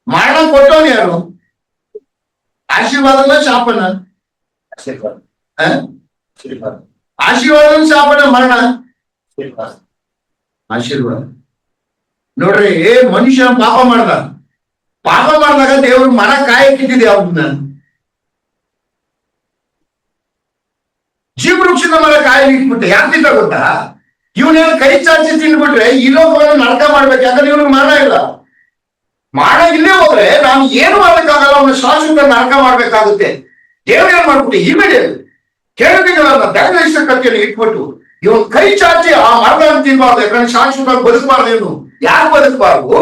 ಮರಣ ಕೊಟ್ಟವನು ಯಾರು? ಆಶೀರ್ವಾದನ ಶಾಪನ? ಆಶೀರ್ವಾದನ ಶಾಪನ? ಮರಣ ಆಶೀರ್ವಾದ. ನೋಡ್ರಿ, ಮನುಷ್ಯ ಪಾಪ ಮಾಡಿದಾಗ ದೇವ್ರ ಮರ ಕಾಯಕ್ಕಿಟ್ಟಿದೆ ಅವ್ರನ್ನ. ಜೀವವೃಕ್ಷದ ಮರ ಕಾಯಿ ಇಟ್ಬಿಟ್ಟೆ. ಯಾಕಿಂತ ಗೊತ್ತಾ? ಇವನೇನು ಕೈ ಚಾಚಿ ತಿಂದ್ಬಿಟ್ರೆ ಈ ಲೋಕವನ್ನು ನರಕ ಮಾಡ್ಬೇಕು. ಯಾಕಂದ್ರೆ ಇವ್ನಿಗೆ ಮರಣ ಇಲ್ಲ. ಮರಣ ಇಲ್ಲೇ ಹೋದ್ರೆ ನಾನು ಏನು ಮಾಡ್ಬೇಕಾಗಲ್ಲ, ಅವನ ಶಾಶ್ವತ ನರಕ ಮಾಡ್ಬೇಕಾಗುತ್ತೆ. ದೇವ್ರ ಏನ್ ಮಾಡ್ಬಿಟ್ಟು ಇಮಿಡಿಯೇಟ್ ಕೇಳುವಿಗಳನ್ನ ದೈವಿಕ ಕಥೆಯನ್ನು ಇಟ್ಬಿಟ್ಟು ಇವನ್ ಕೈ ಚಾಚಿ ಆ ಮರಗಳನ್ನು ತಿನ್ಬಾರ್ದು. ಯಾಕಂದ್ರೆ ಶಾಶ್ವತ ಬದುಕಬಾರ್ದು. ಇವನು ಯಾಕೆ ಬದುಕಬಾರ್ದು?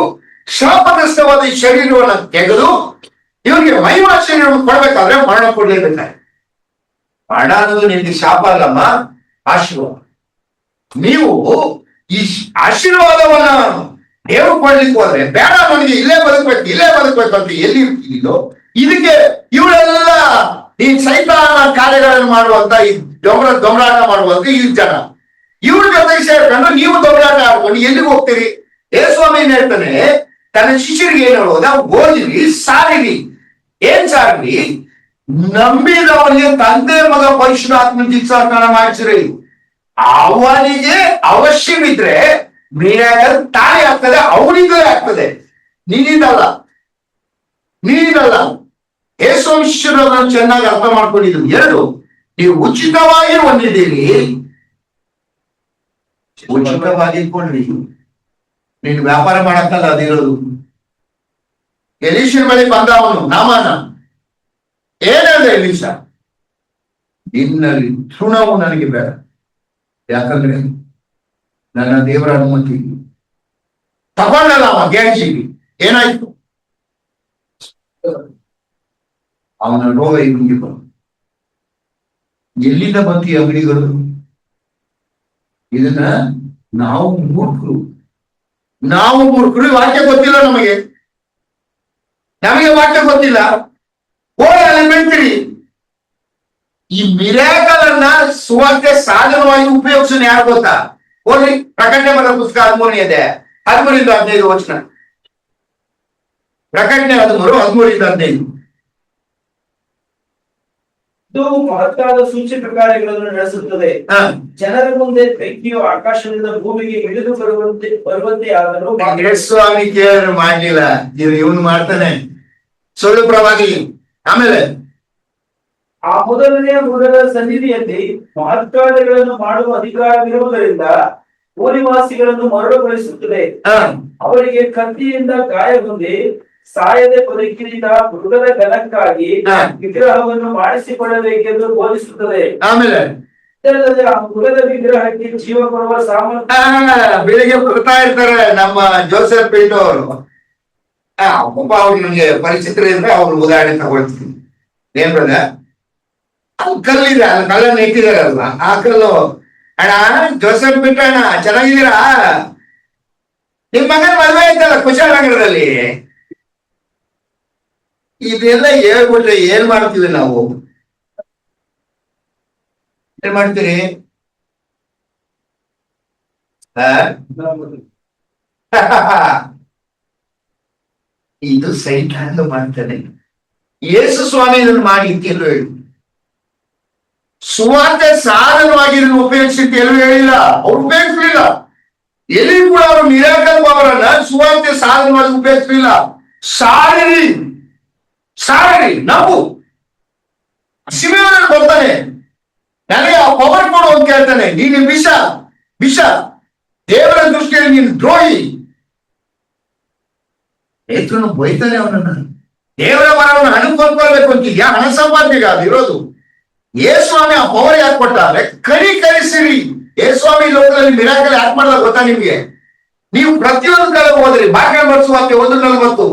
ಶಾಪಗ್ರಸ್ತವಾದ ಈ ಶರೀರವನ್ನ ತೆಗೆದು ಇವನಿಗೆ ಮಹಿಮಾ ಶರೀರವನ್ನು ಕೊಡ್ಬೇಕಾದ್ರೆ ಮರಣ ಕೊಡ್ಲೇಬೇಕಾದ್ರೆ. ಮರಣ ಅನ್ನೋದು ನಿಮ್ಗೆ ಶಾಪ ಅಲ್ಲಮ್ಮ, ಆಶೀರ್ವಾದ. ನೀವು ಈ ಆಶೀರ್ವಾದವನ್ನ ದೇವ್ರು ಕೊಡ್ಲಿಕ್ಕೆ ಹೋದ್ರೆ ಬೇಡ, ನನಗೆ ಇಲ್ಲೇ ಬದುಕ್ಬೇಕು ಅಂತ ಎಲ್ಲಿ ಇರ್ತೀನೋ ಇದಕ್ಕೆ ಇವಳೆಲ್ಲ ಈ ಸೈತಾನ ಕಾರ್ಯಗಳನ್ನು ಮಾಡುವಂತ ಈ ದೊಂಬರಾಟ ಮಾಡುವಂತ ಈ ಜನ ಇವ್ರ ಜೊತೆಗೆ ಸೇರ್ಕೊಂಡು ನೀವು ದೊಂಬರಾಟ ಆಡ್ಕೊಂಡು ಎಲ್ಲಿಗೆ ಹೋಗ್ತೀರಿ? ಯೇಸುಸ್ವಾಮಿ ಏನ್ ಹೇಳ್ತಾನೆ ತನ್ನ ಶಿಷ್ಯರಿಗೆ? ಏನ್ ಹೇಳೋದ? ಓದಿರಿ, ಸಾರಿರಿ. ಏನ್ ಸಾರಿರಿ? ನಂಬಿದವನಿಗೆ ತಂದೆ ಮಗ ಪರಿಶುದ್ಧಾತ್ಮ ದೀಕ್ಷಾಸ್ನಾನ ಮಾಡಿಸಿರಿ. ಅವನಿಗೆ ಅವಶ್ಯವಿದ್ರೆ ಮಿರಾಕಲ್ ತಾನೇ ಆಗ್ತದೆ, ಅವನಿಗೂ ಆಗ್ತದೆ, ನೀನಿದಲ್ಲ. ಯೇಸುವನ್ನು ಚೆನ್ನಾಗಿ ಅರ್ಥ ಮಾಡ್ಕೊಂಡಿದ್ರು. ಎರಡು, ನೀವು ಉಚಿತವಾಗಿ ಹೊಂದಿದ್ದೀರಿ, ಉಚಿತವಾಗಿ ಇಟ್ಕೊಂಡ್ರಿ. ನೀನು ವ್ಯಾಪಾರ ಮಾಡಕ್ಕಲ್ಲ ಅದು ಹೇಳುದು. ಎಲೀಷನ ಬಳಿ ಬಂದ ಅವನು ನಾಮಾನ. ಏನಂದ್ರೆ ಎಲೀಷ, ನಿನ್ನಲ್ಲಿ ತೃಣವು ನನಗೆ ಬೇಡ, ಯಾಕಂದ್ರೆ ನನ್ನ ದೇವರ ಅನುಮತಿ ತಗೊಂಡಲ್ಲ. ಅವ ಗ್ಯಾಜಿಗೆ ಏನಾಯ್ತು? ಅವನ ರೋಗ ಇವನಿಗೆ ಬಂತು. ಎಲ್ಲಿಂದ ಬಂತು ಈ ಅಂಗಡಿಗಳು? ಇದನ್ನ ನಾವು ಮೂರ್ಖರು ವಾಕ್ಯ ಗೊತ್ತಿಲ್ಲ ನಮಗೆ ವಾಕ್ಯ ಗೊತ್ತಿಲ್ಲ. ಮೆಂಟ್ರಿ ಈ ಮಿರಾಕಲನ್ನ ಸುವಾರ್ತೆ ಸಾಧನವಾಗಿ ಉಪಯೋಗಿಸೋಣ. ಯಾರು ಗೊತ್ತಾ? ಓದ್ರಿ, ಪ್ರಕಟಣೆ ಬರೆದ ಪುಸ್ತಕ 13 ವಚನ. ಪ್ರಕಟಣೆ 13 ಇದು ಮಹತ್ತಾದ ಸೂಚಕ ಕಾರ್ಯಗಳನ್ನು ನಡೆಸುತ್ತದೆ. ಜನರ ಮುಂದೆ ಬೆಂಕಿಯು ಆಕಾಶದಿಂದ ಭೂಮಿಗೆ ಇಳಿದು ಬರುವಂತೆ ಆದರೂ ಸ್ವಾಮಿ ಕೇಳಿದ್ರೆ ಮಾಡ್ಲಿಲ್ಲ, ಇವನು ಮಾಡ್ತಾನೆ ಸುಳ್ಳು ಪ್ರವಾದಿ. ಆಮೇಲೆ ಆ ಮೊದಲನೆಯ ಮೃಗದ ಸನ್ನಿಧಿಯಲ್ಲಿ ಮಹತ್ಕಾರ್ಯಗಳನ್ನು ಮಾಡುವ ಅಧಿಕಾರವಿರುವುದರಿಂದ ಭೂನಿವಾಸಿಗಳನ್ನು ಮರಳುಗೊಳಿಸುತ್ತದೆ. ಅವರಿಗೆ ಕತ್ತಿಯಿಂದ ಗಾಯಗೊಂಡಿ ಸಾಯದೆ ಬದುಕಿದ ಮೃಗದ ಘನಕ್ಕಾಗಿ ವಿಗ್ರಹವನ್ನು ಮಾಡಿಸಿಕೊಳ್ಳಬೇಕೆಂದು ಬೋಧಿಸುತ್ತದೆ. ಆಮೇಲೆ ಇದಲ್ಲದೆ ಆ ಮೃಗದ ವಿಗ್ರಹಕ್ಕೆ ಜೀವ ಕೊಡುವ ಸಾಮರ್ಥ್ಯ. ಬೆಳಿಗ್ಗೆ ಬರ್ತಾ ಇರ್ತಾರೆ ನಮ್ಮ ಜೋಸೆಫ್ ಪಿಂಟೋ ಅವರು. ಅವ್ರು ನನಗೆ ಪರಿಚಿತರಿದ್ರೆ ಅವ್ರು ಉದಾಹರಣೆ ತಗೊಳ್ತೀನಿ. ಏನ್ ಬ್ರದ, ಕಲ್ಲಿದೆ, ಕಲ್ಲನ್ನು ಇಟ್ಟಿದಾರಲ್ವ, ಆ ಕಲ್ಲು. ಅಣ್ಣ ಜೋಸೆಫ್ ಪಿಂಟೋ ಅಣ್ಣ ಚೆನ್ನಾಗಿದ್ದೀರಾ? ನಿಮ್ ಮಗನ ಮದುವೆ ಆಯ್ತಲ್ಲ ಕುಶಾಲನಗರದಲ್ಲಿ. ಇದೆಲ್ಲ ಹೇಳ್ಬಿಟ್ರೆ ಏನ್ ಮಾಡ್ತೀವಿ ನಾವು? ಏನ್ ಮಾಡ್ತೀರಿ? ಇದು ಸೈತಾನ ಮಾಡ್ತಾನೆ. ಯೇಸು ಸ್ವಾಮಿ ಇದನ್ನು ಮಾಡಿ ಅಂತ ಎಲ್ಲೂ ಹೇಳಿ, ಸುವಾರ್ತೆ ಸಾಧನವಾಗಿ ಇದನ್ನು ಉಪಯೋಗಿಸಿ ಅಂತ ಎಲ್ಲೂ ಹೇಳಿಲ್ಲ. ಅವ್ರು ಉಪಯೋಗಿಸ್ಲಿಲ್ಲ. ಎಲ್ಲಿ ಕೂಡ ಅವರು ಮಿರಾಕಲ್ ಪವರನ್ನ ಸುವಾರ್ತೆ ಸಾಧನವಾಗಿ ಉಪಯೋಗಿಸ್ಲಿಲ್ಲ. ಸಾರಿ ನಾವು ಸಿಮೆಯೋನನ್ನು ಬರ್ತಾನೆ, ನನಗೆ ಆ ಪವರ್ ಕೊಡು ಅಂತ ಕೇಳ್ತಾನೆ. ನೀನು ವಿಷ ದೇವರ ದೃಷ್ಟಿಯಲ್ಲಿ ನೀನು ದ್ರೋಹಿ. ಏತನು ಬೈತಾನೆ ಅವನನ್ನ. ದೇವರ ವರವನ್ನು ಹಣ ಕೊಂಡ್ಕೊಳ್ಬೇಕು ಅಂತಿದ್ಯಾ? ಹಣ ಸಂಪಾದನೆಗೆ ಅದು ಇರೋದು. ಯೇಸುಸ್ವಾಮಿ ಆ ಪವರ್ ಯಾಕೆ ಕೊಟ್ಟಾರೆ? ಕನಿಕರಿಸಿರಿ. ಯೇಸುಸ್ವಾಮಿ ಲೋಕದಲ್ಲಿ ಮಿರಾಕಲ್ ಯಾಕೆ ಮಾಡಿದ ಗೊತ್ತಾ ನಿಮ್ಗೆ? ನೀವು ಪ್ರತಿಯೊಂದು ಕಡೆ ಹೋದ್ರಿ, ಬಾಕ್ಯ ಬರ್ಸುವಂತೆ 1:40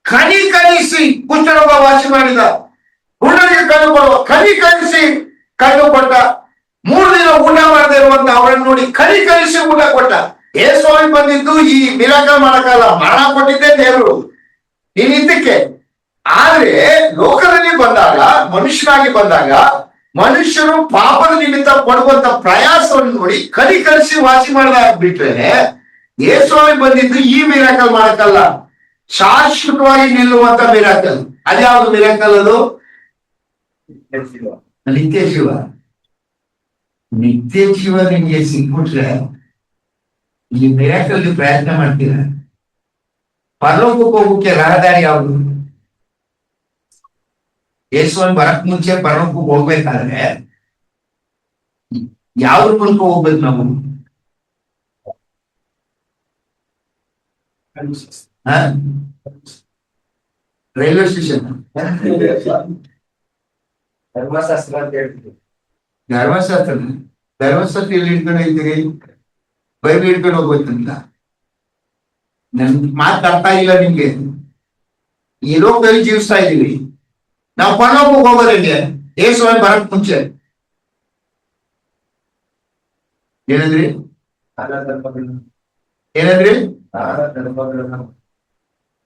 ಕನಿಕರಿಸಿ ಕುಷ್ಠರೋಗ ವಾಸಿ ಮಾಡಿದ, ಹುಡುಗರಿಗೆ ಕಣ್ಣು ಕೊಡುವ ಕನಿಕರಿಸಿ ಕಣ್ಣು ಕೊಟ್ಟ, 3 ದಿನ ಊಟ ಮಾಡದೆ ಇರುವಂತ ಅವರನ್ನು ನೋಡಿ ಕನಿಕರಿಸಿ ಊಟ ಕೊಟ್ಟ. ಯೇಸುಸ್ವಾಮಿ ಬಂದಿದ್ದು ಈ ಮಿರಾಕಲ್ ಮಾಡಕ್ಕಲ್ಲ, ಮರಣ ಕೊಟ್ಟಿದ್ದೇ ದೇವರು ಈ ನಿತ್ಯಕ್ಕೆ. ಆದ್ರೆ ಲೋಕದಲ್ಲಿ ಬಂದಾಗ, ಮನುಷ್ಯನಾಗಿ ಬಂದಾಗ, ಮನುಷ್ಯರು ಪಾಪದ ನಿಮಿತ್ತ ಪಡುವಂತ ಪ್ರಯಾಸವನ್ನು ನೋಡಿ ಕನಿಕರಿಸಿ ವಾಸಿ ಮಾಡದಾಗ ಬಿಟ್ರೇನೆ, ಯೇಸುಸ್ವಾಮಿ ಬಂದಿದ್ದು ಈ ಮಿರಾಕಲ್ ಮಾಡಕ್ಕಲ್ಲ, ಶಾಶ್ವತವಾಗಿ ನಿಲ್ಲುವಂತ ಮಿರಾಕಲ್. ಅದ್ಯಾವುದು ಮಿರಾಕಲ್? ಅದು ನಿತ್ಯ ಜೀವ. ನಿತ್ಯ ಜೀವ ನಿಮ್ಗೆ ಸಿಕ್ಬಿಟ್ರೆ ಈ ಮಿರಾಕಲ್ ಪ್ರಯತ್ನ ಮಾಡ್ತೀರ. ಪರಲೋಕಕ್ಕೆ ಹೋಗೋಕೆ ರಹದಾರಿ ಯಾವುದು? ಯೇಸುವನ್ ಬರಕ್ ಮುಂಚೆ ಪರಲೋಕಕ್ಕೆ ಹೋಗ್ಬೇಕಾದ್ರೆ ಯಾವ್ದ್ರ ಮೂಲಕ ಹೋಗ್ಬೇಕು ನಾವು? ರೈಲ್ವೆ ಸ್ಟೇಷನ್, ಧರ್ಮಶಾಸ್ತ್ರ ಅಂತ ಹೇಳ್ತೀವಿ. ಧರ್ಮಶಾಸ್ತ್ರ. ಧರ್ಮಶಾಸ್ತ್ರ ಎಲ್ಲಿ ಹಿಡ್ಕೊಂಡು ಇದ್ದೀರಿ? ಬೈಬಲ್ ಹಿಡ್ಕೊಂಡು ಹೋಗ್ಬೇಕಂತ. ನನ್ ಮಾತು ಅರ್ಥ ಇಲ್ಲ ನಿಮ್ಗೆ. ಈ ಲೋಕದಲ್ಲಿ ಜೀವಿಸ್ತಾ ಇದೀವಿ, ನಾವು ಪರಲೋಕಕ್ಕೆ ಹೋಗೋದಂಗೆ ಯೇಸುವನ್ ಬರಕ್ ಮುಂಚೆ. ಏನಂದ್ರಿ? ಏನಂದ್ರಿ?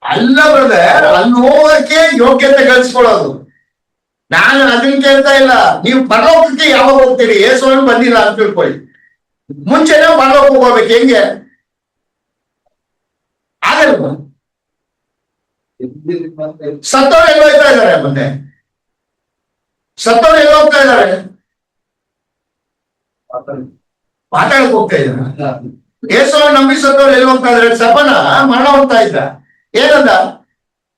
ಅಲ್ಲ ಬ್ರದರ್, ಅಲ್ಲಿ ಹೋಗಕ್ಕೆ ಯೋಗ್ಯತೆ ಗಳಿಸ್ಕೊಳ್ಳೋದು. ನಾನು ಅದನ್ನ ಕೇಳ್ತಾ ಇಲ್ಲ. ನೀವು ಪರಲೋಕಕ್ಕೆ ಯಾವಾಗ ಹೋಗ್ತೀರಿ? ಯೇಸುವನ್ ಬಂದಿಲ್ಲ ಅಂತ ತಿಳ್ಕೊಳ್ಳಿ, ಮುಂಚೆನೇ ಪರಲೋಕಕ್ಕೆ ಹೋಗ್ಬೇಕು. ಹೆಂಗೆ ಆಗಲ್ವ? ಸತ್ತವ್ರು ಎಲ್ಲ ಹೋಗ್ತಾ ಇದಾರೆ, ಮತ್ತೆ ಸತ್ತವ್ರು ಎಲ್ಲ ಹೋಗ್ತಾ ಇದಾರೆ, ಮಾತಾಡಕ್ ಹೋಗ್ತಾ ಇದಾರೆ. ಯೇಸುವನ್ನ ನಂಬಿ ಸತ್ತವ್ರು ಎಲ್ಲಿ ಹೋಗ್ತಾ ಇದಾರೆ? ಸಪನ ಮರಣ ಹೋಗ್ತಾ ಇದ್ದ. ಏನಂದ?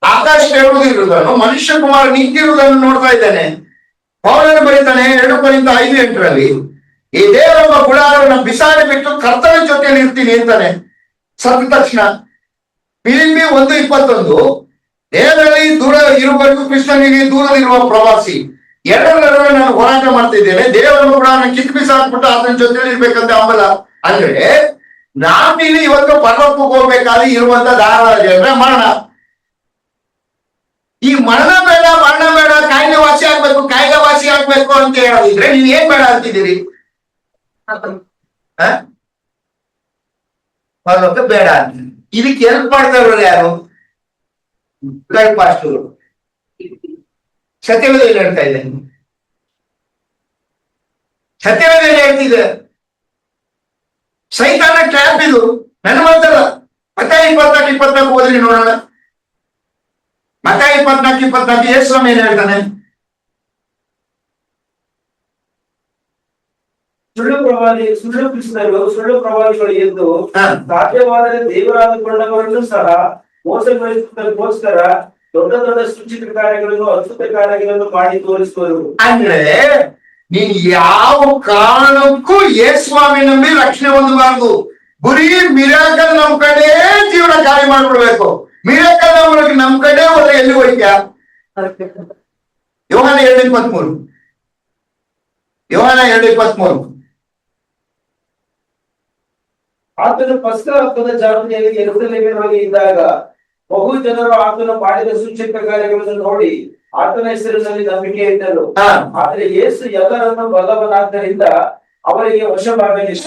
ಆಕಾಶ ಹೇಳುವುದಿರುವುದನ್ನು ಮನುಷ್ಯ ಕುಮಾರ ನಿಂತಿರುವುದನ್ನು ನೋಡ್ತಾ ಇದ್ದಾನೆ. ಪೌಲನು ಬರೀತಾನೆ 2 ಕೊರಿಂಥ 5:8 ಈ ದೇವರೊಬ್ಬ ಗುಡಾರವನ್ನು ಬಿಸಾಡಿ ಬಿಟ್ಟು ಕರ್ತನ ಜೊತೆಯಲ್ಲಿ ಇರ್ತೀನಿ ಅಂತಾನೆ. ಸತ್ತ ತಕ್ಷಣ ಫಿಲಿಪ್ಪಿ 1:21 ದೇವರಲ್ಲಿ ದೂರ ಇರುವವರೆಗೂ ಕೃಷ್ಣನಿಗೆ ದೂರದಿರುವ ಪ್ರವಾಸಿ, ಎರಡರ ನಡುವೆ ನಾನು ಹೋರಾಟ ಮಾಡ್ತಿದ್ದೇನೆ, ದೇವರನ್ನು ಕೂಡ ಕಿತ್ತು ಬಿಸಾಕ್ಬಿಟ್ಟು ಆತನ ಜೊತೆಯಲ್ಲಿ ಇರ್ಬೇಕಂತ ಅಂಬಲ. ಅಂದ್ರೆ ನಾವಿಲ್ಲಿ ಇವತ್ತು ಪರಲೋಕಕ್ಕೆ ಹೋಗ್ಬೇಕಾದ್ರೆ ಇರುವಂತ ಧಾರಾವಾಹ ಅಂದ್ರೆ ಮರಣ. ಈ ಮರಣ ಬೇಡ, ಮರಣ ಬೇಡ, ಕಾಯಿಲೆ ವಾಸಿ ಆಗ್ಬೇಕು, ಕಾಯಿಲೆ ವಾಸಿ ಆಗ್ಬೇಕು ಅಂತ ಹೇಳೋದಿದ್ರೆ ನೀವ್ ಏನ್ ಬೇಡ ಅಂತಿದ್ದೀರಿ? ಪರಲೋಕ ಬೇಡ ಅಂತ. ಇದಕ್ಕೆ ಹೆಲ್ಪ್ ಮಾಡ್ತಾ ಇರೋರು ಯಾರು? ಪಾಸ್ಟರು. ಸತ್ಯವೇದ ಏನ್ ಹೇಳ್ತಾ ಇದೆ? ಸತ್ಯವೇದ ಏನ್ ಹೇಳ್ತಿದೆ? ಸೈತಾನ ಟ್ರ್ಯಾಪ್ ಇದು. ನನ್ನ ಮಾತಲ್ಲ. ಮತ್ತಾಯ 24:24 ಓದ್ರಿ ನೋಡೋಣ. ಮತ್ತಾಯ 24:24 ಯೇಸುಸ್ವಾಮಿ ಏನ್ ಹೇಳ್ತಾನೆ? ಸುಳ್ಳು ಕ್ರಿಸ್ತರು, ಸುಳ್ಳು ಪ್ರವಾದಿಗಳು ಎದ್ದು ಸಾಧ್ಯವಾದರೆ ದೇವರಾದುಕೊಂಡವರನ್ನು ಸಹ ಮೋಸಗೊಳಿಸುವುದಕ್ಕೋಸ್ಕರ ದೊಡ್ಡ ದೊಡ್ಡ ಸೂಚಿತ ಕಾರ್ಯಗಳನ್ನು, ಅದ್ಭುತ ಕಾರ್ಯಗಳನ್ನು ಮಾಡಿ ತೋರಿಸುವರು. ಅಂದ್ರೆ ನೀನ್ ಯಾವ ಕಾರಣಕ್ಕೂ ಯೇಸುಸ್ವಾಮಿ ನಂಬಿ ರಕ್ಷಣೆ ಹೊಂದಬಾರ್ದು. ಬರೀ ಮಿರಾಕಲ್ ನಮ್ ಕಡೆ ಜೀವನ ಕಾರ್ಯ ಮಾಡ್ಬಿಡ್ಬೇಕು. ಮಿರಾಕಲ್ ನಮ್ ಕಡೆ ಹೋದ್ರೆ ಎಲ್ಲಿ ಹೋಯ್ತ್ಯಾ? ಯೋಹಾನ 2:23. ಯೋಹಾನ 2:23. ಆತನು ಪಸ್ಕ ಹಬ್ಬದ ಜಾತ್ರೆಯಲ್ಲಿ ಯೆರೂಸಲೇಮಿನೊಳಗೆ ಇದ್ದಾಗ ಬಹು ಜನರು ಆತನು ಮಾಡಿದ ಸೂಚಕ ಕಾರ್ಯಗಳನ್ನು ನೋಡಿ ಆತನ ಹೆಸರಿನಲ್ಲಿ ನಂಬಿಕೆ ಇಟ್ಟರು. ಆದ್ರೆ ಯೇಸು ಎಲ್ಲರನ್ನು ಬಲ್ಲವನಾದ್ದರಿಂದ ಅವರಿಗೆ ವಶವಾಗಲಿಲ್ಲ.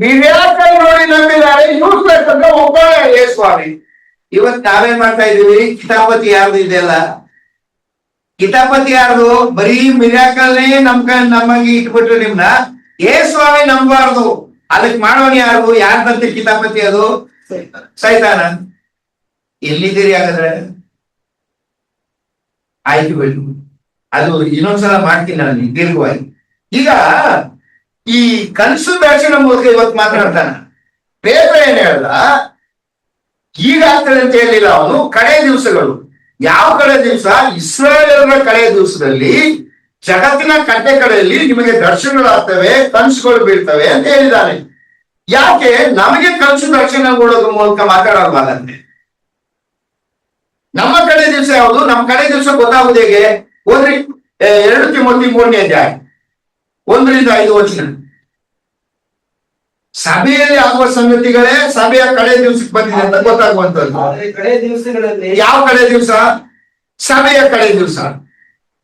ಮಿರಾಕಲ್ ನೋಡಿ ನಂಬಿದ್ದಾರೆ, ಇವ್ರು ಒಬ್ಬರೇ ಯೇಸುಸ್ವಾಮಿ. ಇವತ್ ನಾವೇನ್ ಮಾಡ್ತಾ ಇದೀವಿ? ಕಿತಾಪತಿ ಯಾರ್ದು ಇದೆಯಲ್ಲ, ಕಿತಾಪತಿ ಯಾರ್ದು? ಬರೀ ಮಿರಾಕಲ್ನೇ ನಮಗೆ ಇಟ್ಬಿಟ್ರು ನಿಮ್ನ. ಯೇಸುಸ್ವಾಮಿ ನಂಬಾರ್ದು. ಅದಕ್ಕೆ ಮಾಡೋನ್ ಯಾರು? ಯಾರ್ದಂತೆ ಕಿತಾಪತಿ? ಅದು ಸೈತಾನ. ಎಲ್ಲಿದ್ದೀರಿ ಹಾಗಾದ್ರೆ? ಆಯ್ತು ಬಿಡು, ಅದು ಇನ್ನೊಂದ್ಸಲ ಮಾಡ್ತೀನಿ ನಾನು ದೀರ್ಘವಾಗಿ. ಈಗ ಈ ಕನಸು ದರ್ಶನ ಮೂಲಕ ಇವತ್ತು ಮಾತನಾಡ್ತಾನ. ಪೇತ್ರ ಏನ್ ಹೇಳ್ದ? ಈಗಾಗ್ತದೆ ಅಂತ ಹೇಳಿಲ್ಲ ಅವನು. ಕಡೆ ದಿವಸಗಳು. ಯಾವ ಕಡೆ ದಿವಸ? ಇಸ್ರಾಯೇಲರ ಕಡೆ ದಿವಸದಲ್ಲಿ ಜಗತ್ತಿನ ಕಟ್ಟೆ ಕಡೆಯಲ್ಲಿ ನಿಮಗೆ ದರ್ಶನಗಳಾಗ್ತವೆ, ಕನಸುಗಳು ಬೀಳ್ತವೆ ಅಂತ ಹೇಳಿದ್ದಾನೆ. ಯಾಕೆ ನಮಗೆ ಕನಸು ದರ್ಶನ ಕೊಡೋದ್ರ ಮೂಲಕ ಮಾತಾಡೋದಾಗಂತೆ? ನಮ್ಮ ಕಡೆ ದಿವಸ ಯಾವುದು? ನಮ್ಮ ಕಡೆ ದಿವಸ ಗೊತ್ತಾಗುದು ಹೇಗೆ? ಓದ್ರಿ 2 ತಿಮೋಥಿ 3ನೇ ಅಧ್ಯಾಯ 1-5 ವಚನ. ಸಭೆಯಲ್ಲಿ ಆಗುವ ಸಂಗತಿಗಳೇ ಸಭೆಯ ಕಡೆ ದಿವಸಕ್ಕೆ ಬಂದಿದೆ ಅಂತ ಗೊತ್ತಾಗುವಂತದ್ದು. ಆದರೆ ಕಡೆ ದಿವಸಗಳಲ್ಲಿ ಯಾವ ಕಡೆ ದಿವಸ? ಸಭೆಯ ಕಡೆ ದಿವಸ.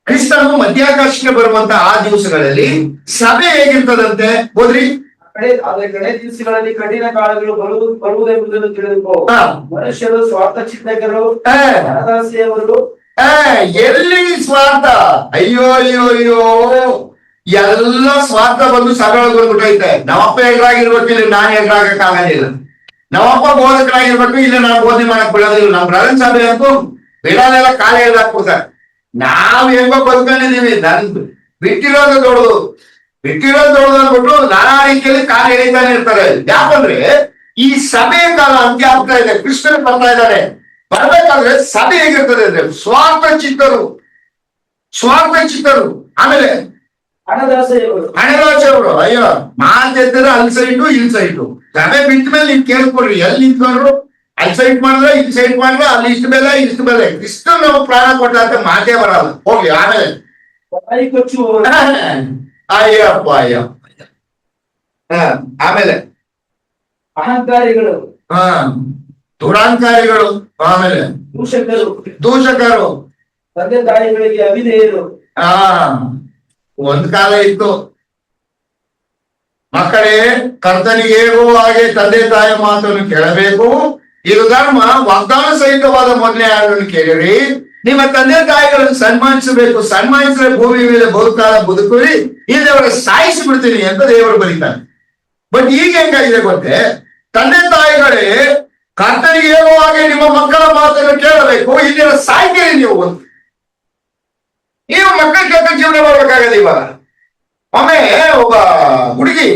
ಕ್ರಿಸ್ತನು ಮಧ್ಯಾಕಾಶಕ್ಕೆ ಬರುವಂತ ಆ ದಿವಸಗಳಲ್ಲಿ ಸಭೆ ಹೇಗಿರ್ತದಂತೆ? ಹೋದ್ರಿ. ಆದರೆ ಕಡೆ ದಿವಸಗಳಲ್ಲಿ ಕಠಿಣ ಕಾಲಗಳು ಬರುವುದೆಂಬುದನ್ನು ತಿಳಿದುಕೋ. ಮನುಷ್ಯರು ಸ್ವಾರ್ಥ ಚಿಂತಕರು, ಹಣದಾಸೆಯವರು. ಎಲ್ಲಿ ಸ್ವಾರ್ಥ? ಅಯ್ಯೋ ಅಯ್ಯೋ ಅಯ್ಯೋ, ಎಲ್ಲ ಸ್ವಾರ್ಥ ಬಂದು ಸಭೆಯೊಳಗೆ ಬಂದ್ಬಿಟ್ಟೈತೆ. ನಮ್ಮಪ್ಪ ಎಲ್ರಾಗಿರ್ಬೇಕು, ಇಲ್ಲಿ ನಾನು ಎಲ್ರಾಗಕ್ ಆಗೋದಿಲ್ಲ. ನಮ್ಮಪ್ಪ ಬೋಧಕರಾಗಿರ್ಬೇಕು, ಇಲ್ಲಿ ನಾನು ಬೋಧನೆ ಮಾಡಕ್ ಬಿಡೋದಿಲ್ಲ. ನಮ್ ಬ್ರದರ್ ಸಭೆ ಅಂತೂ ಬಿಡೋದೆಲ್ಲ ಕಾಲ ಎಳ್ದಾಕ್ಬಿಡ್ತಾರೆ. ನಾವ್ ಹೆಂಗೋ ಬದುಕೊಂಡಿದೀವಿ. ಬಿಟ್ಟಿರೋದು ದೊಡ್ಡದು ಅಂದ್ಬಿಟ್ಟು ನಾನಾ ರೀತಿಯಲ್ಲಿ ಕಾಲ ಎಳಿತಾನೆ ಇರ್ತಾರೆ. ಯಾಕಂದ್ರೆ ಈ ಸಭೆಯ ಕಾಲ ಅಂತ್ಯ ಆಗ್ತಾ ಇದೆ. ಕೃಷ್ಣನ್ ಬರ್ತಾ ಇದ್ದಾರೆ. ಬರ್ಬೇಕಾದ್ರೆ ಸಭೆ ಹೇಗಿರ್ತದೆ ಅಂದ್ರೆ ಸ್ವಾರ್ಥ ಚಿತ್ತರು. ಆಮೇಲೆ ಹಣದಾಸೆಯವರು. ಅಯ್ಯೋ, ಮಾತೆತ್ತಿದ್ರೆ ಅಲ್ಲಿ ಸೈಟು ಇಲ್ಲಿ ಸೈಟು. ಸಭೆ ಬಿಟ್ಟ ಮೇಲೆ ನೀವು ಕೇಳ್ಕೊಡ್ರಿ, ಎಲ್ಲಿ ನಿಂತ್ಕೊಂಡ್ರು ಅಲ್ಲಿ ಸೈಟ್ ಮಾಡಿದ್ರೆ ಇಲ್ಲಿ ಸೈಟ್ ಮಾಡಿದ್ರೆ ಅಲ್ಲಿ ಇಷ್ಟು ಬೆಲೆ ಇಷ್ಟು ನಾವು ಪ್ರಾಣ ಕೊಟ್ಟ ಅಂತ ಮಾತೇ ಬರಲ್ಲ. ಹೋಗ್ಲಿ. ಆಮೇಲೆ ಅಯ್ಯಪ್ಪ ಆಮೇಲೆ ಅಹಂಕಾರಿಗಳು, ದುರಾಂಕಾರಿಗಳು, ಆಮೇಲೆ ದೂಷಕರು, ತಂದೆ ತಾಯಿಗಳಿಗೆ ಅವಿಧೇಯರು. ಒಂದ್ ಕಾಲ ಇತ್ತು, ಮಕ್ಕಳೇ ಕರ್ತನಿಗೆ ಹೇಗೋ ಹಾಗೆ ತಂದೆ ತಾಯಿಯ ಮಾತನ್ನು ಕೇಳಬೇಕು. ಇದು ಧರ್ಮ. ವಾಗ್ದಾನ ಸಹಿತವಾದ ಮೊದಲನೇ ಆಜ್ಞೆಯನ್ನು ಕೇಳಿರಿ. ನಿಮ್ಮ ತಂದೆ ತಾಯಿಗಳನ್ನು ಸನ್ಮಾನಿಸಬೇಕು. ಸನ್ಮಾನಿಸಿದ್ರೆ ಭೂಮಿ ಮೇಲೆ ಬಹುಕಾಲ ಬದುಕುರಿ, ಇಲ್ಲಿ ಅವರ ಸಾಯಿಸಿ ಬಿಡ್ತೀನಿ ಅಂತ ದೇವರು ಬರೀತಾನೆ. ಬಟ್ ಈಗ ಹೆಂಗಾಗಿದೆ ಗೊತ್ತೇ? ತಂದೆ ತಾಯಿಗಳೇ ಕರ್ತನಿಗೆ ಹೇಗೋ ಹಾಗೆ ನಿಮ್ಮ ಮಕ್ಕಳ ಮಾತನ್ನು ಕೇಳಬೇಕು, ಇಲ್ಲಿನ ಸಾಯ್ತೀರಿ ನೀವು ಮಕ್ಕಳ ಕೆಟ್ಟ ಜೀವನ ಮಾಡ್ಬೇಕಾಗಲ್ಲ. ಇವಾಗ ಒಮ್ಮೆ ಒಬ್ಬ ಹುಡುಗಿ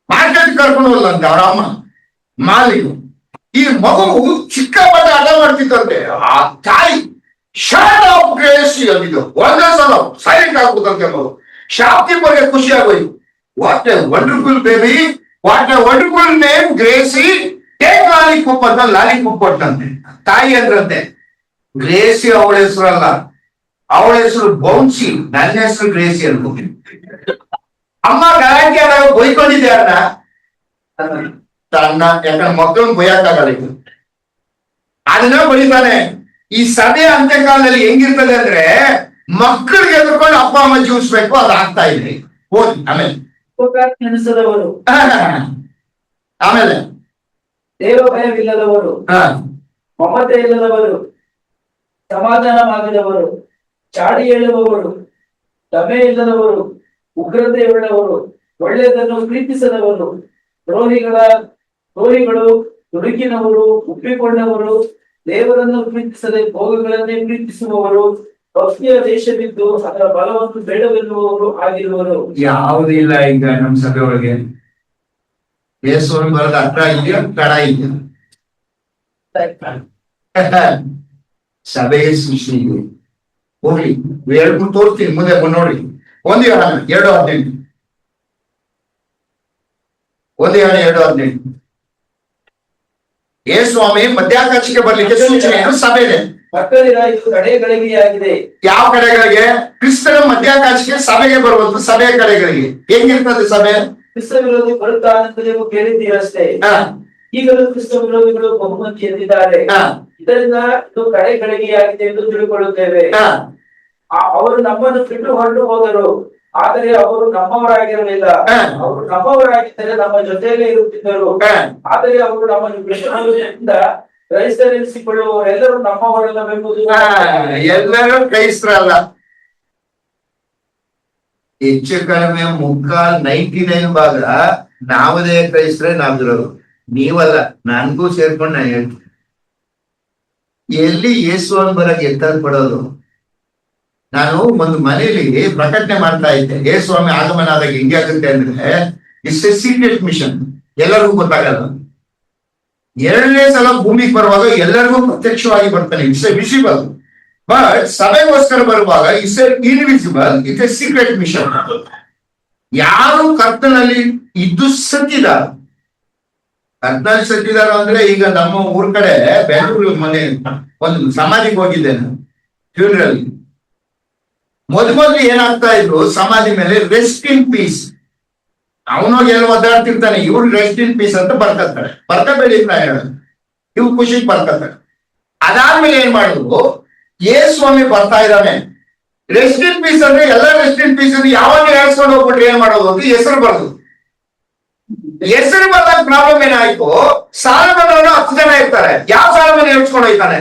ಮಾರ್ಕೆಟ್ ಕರ್ಕೊಂಡು ಹೋಗ್ಲಂತೆ ಅವ್ರ ಅಮ್ಮ ಮಾಲಿಗೆ. ಈ ಮಗು ಚಿಕ್ಕಪಟ್ಟೆ ಆಟ ಮಾಡ್ತಿತ್ತಂತೆ. ಆ ತಾಯಿ ಶಾರ್ಟ್ ಆಫ್ ಗ್ರೇಸ್ ಅಂದಿದ್ದು ಒಂದೇ ಸಲ ಸೈಲೆಂಟ್ ಆಗ್ಬಿಟ್ಟಂತೆ ಮಗು. ಶಾಪ್ಕೀಪರ್ಗೆ ಖುಷಿ ಆಗೋಯ್ತು. What A wonderful baby, what A wonderful name Gracy, take lollipop ಅಂತ ಲಾಲಿಪಾಪ್ ಕೊಟ್ಟಂತೆ. ತಾಯಿ ಅಂದ್ರಂತೆ, ಗ್ರೇಸಿ ಅವಳ ಹೆಸರು ಅಲ್ಲ, ಅವಳ ಹೆಸರು ಬೌನ್ಸಿ, ನನ್ನ ಹೆಸರು ಗ್ರೇಸಿ ಅನ್ಕೊಂಡು. ಅಮ್ಮ ಗಲಾಟೆ ಆದಾಗ ಬೈಕೊಂಡಿದ್ದೆ ಅನ್ನ ತನ್ನ, ಯಾಕಂದ್ರೆ ಮಕ್ಕಳನ್ನ ಬೈಯಕ್ಕಾಗಲ್ಲ. ಅದನ್ನ ಬೈತಾನೆ. ಈ ಸಭೆ ಅಂತ್ಯಕಾಲದಲ್ಲಿ ಹೆಂಗಿರ್ತದೆ ಅಂದ್ರೆ ಮಕ್ಕಳಿಗೆ ಎದುರ್ಕೊಂಡು ಅಪ್ಪ ಅಮ್ಮ ಜೀವಿಸ್ಬೇಕು, ಅದು ಆಗ್ತಾ ಇದೆ. ಹೋಗಿ ಆಮೇಲೆ ಆಮೇಲೆ ದೇವ ಭಯವಿಲ್ಲದವರು, ಮಮತೆ ಇಲ್ಲದವರು, ಸಮಾಧಾನ ಮಾಡಿದವರು, ಚಾಡಿ ಹೇಳುವವರು, ದಮೆ ಇಲ್ಲದವರು, ಉಗ್ರತೆ ಉಳ್ಳವರು, ಒಳ್ಳೆಯದನ್ನು ಪ್ರೀತಿಸದವರು, ದ್ರೋಹಿಗಳು, ದುಡುಕಿನವರು, ಒಪ್ಪಿಕೊಂಡವರು, ದೇವರನ್ನು ಪ್ರೀತಿಸದೆ ಭೋಗಗಳನ್ನೇ ಪ್ರೀತಿಸುವವರು, ಭಕ್ತಿಯ ದೇಶವಿದ್ದು ಅದರ ಬಲವನ್ನು ಬೇಡವೆನ್ನುವವರು ಆಗಿರುವರು. ಯಾವುದೂ ಇಲ್ಲ ಈಗ ನಮ್ಮ ಸಭೆ ಒಳಗೆ. ಯೇಸುವನ್ನು ಬರದ ಅರ್ಥ ಇದೆಯಾ, ತಡ ಇದೆಯಾ? ಸಭೆಯ ಸೃಷ್ಟಿ ಇದೆ. ಹೋಗ್ಲಿ, ಹೇಳ್ಬಿಟ್ಟು ತೋರಿಸ್ತೀನಿ, ಮುಂದೆ ನೋಡಿ. 1 ಯೋಹಾನ 2:18. 1 ಯೋಹಾನ 2:18. ಸ್ವಾಮಿ ಮಧ್ಯಾಕಾಶಕ್ಕೆ ಬರ್ಲಿಕ್ಕೆ ಸೂಚನೆಯನ್ನು ಸಭೆಗೆ ಕಡೆಗಳಿಗೆಯಾಗಿದೆ. ಯಾವ ಕಡೆಗಳಿಗೆ? ಕ್ರಿಸ್ತನ ಮಧ್ಯಾಕಾಶಕ್ಕೆ ಸಭೆಗೆ ಬರುವಂತ ಸಭೆಯ ಕಡೆಗಳಿಗೆ. ಹೆಂಗಿರ್ತದೆ ಸಭೆ? ಕ್ರಿಸ್ತ ವಿರೋಧಿ ಬರುತ್ತಾನೆಂದು ನೀವು ಕೇಳಿದ್ದೀರಷ್ಟೇ. ಈಗಲೂ ಕ್ರಿಸ್ತ ವಿರೋಧಿಗಳು ಬಹುಮಂದಿ ಎದ್ದಿದ್ದಾರೆ. ಇದರಿಂದ ಇದು ಕಡೆಗಳಿಗೆಯಾಗಿದೆ ಎಂದು ತಿಳ್ಕೊಳ್ಳುತ್ತೇವೆ. ಅವರು ನಮ್ಮನ್ನು ಬಿಟ್ಟು ಹೊರಟು ಹೋದರು, ಆದರೆ ಅವರು ನಮ್ಮವರಾಗಿರಲಿಲ್ಲ. ಅವರು ನಮ್ಮವರಾಗಿದ್ದರೆ ನಮ್ಮ ಜೊತೆಯಲ್ಲೇ ಇರುತ್ತಿದ್ದರು. ಆದರೆ ಅವರು ನಮ್ಮನ್ನು ಬಿಟ್ಟು ಕ್ರೈಸ್ತರೆನಿಸಿಕೊಳ್ಳುವವರೆಲ್ಲರೂ ನಮ್ಮವರಲ್ಲವೆಂಬುದು. ಎಲ್ಲರೂ ಕ್ರೈಸ್ತರಲ್ಲ. ಹೆಚ್ಚು ಕಡಿಮೆ 99 ಭಾಗ ನಾವದೇ ಕ್ರೈಸ್ತರೇ ನಾವಿರೋದು, ನೀವಲ್ಲ. ನನ್ಗೂ ಸೇರ್ಕೊಂಡು ನಾನು ಹೇಳ್ತೀನಿ, ಎಲ್ಲಿ ಯೇಸುವನ್ನು ಬರಕ್ಕೆ ಎತ್ತಲ್ಪಡೋದು. ನಾನು ಒಂದು ಮನೆಯಲ್ಲಿ ಪ್ರಕಟಣೆ ಮಾಡ್ತಾ ಇದ್ದೆ, ಯೇಸುಸ್ವಾಮಿ ಆಗಮನ ಆದಾಗ ಹೆಂಗೆ ಆಗುತ್ತೆ ಅಂದ್ರೆ ಇಟ್ಸ್ ಎ ಸೀಕ್ರೆಟ್ ಮಿಷನ್, ಎಲ್ಲರಿಗೂ ಗೊತ್ತಾಗಲ್ಲ. 2ನೇ ಸಲ ಭೂಮಿಗೆ ಬರುವಾಗ ಎಲ್ಲರಿಗೂ ಪ್ರತ್ಯಕ್ಷವಾಗಿ ಬರ್ತಾನೆ, ಇಟ್ಸ್ ಎ ವಿಸಿಬಲ್. ಬಟ್ ಸಭೆಗೋಸ್ಕರ ಬರುವಾಗ it's a invisible, it's a secret mission. ಯಾರು ಕರ್ತನಲ್ಲಿ ಇದ್ದು ಸತ್ತಿದ 14 ಸತ್ತಿದಾರ ಅಂದ್ರೆ ಈಗ ನಮ್ಮ ಊರ್ ಕಡೆ ಬೆಂಗಳೂರು ಮನೆ ಒಂದು ಸಮಾಧಿಗೆ ಹೋಗಿದ್ದೆ ನಾನು, ಫ್ಯೂನರಲ್. ಮೊದ್ಲು ಏನಾಗ್ತಾ ಇದ್ರು ಸಮಾಧಿ ಮೇಲೆ ರೆಸ್ಟ್ ಇನ್ ಪೀಸ್, ಅವನೋಗಿ ಎಲ್ಲ ಒದ್ದಾಡ್ತಿರ್ತಾನೆ, ಇವ್ರು ರೆಸ್ಟ್ ಇನ್ ಪೀಸ್ ಅಂತ ಬರ್ಕತ್ತಾರೆ, ಬರ್ಕಬೇಡಿ ನಾ ಹೇಳೋದು, ಇವ್ ಖುಷಿಗೆ ಬರ್ಕತ್ತಾರೆ. ಅದಾದ್ಮೇಲೆ ಏನ್ ಮಾಡುದು, ಸ್ವಾಮಿ ಬರ್ತಾ ಇದ್ದಾನೆ, ರೆಸ್ಟ್ ಇನ್ ಪೀಸ್ ಅಂದ್ರೆ ಎಲ್ಲ ರೆಸ್ಟ್ ಇನ್ ಪೀಸ್ ಯಾವಾಗ ಹೇಳ್ಸ್ಕೊಂಡು ಹೋಗ್ಬಿಟ್ರೆ ಏನ್ ಮಾಡೋದು ಅಂತ ಹೆಸರು ಬರ್ದು. ಹೆಸರು ಬಂದಾಗ ಪ್ರಾಬ್ಲಮ್ ಏನಾಯ್ತು, ಸಾಲ ಬಂದವರು 10 ಜನ ಇರ್ತಾರೆ, ಯಾವ ಸಾಲ ಮನೆ ಹೇಳ್ಸ್ಕೊಂಡು ಹೋಗ್ತಾನೆ,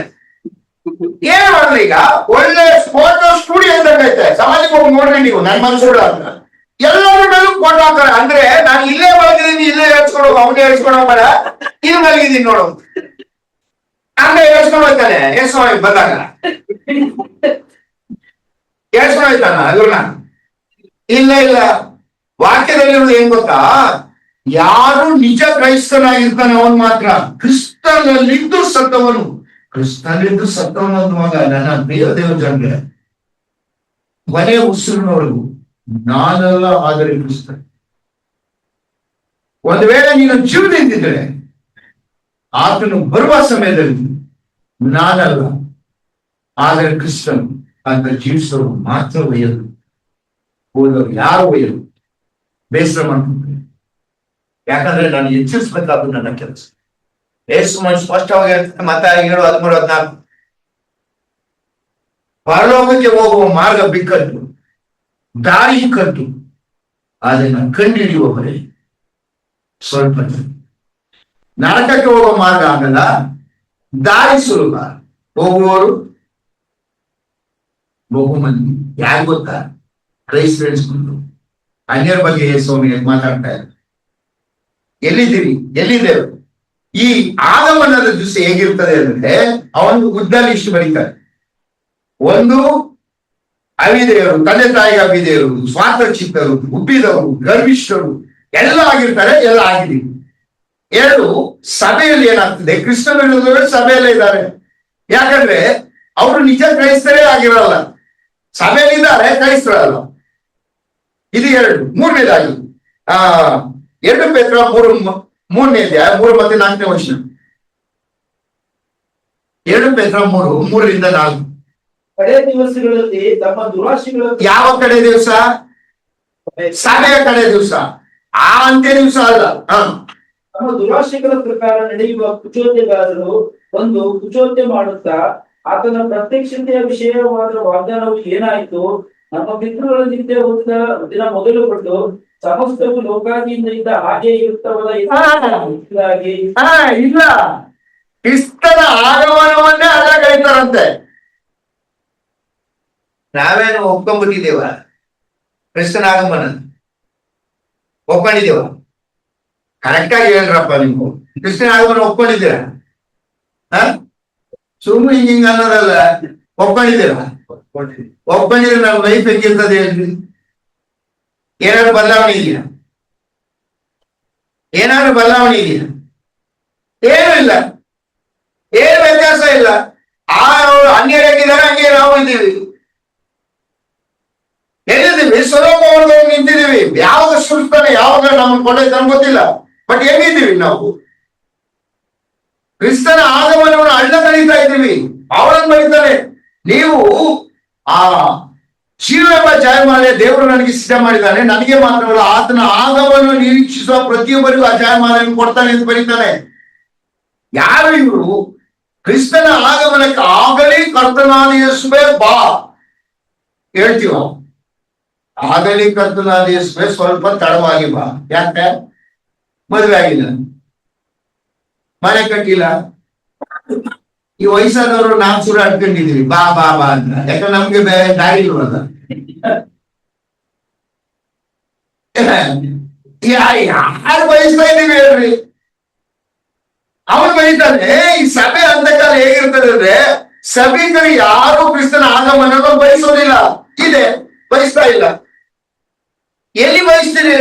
ಏನ್ ಮಾಡಲಿ ಈಗ ಒಳ್ಳೆ ಫೋಟೋ ಸ್ಟುಡಿಯೋ ಇದ್ದಂಗೈತೆ, ಸಮಾಜಕ್ಕೆ ಹೋಗಿ ನೋಡ್ರಿ ನೀವು, ನನ್ ಮನಸ್ಸುಳ್ಳ ಅಂತ ಎಲ್ಲರ ಮೇಲೂ ಫೋಟೋ ಹಾಕ್ತಾರೆ. ಅಂದ್ರೆ ನಾನು ಇಲ್ಲೇ ಮಲಗಿದೀನಿ, ಇಲ್ಲೇ ಹೇಳ್ಸ್ಕೊಂಡು ಹೋಗ, ಅವನೇ ಹೇಳ್ಸ್ಕೊಂಡು ಹೋಗ್ಬೇಡ, ಇಲ್ಲಿ ಮಲಗಿದೀನಿ ನೋಡು ಹಂಗೆ ಹೇಳ್ಸ್ಕೊಂಡು ಹೋಗ್ತಾನೆ. ಸ್ವಾಮಿ ಬಂದಾಗ ಹೇಳ್ಸ್ಕೊಂಡು ಹೋಗ್ತಾನ ಇವ್ರನ್ನ? ಇಲ್ಲ, ವಾಕ್ಯದಲ್ಲಿರೋದು ಏನ್ ಗೊತ್ತಾ, ಯಾರು ನಿಜ ಕ್ರೈಸ್ತನಾಗಿರ್ತಾನೆ ಅವನು ಮಾತ್ರ ಕ್ರಿಸ್ತನಲ್ಲಿದ್ದು ಸತ್ತವನು. ಕ್ರಿಸ್ತನಲ್ಲಿದ್ದು ಸತ್ತವನು ಅನ್ನುವಾಗ ನನ್ನ ಪ್ರಿಯ ದೇವ ಜನರೇ, ಕೊನೆ ಉಸಿರಿನವರೆಗೂ ನಾನಲ್ಲ ಆದರೆ ಕ್ರಿಸ್ತ. ಒಂದು ವೇಳೆ ನೀನು ಜೀವದಿಂದಿದ್ರೆ ಆತನು ಬರುವ ಸಮಯದಲ್ಲಿ ನಾನಲ್ಲ ಆದರೆ ಕ್ರಿಸ್ತನು ಅಂತ ಜೀವಿಸೋರು ಮಾತ್ರ ಒಯ್ಯಲು, ಹೋದವರು ಯಾರು ಒಯ್ಯಲು. ಬೇಸರ ಮಾಡ್ಕೊಂಡ್ರೆ, ಯಾಕಂದ್ರೆ ನಾನು ಎಚ್ಚರಿಸ್ಬೇಕಾದ್ರು ನನ್ನ ಕೆಲಸ. ಸ್ಪಷ್ಟವಾಗಿ ಮತ 7:13-14 ಪರಲೋಕಕ್ಕೆ ಹೋಗುವ ಮಾರ್ಗ ಬಿಕ್ಕಟ್ಟು, ದಾರಿ ಇಕ್ಕಟ್ಟು, ಅದನ್ನ ಕಂಡುಹಿಡಿಯುವವರೇ ಸ್ವಲ್ಪ ಜನ. ನರಕಕ್ಕೆ ಹೋಗುವ ಮಾರ್ಗ ಆಗಲ್ಲ, ದಾರಿ ಸುಲಭ, ಹೋಗುವವರು ಬಹುಮಂದಿ. ಯಾರು ಗೊತ್ತಾ, ಕ್ರೈಸ್ತ ಎಣಿಸ್ಕೊಂಡು ಅನ್ಯರ ಬಗ್ಗೆ ಸ್ವಾಮಿ ಮಾತಾಡ್ತಾ ಇದ್ದಾರೆ. ಎಲ್ಲಿದ್ದೇವೆ? ಈ ಆಗಮನದ ದಿವಸ ಹೇಗಿರ್ತದೆ ಅಂದ್ರೆ, ಅವನು ಉದ್ದಲ್ಲಿ ಇಷ್ಟು ಬರೀತಾರೆ. ಒಂದು, ಅವಿದೇವರು, ತಂದೆ ತಾಯಿಗೆ ಅವಿದೇವರು, ಸ್ವಾರ್ಥಚಿತ್ತರು, ಉಬ್ಬಿದವರು, ಗರ್ವಿಷ್ಠರು ಎಲ್ಲ ಆಗಿರ್ತಾರೆ, ಎಲ್ಲ ಆಗಿದ್ದೀವಿ. 2, ಸಭೆಯಲ್ಲಿ ಏನಾಗ್ತದೆ, ಕ್ರಿಸ್ತರು ಸಭೆಯಲ್ಲೇ ಇದ್ದಾರೆ. ಯಾಕಂದ್ರೆ ಅವರು ನಿಜ ಕ್ರೈಸ್ತರೇ ಆಗಿರಲ್ಲ, ಸಭೆಯಲ್ಲಿದ್ದಾರೆ, ಕ್ರೈಸ್ತರಲ್ಲ. ಇದು 2. 3ನೇದಾಗಿ 2 ಪೇತ್ರ 3ನೇ ಅಧ್ಯಾಯ 3 ಮತ್ತು 4ನೇ ವಚನ. 2 ಪೇತ್ರ 3:3-4. ಕಡೆ ದಿವಸಗಳಲ್ಲಿ ತಮ್ಮ ದುರಾಶೆಗಳ, ಯಾವ ಕಡೆ ದಿವಸ? ಸಭೆಯ ಕಡೆ ದಿವಸ, ಆ ಅಂತ್ಯ ದಿವಸ ಅಲ್ಲ. ತಮ್ಮ ದುರಾಶೆಗಳ ಪ್ರಕಾರ ನಡೆಯುವ ಕುಚೋದ್ಯಗಾರರು ಒಂದು ಕುಚೋದ್ಯ ಮಾಡುತ್ತಾ, ಆತನ ಪ್ರತ್ಯಕ್ಷತೆಯ ವಿಷಯವಾದ ವಾಗ್ದಾನವು ಏನಾಯಿತು, ನಮ್ಮ ಪಿತೃಗಳ ನಿತ್ಯ ಹೊತ್ತಿದ ದಿನ ಮೊದಲುಗೊಂಡು ಸಮಸ್ತವು ಲೋಕಾದಿಯಿಂದ ಇದ್ದ ಹಾಗೆ ಇರುತ್ತವಲ್ಲ, ಇಲ್ಲ, ಕ್ರಿಸ್ತನ ಆಗಮನವನ್ನೇ ಅಲ್ಲ ಕರೀತಾರಂತೆ. ನಾವೇನು ಒಪ್ಕೊಂಡ್ಬಿಟ್ಟಿದ್ದೇವ? ಕ್ರಿಸ್ತನ ಆಗಮನ ಒಪ್ಕೊಂಡಿದ್ದೇವ? ಕರೆಕ್ಟ್ ಆಗಿ ಹೇಳ್ರಪ್ಪ, ನೀವು ಕ್ರಿಸ್ತನ ಆಗಮನ ಒಪ್ಕೊಂಡಿದ್ದೀರ? ಸುಮ್ಮನೆ ಹಿಂಗ ಅನ್ನೋದಲ್ಲ, ಒಪ್ಕೊಂಡಿದ್ದೀರ? ಒಪ್ಕೊಂಡಿದ್ರೆ ನಾವು ಲೈಫ್ ಹೆಂಗಿರ್ತದೆ ಹೇಳ್ರಿ? ಏನಾದ್ರು ಬದಲಾವಣೆ ಇದೆಯಾ? ಏನು ಇಲ್ಲ, ಏನು ವ್ಯತ್ಯಾಸ ಇಲ್ಲ. ಅನ್ಯರು ಹೇಗಿದ್ದಾರೆ ಹಂಗೆ ನಾವು ಇದ್ದೀವಿ. ಎಲ್ಲಿದ್ದೀವಿ? ಸ್ವರೂಪವನ್ನು ನಿಂತಿದ್ದೀವಿ. ಯಾವಾಗ ಸುಡ್ತಾನೆ, ಯಾವಾಗ ನಮ್ಮನ್ನು ಕೊಂಡೊಯ್ದು ನಮ್ಗೆ ಗೊತ್ತಿಲ್ಲ, ಬಟ್ ಹೆಂಗಿದ್ದೀವಿ ನಾವು? ಕ್ರಿಸ್ತನ ಆಗಮನವನ್ನು ಅಳ್ಳ ಕಳೀತಾ ಇದ್ದೀವಿ. ಅವಳನ್ನು ಬರೀತಾನೆ, ನೀವು ಆ ಜೀವವೆಂಬ ಜಯಮಾಲೆ ದೇವರು ನನಗೆ ಸಿದ್ಧ ಮಾಡಿದ್ದಾನೆ, ನನಗೆ ಮಾತ್ರವಲ್ಲ ಆತನ ಆಗಮನ ನಿರೀಕ್ಷಿಸುವ ಪ್ರತಿಯೊಬ್ಬರಿಗೂ ಆ ಜಯಮಾಲೆಯನ್ನು ಕೊಡ್ತಾನೆ ಅಂತ ಬರೀತಾನೆ. ಯಾರು ಇವರು? ಕ್ರಿಸ್ತನ ಆಗಮನಕ್ಕೆ ಆಗಲಿ ಕರ್ತನಾದ ಯೇಸುವೇ ಬಾ ಹೇಳ್ತೀವ. ಆಗಲಿ ಕರ್ತನಾದ ಯೇಸುವೇ ಸ್ವಲ್ಪ ತಡವಾಗಿ ಬಾ. ಯಾಕೆ? ಮದುವೆ ಆಗಿಲ್ಲ, ಮನೆ ಕಟ್ಟಿಲ್ಲ, ಈ ವಯಸ್ಸಾದವರು ನಾವು ಸುರ ಅಡ್ಕೊಂಡಿದೀವಿ ಬಾ ಬಾ ಬಾ ಅಂತ. ಯಾಕಂದ್ರೆ ನಮ್ಗೆ ದಾರಿ ಇಲ್ವಲ್ಲ. ಯಾರು ಬಯಸ್ತಾ ಇದ್ದೀವಿ ಹೇಳ್ರಿ? ಅವನು ಬರೀತಾನೆ, ಈ ಸಭೆ ಅಂತಕಾಲ ಹೇಗಿರ್ತದೆ ಅಂದ್ರೆ, ಸಭಿಕರು ಯಾರು ಕ್ರಿಸ್ತನ ಆಗಮನ ಬಯಸೋದಿಲ್ಲ, ಇದೆ ಬಯಸ್ತಾ ಇಲ್ಲ. ಎಲ್ಲಿ ಬಯಸ್ತೀರಿ?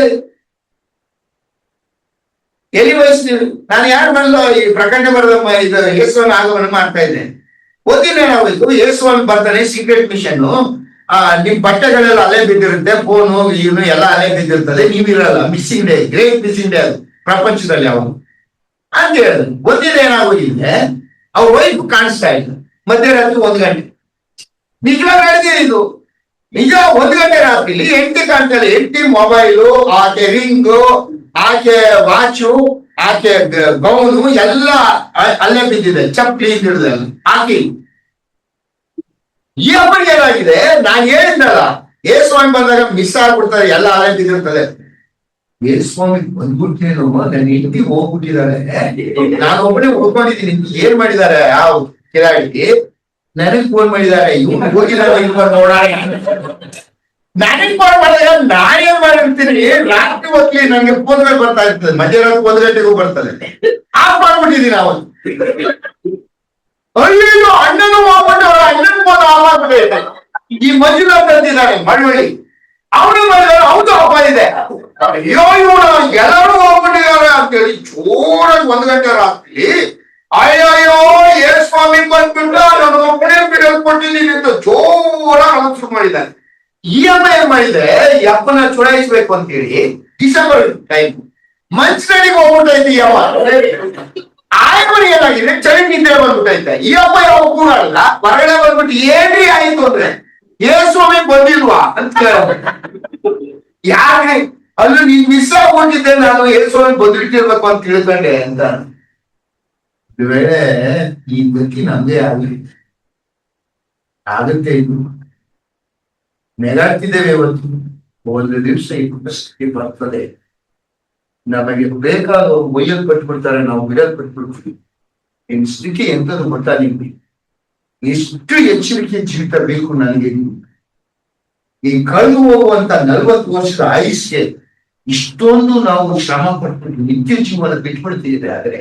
ನಾನು ಯಾರು ಬಂದು ಈ ಪ್ರಕಟಣೆ ಬರೆದ ಇದು ಯೇಸುವನ ಆಗಮನ ಮಾಡ್ತಾ ಇದ್ದೆ. ಒಂದಿನ ಏನಾಗೋಯ್ತು, ಯೇಸುವನ್ ಬರ್ತಾನೆ, ಸೀಕ್ರೆಟ್ ಮಿಷನ್. ನಿಮ್ ಬಟ್ಟೆಗಳೆಲ್ಲ ಅಲೆ ಬಿದ್ದಿರುತ್ತೆ, ಫೋನು ಇವನು ಎಲ್ಲ ಅಲೆ ಬಿದ್ದಿರ್ತದೆ, ನೀವಿರಲ್ಲ. Missing day, great missing day ಅದು ಪ್ರಪಂಚದಲ್ಲಿ. ಅವನು ಅಂತ ಹೇಳಿದ್ರು. ಒಂದಿನ ಏನಾಗೋಗಿದೆ, ಅವ್ರ ವೈಫ್ ಕಾಣಿಸ್ತಾ ಇಲ್ಲ ಮಧ್ಯರಾತ್ರಿ 1 ಗಂಟೆ. ನಿಜವಾಗಿ ಹೇಳಿದೀನಿ ಇದು ನಿಜ. 1 ಗಂಟೆ ರಾತ್ರಿಲಿ ಹೆಂಡತಿ ಕಾಣ್ತಾರೆ. ಹೆಂಡತಿ ಮೊಬೈಲು, ಆಕೆ ರಿಂಗು, ಆಕೆ ವಾಚು, ಆಕೆ ಗೌನು ಎಲ್ಲ ಅಲ್ಲೇ ಬಿದ್ದಿದೆ, ಚಪ್ಪಲಿ ಹಿಡಿದಲ್ಲ ಹಾಕಿ. ಈ ಹಬ್ಬಕ್ಕೆ ಏನಾಗಿದೆ, ನಾನು ಹೇಳಿದ್ನಲ್ಲ ಯೇಸುಸ್ವಾಮಿ ಬಂದಾಗ ಮಿಸ್ ಆಗ್ಬಿಡ್ತಾರೆ, ಎಲ್ಲ ಅಲ್ಲೇ ಬಿದ್ದಿರ್ತದೆ. ಯೇಸುಸ್ವಾಮಿ ಬಂದ್ಬಿಟ್ಟೇನು, ನನ್ನ ಹೆಂಡತಿ ಹೋಗ್ಬಿಟ್ಟಿದ್ದಾರೆ, ನಾನು ಒಬ್ಬನೇ ಉಳ್ಕೊಂಡಿದ್ದೀನಿ. ಏನ್ ಮಾಡಿದ್ದಾರೆ ಆ ಕಿರಾಡಿ, ನನಗ್ ಫೋನ್ ಮಾಡಿದ್ದಾರೆ, ಇವ್ನು ಹೋಗಿದ್ದಾರೆ ನೋಡ. ನನಗ್ ಫೋನ್ ಮಾಡಿದಾಗ ನಾನೇನ್ ಮಾಡಿರ್ತೀನಿ, ರಾತ್ರಿ ಹೊತ್ಲಿ ನಂಗೆ ಫೋನ್ ಬರ್ತಾ ಇರ್ತದೆ, ಮಧ್ಯರಾತ್ರಿ 1 ಗಂಟೆಗೂ ಬರ್ತದೆ. ಆಫ್ ಮಾಡ್ಬಿಟ್ಟಿದ್ದೀನಿ ಅವನು. ಅಯ್ಯೋ ಅಣ್ಣನು ಹೋಗ್ಬಿಟ್ಟವ್ರ, ಅಣ್ಣನ ಫೋನ್ ಆಫ್ ಆಗ್ಬಿಟ್ಟಿದೆ. ಈ ಮಂಜುನಾಥ್ ಅಂತಿದ್ದಾನೆ ಮಳವಳ್ಳಿ, ಅವನು ಮಾಡಿದಾರೆ, ಅವನು ಹಬ್ಬ ಇದೆ. ಅಯ್ಯೋ ಇವನು ಎಲ್ಲರೂ ಹೋಗ್ಬಿಟ್ಟಿದ್ದಾರೆ ಅಂತೇಳಿ ಜೋರಾಗಿ 1 ಗಂಟೆ ರಾತ್ರಿ ಅಯ್ಯೋ ಯೇಸುಸ್ವಾಮಿ ಬಂದ್ಬಿಟ್ಟ, ನಾನು ಒಬ್ಬನೇ ಬಿಡಲ್ಕೊಟ್ಟಿದ್ದೀನಿ ಅಂತ ಜೋರಾಗಿ ಅಳಕ್ ಶುರು ಮಾಡಿದ್ದಾನೆ. ಈ ಹಬ್ಬ ಏನ್ ಮಾಡಿದ್ರೆ, ಈ ಹಬ್ಬನ ಚುಡಾಯಿಸ್ಬೇಕು ಅಂತೇಳಿ ಡಿಸೆಂಬರ್ ಟೈಮ್ ಮಂಚನಡಿಗೆ ಹೋಗ್ಬಿಟ್ಟೈತಿ. ಈ ಹಬ್ಬ ಆಯಮ್ಮನ ಏನಾಗಿದೆ, ಚಳಿ ನಿದ್ರೆ ಬಂದ್ಬಿಟ್ಟೈತೆ. ಈ ಹಬ್ಬ ಯಾವ ಕೂಡಲ್ಲ, ಹೊರಗಡೆ ಬಂದ್ಬಿಟ್ಟು ಏನ್ರಿ ಆಯ್ತು ಅಂದ್ರೆ ಯೇಸುಸ್ವಾಮಿ ಬಂದಿಲ್ವಾ ಅಂತ ಯಾಕೆ ಅಲ್ಲೂ ನೀನ್ ಮಿಸ್ ಆಗ್ಬಿಟ್ಟಿದ್ದೆ, ನಾನು ಯೇಸುಸ್ವಾಮಿ ಬಂದಿಟ್ಟಿರ್ಬೇಕು ಅಂತ ತಿಳ್ಕೊಂಡೆ ಅಂತ. ವೇಳೆ ಈ ಗತಿ ನಮ್ದೇ ಆಗ್ಲಿ ಆಗುತ್ತೆ. ಇದು ನೆಗಾಡ್ತಿದ್ದೇವೆ ಇವತ್ತು, 1 ದಿವಸ ಇದು ಪರಿಸ್ಥಿತಿ ಬರ್ತದೆ. ನಮಗೆ ಬೇಕಾದ ಒಯ್ಯಲ್ ಪಟ್ಬಿಡ್ತಾರೆ, ನಾವು ಬಿಡಲ್ ಪಟ್ಬಿಡ್ತೀವಿ. ಇನ್ ಸ್ಥಿತಿ ಎಂತದ್ದು ಗೊತ್ತಾ ನಿಮ್ಗೆ, ಎಷ್ಟು ಎಚ್ಚರಿಕೆ ಜೀವಿತ ಬೇಕು ನನಗೆ. ಈ ಕಳೆದು ಹೋಗುವಂತ 40 ವರ್ಷದ ಆಯುಷ್ಯ ಇಷ್ಟೊಂದು ನಾವು ಶ್ರಮ ಪಟ್ಟು ನಿತ್ಯ ಜೀವನ ಬಿಟ್ಬಿಡ್ತಿದ್ರೆ, ಆದ್ರೆ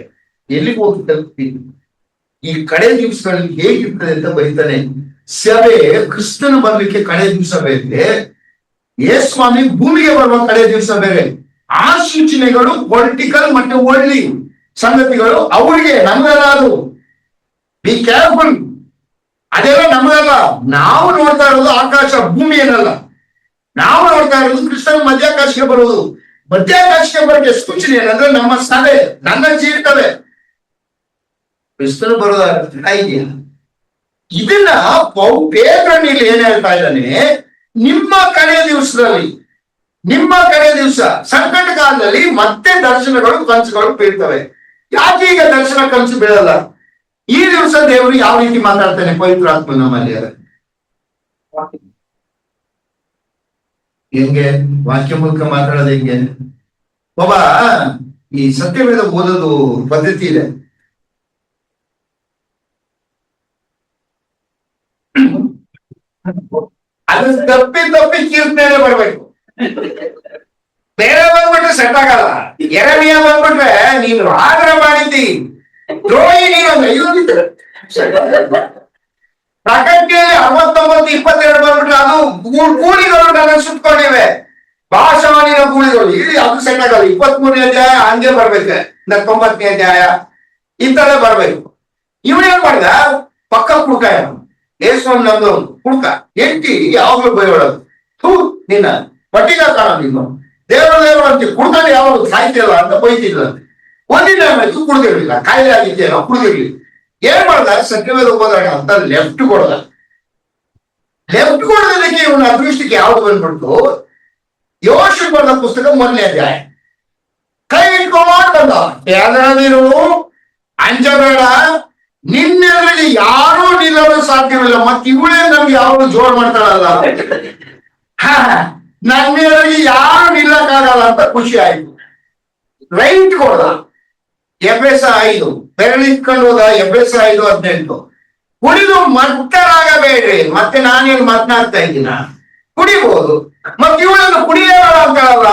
ಎಲ್ಲಿಗೆ ಹೋಗಿ ತಲುಪ್ತೀವಿ? ಈ ಕಡೆ ದಿವಸಗಳಲ್ಲಿ ಹೇಗಿರ್ತದೆ ಅಂತ ಬರೀತಾನೆ. ಸಭೆ ಕ್ರಿಸ್ತನ ಬರ್ಲಿಕ್ಕೆ ಕಡೆ ದಿವಸ ಬೇರೆ, ಯೇಸುಸ್ವಾಮಿ ಭೂಮಿಗೆ ಬರುವ ಕಡೆ ದಿವಸ ಬೇರೆ. ಆ ಸೂಚನೆಗಳು ಪೊಲಿಟಿಕಲ್ ಮತ್ತು ವರ್ಲ್ಡ್ಲಿ ಸಂಗತಿಗಳು ಅವರಿಗೆ, ನಮಗಲ್ಲ. ಅದು ಬಿ ಕೇರ್ಫುಲ್, ಅದೆಲ್ಲ ನಮಗಲ್ಲ. ನಾವು ನೋಡ್ತಾ ಇರೋದು ಆಕಾಶ ಭೂಮಿ ಏನಲ್ಲ, ನಾವು ನೋಡ್ತಾ ಇರೋದು ಕ್ರಿಸ್ತನ ಮಧ್ಯಾಕಾಶಕ್ಕೆ ಬರುವುದು. ಮಧ್ಯಾಕಾಶಕ್ಕೆ ಬರೋಕ್ಕೆ ಸೂಚನೆ ಏನಂದ್ರೆ ನಮ್ಮ ಸಭೆ, ನನ್ನ ಜೀವಿತವೇ ಕ್ರಿಸ್ತನು ಬರೋದಾಗಿದೆಯಾ? ಇದನ್ನ ಪೇತ್ರನು ಇಲ್ಲಿ ಏನ್ ಹೇಳ್ತಾ ಇದ್ದಾನೆ, ನಿಮ್ಮ ಕಡೆ ದಿವಸದಲ್ಲಿ, ನಿಮ್ಮ ಕಡೆ ದಿವಸ ಸಂಕಟ ಕಾಲದಲ್ಲಿ ಮತ್ತೆ ದರ್ಶನಗಳು ಕನಸುಗಳು ಬೀಳ್ತವೆ. ಯಾಕೆ ಈಗ ದರ್ಶನ ಕನಸು ಬೀಳಲ್ಲ? ಈ ದಿವಸ ದೇವರು ಯಾವ ರೀತಿ ಮಾತಾಡ್ತಾನೆ ಪವಿತ್ರಾತ್ಮ ನಮ್ಮಲ್ಲಿ? ಹೆಂಗೆ ವಾಕ್ಯ ಮೂಲಕ ಮಾತಾಡೋದು ಹೆಂಗೆ? ಒಬ್ಬ ಈ ಸತ್ಯವೇದ ಓದೋದು ಪದ್ಧತಿ ಇದೆ. ಅದು ತಪ್ಪಿ ಕೀರ್ತನೆ ಬರ್ಬೇಕು, ಬೇರೆ ಬಂದ್ಬಿಟ್ರೆ ಸೆಟ್ ಆಗಲ್ಲ. ಎರಮಿಯ ಬಂದ್ಬಿಟ್ರೆ ನೀನು ಆದ್ರ ಮಾಡಿದ್ದಿ ದ್ರೋಹಿ ನೀನು ಪ್ರಕಟಣೆಯಲ್ಲಿ 69:22 ಬಂದ್ಬಿಟ್ರೆ ಅದು ಕೂಲಿಗಳು ನನ್ನ ಸುತ್ಕೊಂಡಿವೆ, ಭಾಷಾನಿನ ಕೂಲಿಗಳು. ಇಲ್ಲಿ ಅದು ಸೆಟ್ ಆಗಲ್ಲ. 23ನೇ ಅಧ್ಯಾಯ ಹಂಗೆ ಬರ್ಬೇಕು, 90ನೇ ಅಧ್ಯಾಯ ಇಂಥದ್ದೇ ಬರ್ಬೇಕು. ಇವನೇನ್ ಮಾಡಿದ, ಪಕ್ಕ ಕುಡ್ಕ ಯೇಸುಸ್ವಾಮಿ ನಮ್ದು ಕುಡ್ಕ ಎಂಟಿ ಯಾವಾಗ್ಲೂ ಬೈಯೋಳದು. ನಿನ್ನ ಪಟ್ಟಿಗ ಕಾಣ, ನೀನು ದೇವರು ಅಂತ ಕುಡ್ಕೊಂಡು ಯಾವಾಗ ಸಾಯ್ತಿಲ್ಲ ಅಂತ ಬೈತಿಲ್ಲ. ಒಂದಿನ ಕುಡ್ದಿರ್ಲಿಲ್ಲ, ಕಾಯಿಲೆ ಆಗಿದ್ದೇನೋ ಕುಡ್ದಿರ್ಲಿ. ಏನ್ ಮಾಡ್ದ, ಸತ್ಯವೇದ ಹೋದಾಗ ಅಂತ ಲೆಫ್ಟ್ ಕೊಡದ. ಲೆಫ್ಟ್ ಕೊಡೋದಕ್ಕೆ ಇವನ ಅದೃಷ್ಟಕ್ಕೆ ಯಾವ್ದು ಬಂದ್ಬಿಡ್ತು, ಯೋಶು ಬರೆದ ಪುಸ್ತಕ 1ನೇ ಅಧ್ಯಾಯ ಕೈ ಇಟ್ಕೊಂಡು ಬಂದ. ಯಾವ್ದಾದ್ರು ಅಂಜಬೇಡ, ನಿನ್ನೆಲ್ಲಿ ಯಾರೂ ನಿಲ್ಲಲು ಸಾಧ್ಯವಿಲ್ಲ. ಮತ್ತೆ ಇವಳೇ ನಮ್ಗೆ ಯಾರು ಜೋರ್ ಮಾಡ್ತಾಳಲ್ಲ, ನನ್ನೆಲ್ಲಿ ಯಾರು ನಿಲ್ಲಕ್ಕಾಗಲ್ಲ ಅಂತ ಖುಷಿ ಆಯ್ತು. ರೈಟ್ ಕೊಡ್ದ. ಎಫೆಸ 5 ಬೆರಳಿಟ್ಕೊಂಡು ಹೋದ. ಎಫೆಸ 5:18 ಕುಡಿದು ಮತ್ತರಾಗಬೇಡ್ರಿ. ಮತ್ತೆ ನಾನೇನು ಮಾತನಾಡ್ತಾ ಇದ್ದೀನ, ಕುಡಿಬಹುದು. ಮತ್ತೆ ಇವಳನ್ನು ಕುಡಿಯಬೇಡ ಅಂತಾಳಲ್ಲ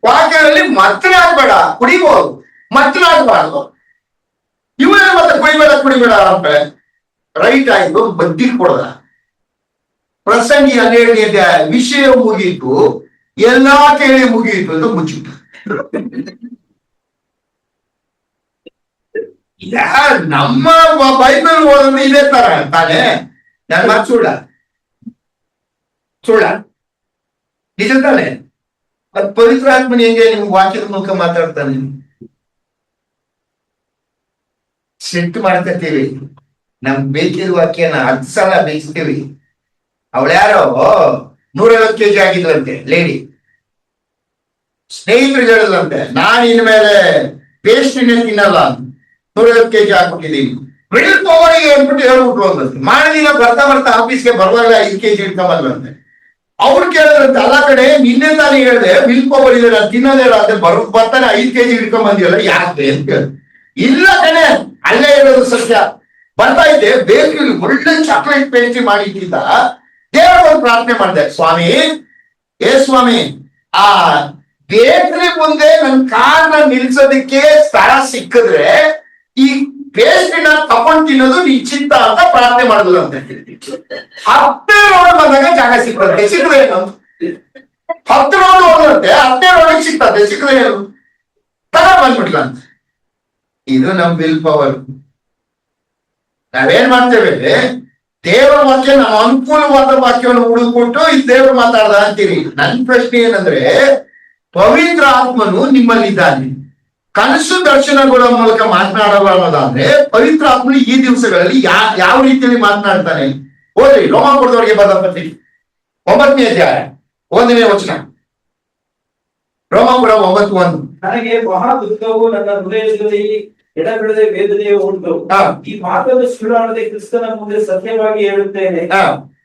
ವಾಕ್ಯದಲ್ಲಿ, ಮತ್ತನಾಗ್ಬೇಡ, ಕುಡಿಬಹುದು, ಮತ್ತನಾಗಬಾರ್ದು. ಇವಳೇ ಮತ್ತೆ ಕುಡಿಬೇಡ ಅಂತ ರೈಟ್ ಆಯ್ತು, ಬದ್ದಿ ಕೊಡದ. ಪ್ರಸಂಗಿ 12ನೇ ಅಧ್ಯಾಯ ವಿಷಯ ಮುಗೀತು, ಎಲ್ಲಾ ಕೇಳಿ ಮುಗಿಯಿತು ಅಂತ ಮುಚ್ಚಿಟ್ಟು. ನಮ್ಮ ಬೈಬಲ್ ಓದೋದು ಇದೇ ತರ ತಾನೆ. ನಾನು ಮತ್ತೆ ಸುಳ್ಳ ನಿಜ ತಾನೆ. ಅದು ಪವಿತ್ರ ಆತ್ಮನ ಹೆಂಗೆ ನಿಮ್ಗೆ ವಾಕ್ಯದ ಮೂಲಕ ಮಾತಾಡ್ತಾನೆ. ಸಿಟ್ಟು ಮಾಡ್ಕೊತೀವಿ. ನಮ್ ಬೇಕಿದ ವಾಕ್ಯನ 10 ಸಲ ಬೇಯಿಸ್ತೀವಿ. ಅವಳ್ಯಾರೋ 150 kg ಆಗಿದ್ರಂತೆ ಲೇಡಿ. ಸ್ನೇಹಿತರು ಹೇಳಿದ್ರಂತೆ, ನಾನು ಇನ್ಮೇಲೆ ಪೇಸ್ಟ್ರಿನೇ ತಿನ್ನಲ್ಲ, 150 kg ಹಾಕ್ಬಿಟ್ಟಿದ್ದೀನಿ. ವಿಲ್ ಪವರ್ಗೆ ಅಂದ್ಬಿಟ್ಟು ಹೇಳ್ಬಿಟ್ರು ಅಂದಂತೆ. ಮಾಡಿದಿನ ಬರ್ತಾ ಬರ್ತಾ ಆಫೀಸ್ಗೆ ಬರುವಾಗ 5 kg ಇಟ್ಕೊಂಬಂದ್ರಂತೆ. ಅವ್ರು ಕೇಳಿದ್ರಂತೆ, ಅಲ್ಲ ಕಡೆ ನಿನ್ನೆ ತಾನೇ ಹೇಳಿದೆ ವಿಲ್ ಪವರ್ ಇದೆ, ನಾನು ತಿನ್ನೋದೇ ಇಲ್ಲ ಅಂತ, ಬರ್ತಾನೆ 5 kg ಇಟ್ಕೊಂಬಂದಿಯಲ್ಲ ಯಾಕೆ ಅಂತ ಕೇಳಿದ್ರು. ಇಲ್ಲ ಕಣೆ, ಅಲ್ಲೇ ಹೇಳೋದು ಸತ್ಯ. ಬರ್ತಾ ಇದ್ದೆ, ಬೇಕರಿ ಒಳ್ಳೆ ಚಾಕ್ಲೇಟ್ ಪೇಸ್ಟ್ರಿ ಮಾಡಿ ಇಟ್ಟಿದ್ದ. ದೇವರ ಪ್ರಾರ್ಥನೆ ಮಾಡಿದೆ, ಸ್ವಾಮಿ ಸ್ವಾಮಿ, ಆ ಬೇಕರಿ ಮುಂದೆ ನನ್ ಕಾರ್ನ ನಿಲ್ಸೋದಕ್ಕೆ ಸ್ಥಳ ಸಿಕ್ಕಿದ್ರೆ ಈ ಪೇಸ್ಟ್ರಿನ ತಕೊಂಡ್ ತಿನ್ನೋದು ನಿಶ್ಚಿತ ಅಂತ ಪ್ರಾರ್ಥನೆ ಮಾಡುದು ಅಂತ ಹೇಳ್ತೀನಿ. 10 ರೋಡ್ ಬಂದಾಗ ಜಾಗ ಸಿಕ್ತದೆ, ಸಿಕ್ಕದೆ ಏನು? 10 ರೋಡ್ ಹೋದಂತೆ 10 ರೋಡ್ ಸಿಗ್ತದೆ, ಸಿಕ್ಕದೆ ಏನು? ಬಂದ್ಬಿಟ್ಲ ಅಂತ. ಇದು ನಮ್ ವಿಲ್ ಪವರ್. ನಾವೇನ್ ಮಾಡ್ತೇವೆ, ದೇವರ ವಾಕ್ಯ ನಮ್ಮ ಅನುಕೂಲವಾದ ವಾಕ್ಯವನ್ನು ಹುಡುಕೊಟ್ಟು ಈ ದೇವರು ಮಾತಾಡ್ದ ಅಂತೀರಿ. ನನ್ ಪ್ರಶ್ನೆ ಏನಂದ್ರೆ, ಪವಿತ್ರ ಆತ್ಮನು ನಿಮ್ಮಲ್ಲಿದ್ದಾನೆ, ಕನಸು ದರ್ಶನಗಳ ಮೂಲಕ ಮಾತನಾಡೋರು ಅನ್ನೋದಾದ್ರೆ ಪವಿತ್ರ ಆತ್ಮನು ಈ ದಿವಸಗಳಲ್ಲಿ ಯಾವ ರೀತಿಯಲ್ಲಿ ಮಾತನಾಡ್ತಾನೆ? ಓದ್ರಿ, ರೋಮಾಪುರದವರಿಗೆ ಬರೆದ ಪತ್ರಿಕೆ 9ನೇ ಅಧ್ಯಾಯ 1ನೇ ವಚನ. ರೋಮಾಪುರ 9:1. ನನಗೆ ಮಹಾ ದುಃಖವು ನನ್ನ ಹೃದಯದಲ್ಲಿ ಎಡಬಿಡದೆ ವೇದನೆಯು ಉಂಟು. ಈ ಮಾತನ್ನು ಸುಳ್ಳಾಡದೆ ಕ್ರಿಸ್ತನ ಮುಂದೆ ಸತ್ಯವಾಗಿ ಹೇಳುತ್ತೇನೆ,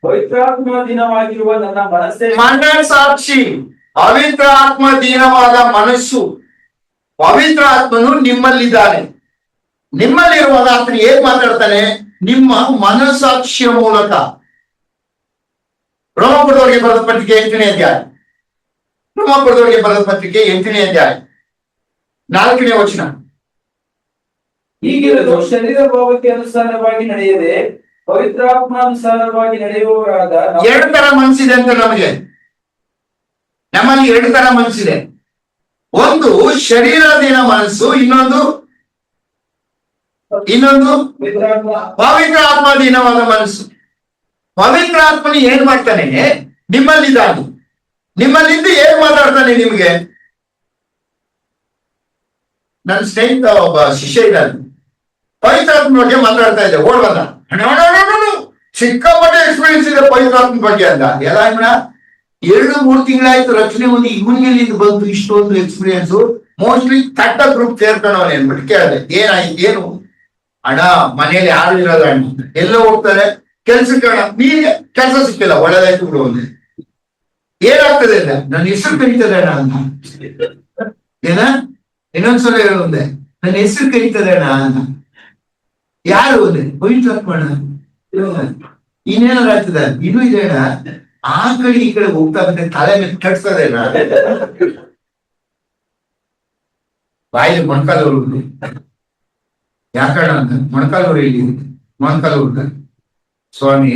ಪವಿತ್ರಾತ್ಮ ದಿನವಾಗಿರುವ ನನ್ನ ಮನಸ್ಸೇ ಸಾಕ್ಷಿ. ಪವಿತ್ರ ಆತ್ಮ ದೀನವಾದ ಮನಸ್ಸು, ಪವಿತ್ರ ಆತ್ಮನು ನಿಮ್ಮಲ್ಲಿದ್ದಾನೆ. ನಿಮ್ಮಲ್ಲಿರುವಾಗ ಆತನು ಹೇಗ್ ಮಾತಾಡ್ತಾನೆ? ನಿಮ್ಮ ಮನಸ್ಸಾಕ್ಷಿಯ ಮೂಲಕ. ರೋಮಾಪುರದವರಿಗೆ ಬರೆದ ಪತ್ರಿಕೆ 8ನೇ ಅಧ್ಯಾಯ, ರೋಮಾಪುರದವರಿಗೆ ಬರೆದ ಪತ್ರಿಕೆ 8ನೇ ಅಧ್ಯಾಯ 4ನೇ ವಚನ. ಹೀಗಿರಲು ಶರೀರ ಭಾವಕ್ಕೆ ಅನುಸಾರವಾಗಿ ನಡೆಯದೆ ಪವಿತ್ರಾತ್ಮಾನುಸಾರವಾಗಿ ನಡೆಯುವವರಾದ 2 ತರ ಮನಸ್ಸಿದೆ ಅಂತ ನಮ್ಮಲ್ಲಿ 2 ತರ ಮನಸ್ಸಿದೆ. ಒಂದು ಶರೀರಾಧೀನ ಮನಸ್ಸು, ಇನ್ನೊಂದು ಪವಿತ್ರ ಆತ್ಮಾಧೀನವಾದ ಮನಸ್ಸು. ಪವಿತ್ರ ಆತ್ಮನಿ ಏನ್ ಮಾಡ್ತಾನೆ? ನಿಮ್ಮಲ್ಲಿದ್ದಾನೆ. ನಿಮ್ಮಲ್ಲಿದ್ದು ಏನ್ ಮಾತಾಡ್ತಾನೆ ನಿಮ್ಗೆ? ನನ್ನ ಸ್ನೇಹಿತ ಒಬ್ಬ ಶಿಷ್ಯ ಇದ್ದಾನೆ, ಪವಿತ್ರಾತ್ಮ ಬಗ್ಗೆ ಮಾತಾಡ್ತಾ ಇದ್ದೆ. ಓಡ್ಬಂದ, ಸಿಕ್ಕಾಪಟ್ಟೆ ಎಕ್ಸ್ಪೀರಿಯನ್ಸ್ ಇದೆ ಪವಿತ್ರಾತ್ಮ ಬಗ್ಗೆ ಅಂತ. ಎಲ್ಲ 2-3 ತಿಂಗಳಾಯ್ತು ರಚನೆ ಒಂದು ಇವನಿಗೆ ಬಂತು ಇಷ್ಟೊಂದು ಎಕ್ಸ್ಪೀರಿಯನ್ಸ್. ಮೋಸ್ಟ್ಲಿ ತಟ್ಟ ಗ್ರೂಪ್ ಸೇರ್ಕೊಂಡವನೇ ಅನ್ಬಿಟ್ಟು ಕೇಳಿದೆ, ಏನಾಯ್ತು ಏನು? ಅಣ್ಣ ಮನೇಲಿ ಯಾರು ಇರೋದ ಅಣ್ಣ, ಎಲ್ಲ ಹೋಗ್ತಾರೆ ಕೆಲ್ಸಕ್ಕೆ. ಅಣ್ಣ ನೀರಿಗೆ ಕೆಲಸ ಸಿಕ್ಕಿಲ್ಲ, ಒಳ್ಳೆದಾಯ್ತು ಬಿಡು ಒಂದೇ. ಏನಾಗ್ತದೆ ಅಲ್ಲ, ನನ್ನ ಹೆಸರು ಕರೀತದೆ ಅಣ್ಣ ಅಂತ. ಏನ ಇನ್ನೊಂದ್ಸಲ ಹೇಳು ಒಂದೆ, ನನ್ನ ಹೆಸರು ಕರೀತದೆ ಅಣ್ಣ ಅಂತ. ಯಾರು ಒಂದೇ? ಪವಿತ್ರಾತ್ಮ ಅಣ್ಣ. ಇನ್ನೇನಾದ್ರು ಆಗ್ತದ? ಇನ್ನೂ ಇದೆ ಅಣ್ಣ. ಆ ಕಡೆ ಈ ಕಡೆ ಹೋಗ್ತಾ ಬಂದ್ರೆ ತಲೆ ಮೇಲೆ ಕಟ್ಸ್ತದೆ ಅಣ್ಣ. ಬಾಯಿಲಿ ಮೊಣಕಾಲೂರು ಯಾಕಣ್ಣ ಅಂತ. ಮೊಣಕಾಲೂರು ಇಲ್ಲಿ ಮೊಣಕಾಲೂರು. ಸ್ವಾಮಿ,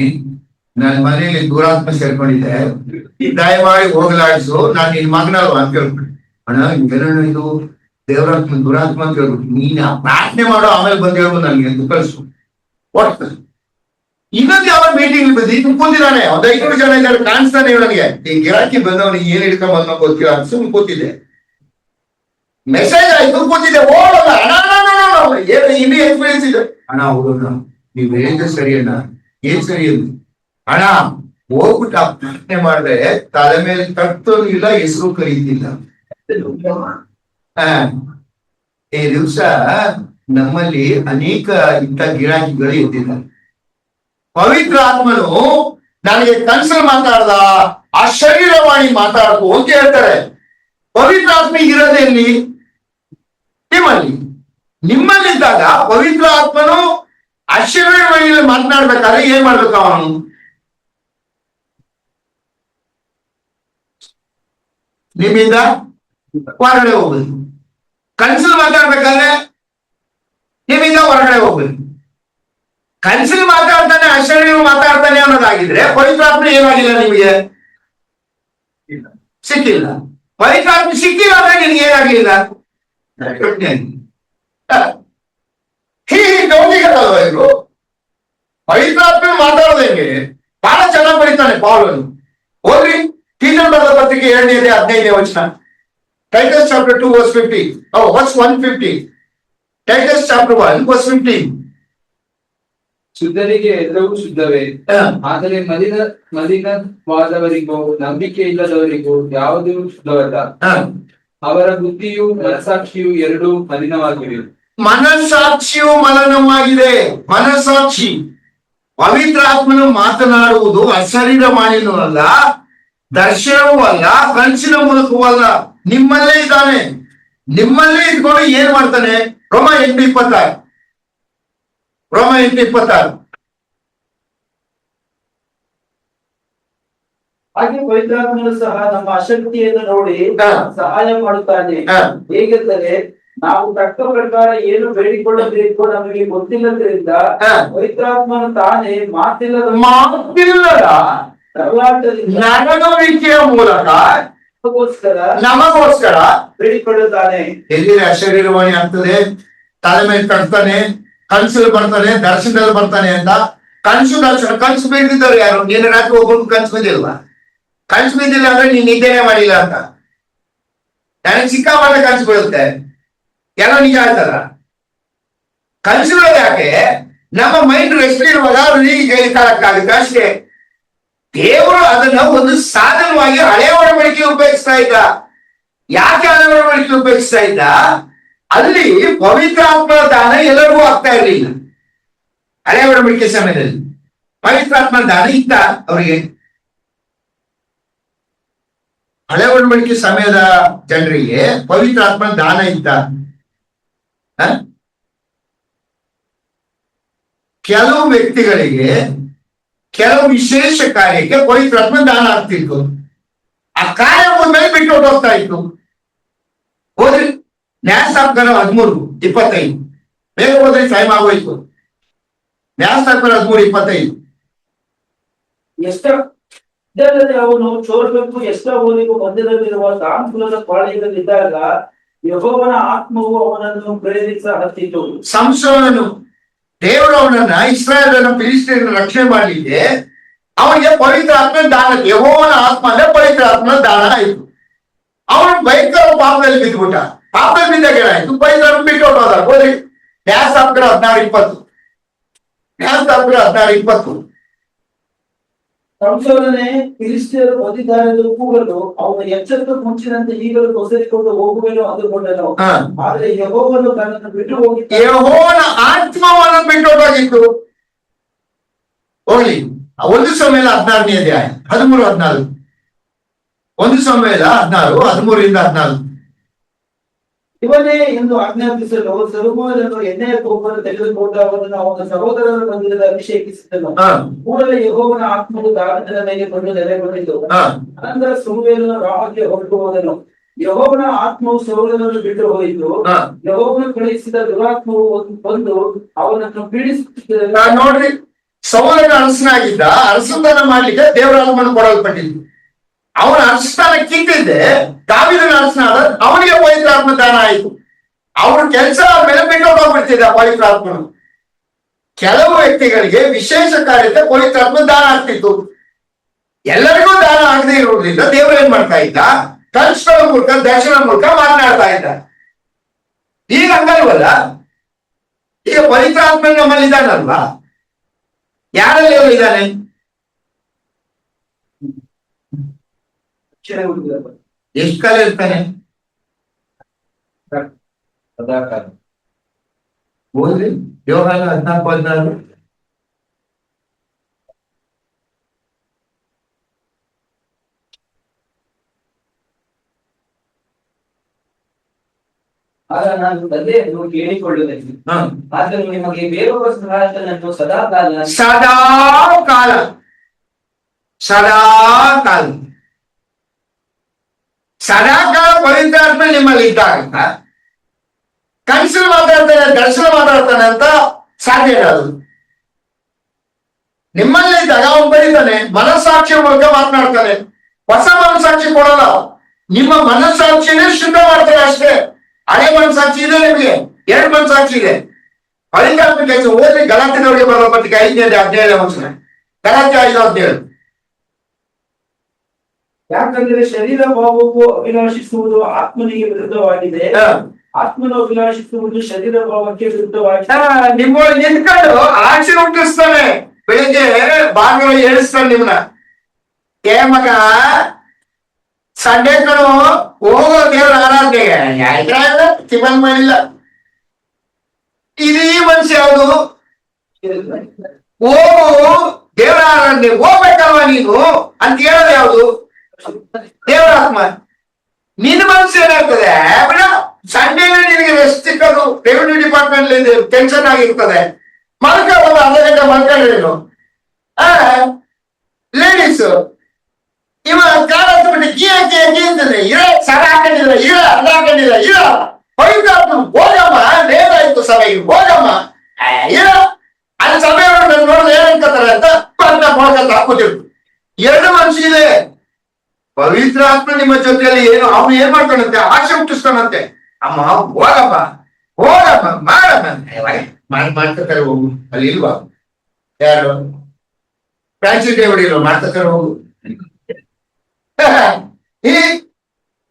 ನನ್ನ ಮನೆಯಲ್ಲಿ ದುರಾತ್ಮ ಸೇರ್ಕೊಂಡಿದ್ದೆ, ದಯಮಾಡಿ ಹೋಗಲಾಡಿಸು, ನಾನು ನಿನ್ ಮಗನಲ್ವ ಅಂತ ಕೇಳ್ಬಿಟ್ಟು. ಅಣ್ಣ ಏನಣ್ಣ ಇದು ದೇವರಾತ್ಮ ದುರಾತ್ಮ ಅಂತ ಹೇಳ್ಬಿಟ್ಟು, ನೀನ್ ಪ್ರಾರ್ಥನೆ ಮಾಡೋ ಆಮೇಲೆ ಬಂದ್ ಹೇಳ್ಬೋದು ನನ್ಗೆ ಅಂತ ಕಳಿಸು. ಒಟ್ಟು ಇನ್ನೊಂದು ಯಾವ ಮೀಟಿಂಗ್ ಬಂದು ಇದು ಕೂತಿದ್ದಾನೆ, 500 ಜನ ಇದ್ದಾರೆ, ಕಾಣಿಸ್ತಾನೆ ಇವನಿಗೆ. ಈ ಗಿರಾಕಿ ಬಂದವನಿಗೆ ಏನ್ ಹಿಡ್ಕೊಂಡ್ ಬಂದ ಗೊತ್ತಿಲ್ಲ ಅಂತ ಸುಮ್ಮನೆ ಕೂತಿದ್ದೆ. ಮೆಸೇಜ್ ಆಯ್ತು, ಕೂತಿದ್ದೆ. ಓಡೋಲ್ಲ ಅಣ್ಣ, ಏನು ಇನ್ನೂ ಎಕ್ಸ್ಪೀರಿಯನ್ಸ್ ಇದೆ ಅಣ್ಣ. ಹೌದಣ್ಣ, ನೀವ್ ಹೇಳಿದ್ರೆ ಸರಿ ಅಣ್ಣ. ಏನ್ ಸರಿ ಅಣ್ಣ? ಅಣ್ಣ ಹೋಗ್ಬಿಟ್ಟು ಆ ಪ್ರಾರ್ಥನೆ ಮಾಡಿದ್ರೆ ತಲೆ ಮೇಲೆ ತಟ್ಟೋನು ಇಲ್ಲ, ಹೆಸರು ಕರೀತಿಲ್ಲ. ಈ ದಿವಸ ನಮ್ಮಲ್ಲಿ ಅನೇಕ ಇಂಥ ಗಿರಾಕಿಗಳು ಇದ್ದಿದ್ದಾರೆ. ಪವಿತ್ರ ಆತ್ಮನು ನನಗೆ ಕನ್ಸಲ್ ಮಾತಾಡ್ದ, ಆ ಶರೀರವಾಣಿ ಮಾತಾಡ್ಕೊ ಅಂತ ಹೇಳ್ತಾರೆ. ಪವಿತ್ರ ಆತ್ಮ ಇರೋದೇ ಇಲ್ಲಿ ನಿಮ್ಮಲ್ಲಿ. ನಿಮ್ಮಲ್ಲಿದ್ದಾಗ ಪವಿತ್ರ ಆತ್ಮನು ಆ ಶರೀರವಾಣಿಯಲ್ಲಿ ಮಾತನಾಡ್ಬೇಕಾದ್ರೆ ಏನ್ ಮಾಡ್ಬೇಕು? ಅವನು ನಿಮ್ಮಿಂದ ಹೊರಗಡೆ ಹೋಗ್ಬೇಕು. ಕನ್ಸಲ್ ಮಾತಾಡ್ಬೇಕಾದ್ರೆ ನಿಮ್ಮಿಂದ ಹೊರಗಡೆ ಹೋಗ್ಬೇಕು. ಕನ್ಸಲ್ ಮಾತಾಡ್ತಾನೆ, ಅಶರೀರ ಮಾತಾಡ್ತಾನೆ ಅನ್ನೋದಾಗಿದ್ರೆ ಪವಿತ್ರಾತ್ಮ ಏನಾಗಿಲ್ಲ, ನಿಮಗೆ ಸಿಕ್ಕಿಲ್ಲ. ಪವಿತ್ರಾತ್ಮ ಸಿಕ್ಕಿಲ್ಲ ಅಂದ್ರೆ ನಿನ್ಗೆ ಏನಾಗ್ಲಿಲ್ಲ? ಹೀಗಲ್ವ ಇವರು? ಪವಿತ್ರಾತ್ಮ ಮಾತಾಡೋದಂಗೆ ಬಹಳ ಚೆನ್ನಾಗಿ ಬರೀತಾನೆ ಪೌಲನು. ಹೋಗ್ರಿ ತೀತನ ಬರೆದ ಪತ್ರಿಕೆ 2ನೇ ಅಧ್ಯಾಯ 15ನೇ ವಚನ. Titus chapter 2 verse 50. verse 150. Titus chapter 1 verse 15. ಶುದ್ಧರಿಗೆ ಎಲ್ಲವೂ ಶುದ್ಧವೇ, ಆದರೆ ಮಲಿನವಾದವರಿಗೂ ನಂಬಿಕೆ ಇಲ್ಲದವರಿಗೂ ಯಾವುದೂ ಶುದ್ಧವಲ್ಲ. ಅವರ ಬುದ್ಧಿಯು ಮನಸಾಕ್ಷಿಯು ಎರಡೂ ಮಲಿನವಾಗಿವೆ. ಮನಸ್ಸಾಕ್ಷಿಯು ಮಲಿನವಾಗಿದೆ. ಮನಸ್ಸಾಕ್ಷಿ ಪವಿತ್ರಾತ್ಮನು ಮಾತನಾಡುವುದು ಅಶರೀರ ಮಾಲಿನೂ ಅಲ್ಲ, ದರ್ಶನವೂ ಅಲ್ಲ, ಕನಸಿನ ಮೂಲಕವೂ ಅಲ್ಲ, ನಿಮ್ಮಲ್ಲೇ ಇದ್ದಾನೆ. ನಿಮ್ಮಲ್ಲೇ ಇದ್ಕೊಂಡು ಏನ್ ಮಾಡ್ತಾನೆ? ರೋಮ 8:26. ರೋಮ 8:26. ಹಾಗೆ ಪವಿತ್ರಾತ್ಮನು ಸಹ ನಮ್ಮ ಅಶಕ್ತಿಯನ್ನು ನೋಡಿ ಸಹಾಯ ಮಾಡುತ್ತಾನೆ. ಹೇಗೆಂದರೆ ನಾವು ತಕ್ಕ ಪ್ರಕಾರ ಏನು ಬೇಡಿಕೊಳ್ಳಬೇಕು ನಮಗೆ ಗೊತ್ತಿಲ್ಲದ್ರಿಂದ ಪವಿತ್ರಾತ್ಮನು ತಾನೇ ಮಾತಿಲ್ಲದ ನರಳುವಿಕೆಯ ಮೂಲಕ ನಮಗೋಸ್ಕರ ಬೇಡಿಕೊಳ್ಳುತ್ತಾನೆ. ಎಲ್ಲಿ ಅಶರೀರವಾಣಿ ಆಗ್ತದೆ, ತಲೆ ಮೇಲೆ ಕಟ್ತಾನೆ, ಕನ್ಸಲ್ಲಿ ಬರ್ತಾನೆ, ದರ್ಶನದಲ್ಲಿ ಬರ್ತಾನೆ ಅಂತ. ಕನ್ಸು ಬೀಳ್ತಿದ್ದವ್ರು ಯಾರು? ನೀನು ರಾತ್ರಿ ಒಬ್ಬರು ಕನ್ಸು ಬಿದ್ದಿಲ್ವಾ? ಕನ್ಸು ಬಿದ್ದಿಲ್ಲ ಅಂದ್ರೆ ನೀನ್ ನಿದ್ದೆನೆ ಮಾಡಿಲ್ಲ ಅಂತ. ನನಗೆ ಸಿಕ್ಕಾಪಟ್ಟೆ ಕನ್ಸು ಬೀಳುತ್ತೆ, ಎಲ್ಲ ನಿಜ ಆಯ್ತಲ್ಲ. ಕನ್ಸುಗಳು ಯಾಕೆ? ನಮ್ಮ ಮೈಂಡ್ ರೆಸ್ಟ್ ಇರುವಾಗ ಕಾಲಕ್ಕಾಗುತ್ತೆ ಅಷ್ಟೇ. ದೇವರು ಅದನ್ನ ಒಂದು ಸಾಧನವಾಗಿ ಹಳೆಯ ಒಡಂಬಡಿಕೆ ಉಪಯೋಗಿಸ್ತಾ ಇದ್ದ. ಯಾಕೆ ಹಳೆಯ ಒಡಂಬಡಿಕೆ ಉಪಯೋಗಿಸ್ತಾ ಇದ್ದ? ಅಲ್ಲಿ ಪವಿತ್ರಾತ್ಮನ ದಾನ ಎಲ್ಲರಿಗೂ ಆಗ್ತಾ ಇರಲಿಲ್ಲ. ಹಳೆಯ ಒಡಂಬಡಿಕೆ ಸಮಯದಲ್ಲಿ ಪವಿತ್ರಾತ್ಮನ ದಾನ ಇತ್ತ ಅವರಿಗೆ. ಹಳೆ ಒಡಂಬಡಿಕೆ ಸಮಯದ ಜನರಿಗೆ ಪವಿತ್ರಾತ್ಮನ ದಾನ ಇತ್ತ. ಕೆಲವು ವ್ಯಕ್ತಿಗಳಿಗೆ ಕೆಲವು ವಿಶೇಷ ಕಾರ್ಯಕ್ಕೆ ಪವಿತ್ರಾತ್ಮ ದಾನ ಆಗ್ತಿತ್ತು. ಆ ಕಾರ್ಯ ಹೋದ್ಮೇಲೆ ಬಿಟ್ಟು ಹೋಗ್ತಾ ಇತ್ತು. ಹೋದ್ರಿ ನ್ಯಾಯಸ್ಥಾಪಕರ 13:25 ಬೇಗ ಹೋದ್ರೆ ಟೈಮ್ ಆಗೋಯ್ತು. ನ್ಯಾಯಸ್ಥಾಪಕರ 13:25. ಇದಲ್ಲದೆ ಅವನು ಚೋರ್ಬೇಕು ಎಷ್ಟೋನಿಗೂ ಮಧ್ಯದಲ್ಲಿರುವ ಸಾಂಕುಲದ ಪಾಳ್ಯದಲ್ಲಿದ್ದಾಗ ಯೆಹೋವನ ಆತ್ಮವು ಅವನನ್ನು ಪ್ರೇರಿಸ ಹತ್ತಿತು. ಸಂಸೋನನು ದೇವರು ಅವನನ್ನ ಇಸ್ರಾಯೇಲನ ಫಿಲಿಸ್ತೀಯರನ್ನು ರಕ್ಷಣೆ ಮಾಡಲಿಕ್ಕೆ ಅವನಿಗೆ ಪವಿತ್ರ ಆತ್ಮ ದಾನ, ಯೆಹೋವನ ಆತ್ಮ ಅಂದ್ರೆ ಪವಿತ್ರ ಆತ್ಮ ದಾನ ಆಯ್ತು. ಅವನು ಭಯಂಕರ ಪಾಪದಲ್ಲಿ ಬಿದ್ದುಬಿಟ್ಟ. ಪಾಪದಲ್ಲಿ ಬಿದ್ದಾಗ ಏನಾಯ್ತು? ಪವಿತ್ರ ಬಿಟ್ಟು ಹೋದ. ಹೋದ್ರಿ ನ್ಯಾಯಸ್ಥಾಪಕರ 16:20. ನ್ಯಾಯಸ್ಥಾಪಕರ 16:20. ಸಂಸೋನನೇ ಫಿಲಿಷ್ಟಿಯರು ಬಂದಿದ್ದಾರೆಂದು ಕೂಗಲು ಅವನು ಎಚ್ಚರದ ಮುಂಚಿನಂತೆ ಈಗಲೂ ತೊಸರಿಕೊಂಡು ಹೋಗುವೆನು ಅಂದುಕೊಂಡನು. ಆದ್ರೆ ಯೆಹೋವನು ತನ್ನನ್ನು ಬಿಟ್ಟು ಹೋಗಿದ್ದ. ಯೆಹೋವನ ಆತ್ಮವನ್ನು ಬಿಟ್ಟು ಹೋಗಿತ್ತು. ಹೋಗ್ಲಿ. 1 ಸಮುವೇಲ 16ನೇ ಅಧ್ಯಾಯ 13-14. 1 ಸಮುವೇಲ 16 13-14. ಇವನೇ ಎಂದು ಆಜ್ಞಾಪಿಸಲು ಸೊಲೊಮೋನನು ಎಣ್ಣೆಯ ಕೋಪವನ್ನು ತೆಗೆದುಕೊಂಡು ಅವನನ್ನು ಅವನ ಸಹೋದರರ ಮಧ್ಯದಲ್ಲಿ ಅಭಿಷೇಕಿಸಿದನು. ಕೂಡಲೇ ಯೆಹೋವನ ಆತ್ಮವು ದಾವೀದನ ಮೇಲೆ ಬಂದು ನೆಲೆಗೊಂಡಿತು. ಅನಂತರ ಸಮುವೇಲನು ರಾಮಕ್ಕೆ ಹೊರಟು ಹೋದನು. ಯೆಹೋವನ ಆತ್ಮವು ಸೌಲನನ್ನು ಬಿಟ್ಟು ಹೋಯಿತು. ಯೆಹೋವನು ಕಳುಹಿಸಿದ ದುರಾತ್ಮವು ಬಂದು ಅವನನ್ನು ಪೀಡಿಸುತ್ತಿದ್ದ. ನೋಡ್ರಿ, ಸೌಲನ ಅರಸನಾಗಿದ್ದ, ಅರಸತನ ಮಾಡ್ಲಿಕ್ಕೆ ದೇವರ ಆತ್ಮವನ್ನು ಕೊಡಲ್ಪಟ್ಟಿದ್ದು. ಅವನ ಅರಸತನ ಕಿತ್ತಿದ್ದೆ ದಾವೀದನ ಅರಸನಾದ, ಅವನಿಗೆ ಪವಿತ್ರಾತ್ಮ ದಾನ ಆಯಿತು. ಅವನ ಕೆಲಸ ಮೇಲೆ ಬಿಟ್ಟು ಹೋಗ್ಬಿಡ್ತಿದ್ದ ಪವಿತ್ರಾತ್ಮನು. ಕೆಲವು ವ್ಯಕ್ತಿಗಳಿಗೆ ವಿಶೇಷ ಕಾರ್ಯಕ್ಕೆ ಪವಿತ್ರಾತ್ಮ ದಾನ ಆಗ್ತಿತ್ತು. ಎಲ್ಲರಿಗೂ ದಾನ ಆಗದೆ ಇರುವುದರಿಂದ ದೇವರು ಏನ್ ಮಾಡ್ತಾ ಇದ್ದ? ಕನಸುಗಳ ಮೂಲಕ, ದರ್ಶನ ಮೂಲಕ ಮಾತನಾಡ್ತಾ ಇದ್ದ. ಈಗ ಹಂಗಲ್ವಲ್ಲ. ಈಗ ಪವಿತ್ರಾತ್ಮ ನಮ್ಮಲ್ಲಿ ಇದ್ದಾನಲ್ವಾ? ಯಾರಲ್ಲಿ ಇದ್ದಾನೆ? ಎಷ್ಟು ಕಾಲ ಇರ್ತಾನೆ? ಓದ್ರಿ ಯೋಹಾನ 14:16. ಆಗ ನಾನು ತಂದೆಯನ್ನು ಕೇಳಿಕೊಳ್ಳುತ್ತೇನೆ, ಆತನು ನಿಮಗೆ ಬೇರೊಬ್ಬ ಸಹಾಯಕನನ್ನು ಸದಾಕಾಲ ಪವಿತ್ರಾತ್ಮ ನಿಮ್ಮಲ್ಲಿ ಇದ್ದಾಗ ಕನಸಲ್ಲಿ ಮಾತಾಡ್ತಾನೆ, ದರ್ಶನ ಮಾತಾಡ್ತಾನೆ ಅಂತ ಸಾಧ್ಯ ಇರೋದು. ನಿಮ್ಮಲ್ಲಿ ಇದ್ದಾಗ ಅವನು ಬರೀತಾನೆ, ಮನಸ್ಸಾಕ್ಷಿ ಮೂಲಕ ಮಾತನಾಡ್ತಾನೆ. ಹೊಸ ಮನಸ್ಸಾಕ್ಷಿ ಕೊಡಲ್ಲ, ನಿಮ್ಮ ಮನಸ್ಸಾಕ್ಷಿನೇ ಶುದ್ಧ ಮಾಡ್ತಾರೆ ಅಷ್ಟೇ. ಹಳೆ ಮನಸ್ಸಾಕ್ಷಿ ಇದೆ, ನಿಮಗೆ 2 ಮನಸ್ಸಾಕ್ಷಿ ಇದೆ. ಪವಿತ್ರಾತ್ಮ ಕೆಲಸ ಓದಿ ಗಲಾತಿನವರಿಗೆ ಬರುವ ಪತ್ರಿಕೆ 5ನೇ ಅಧ್ಯಾಯದ ವಚನ, ಗಲಾತ್ಯ 5:17. ಯಾಕಂದ್ರೆ ಶರೀರ ಭಾವವು ಅಭಿಲಾಷಿಸುವುದು ಆತ್ಮನಿಗೆ ವಿರುದ್ಧವಾಗಿದೆ, ಆತ್ಮನು ವಿನಾಶಿಸುವುದು ಶರೀರ ಭಾವಕ್ಕೆ ವಿರುದ್ಧವಾಗಿ ನಿಮ್ಮೊಳಗೆ ನಿಂತ್ಕೊಂಡು ಆಸೆ ಹುಟ್ಟಿಸ್ತಾನೆ. ಬೆಳಿಗ್ಗೆ ಬಾಗಿಲು ಏಳಿಸ್ತಾನೆ ನಿಮ್ನ. ಮಗ ಸಂಡೆ ಕಣು ಹೋಗೋ ದೇವ್ರ ಆರಾಧನೆಗೆ ಟಿಫನ್ ಮಾಡಿಲ್ಲ. ಇದೀ ಮನುಷ್ಯ ಯಾವುದು? ಹೋಗು ದೇವರ ಆರಾಧನೆ ಹೋಗ್ಬೇಕಲ್ವ ನೀನು ಅಂತ ಹೇಳೋದು ಯಾವುದು? ದೇವರ ಆತ್ಮ. ನಿನ್ನ ಮನಸ್ಸು ಏನಾಗ್ತದೆ? ಬಿಡ, ಸಂಡೇ ನಿನಗೆ ರೆಸ್ಟ್ ಸಿಕ್ಕೋದು ರೆವಿನ್ಯೂ ಡಿಪಾರ್ಟ್ಮೆಂಟ್ ಟೆನ್ಷನ್ ಆಗಿರ್ತದೆ. ಮಲ್ಕೊಳ್ಳೋದು ಅರ್ಧ ಗಂಟೆ ಮಲ್ಕೊಂಡ್ರೇನು? ಲೇಡೀಸ್ ಇವ ಕಾಲ ಬಿಟ್ಟು ಕೀ ಅಂತಾನೆ ಇರ ಸರ ಹಾಕೊಂಡಿಲ್ಲ, ಇರ ಅರ್ಧ ಹಾಕೊಂಡಿಲ್ಲ, ಇರ ಹೋಯ್ತು ಹೋಗಮ್ಮ, ಲೇಟ್ ಆಯ್ತು ಸರ ಹೋಗಮ್ಮ, ಇರ ಅಲ್ಲಿ ಸಮಯ ನೋಡಿದ್ರೆ ಏನ್ ಅನ್ಕೋತಾರೆ ಅಂತ ಮೊಳಕಂತ ಹಾಕೋತಿರ್ತು. ಎರಡು ಮನಸ್ಸಿದೆ. ಪವಿತ್ರ ಆತ್ಮ ನಿಮ್ಮ ಜೊತೆಯಲ್ಲಿ ಏನು ಅವನು ಏನ್ ಮಾಡ್ತಾನಂತೆ? ಆಸೆ ಹುಟ್ಟಿಸ್ತಾನಂತೆ. ಅಮ್ಮ ಹೋಗಮ್ಮ, ಹೋಗಮ್ಮ, ಮಾಡಮ್ಮ ಮಾಡ್ತಾರೆ ಹೋಗು. ಅಲ್ಲಿ ಇಲ್ವಾ ಯಾರು ಫ್ರಾನ್ಸಿ ಡೇವಿಡ್ ಇಲ್ವಾ? ಮಾಡ್ತಾರೆ ಹೋಗು.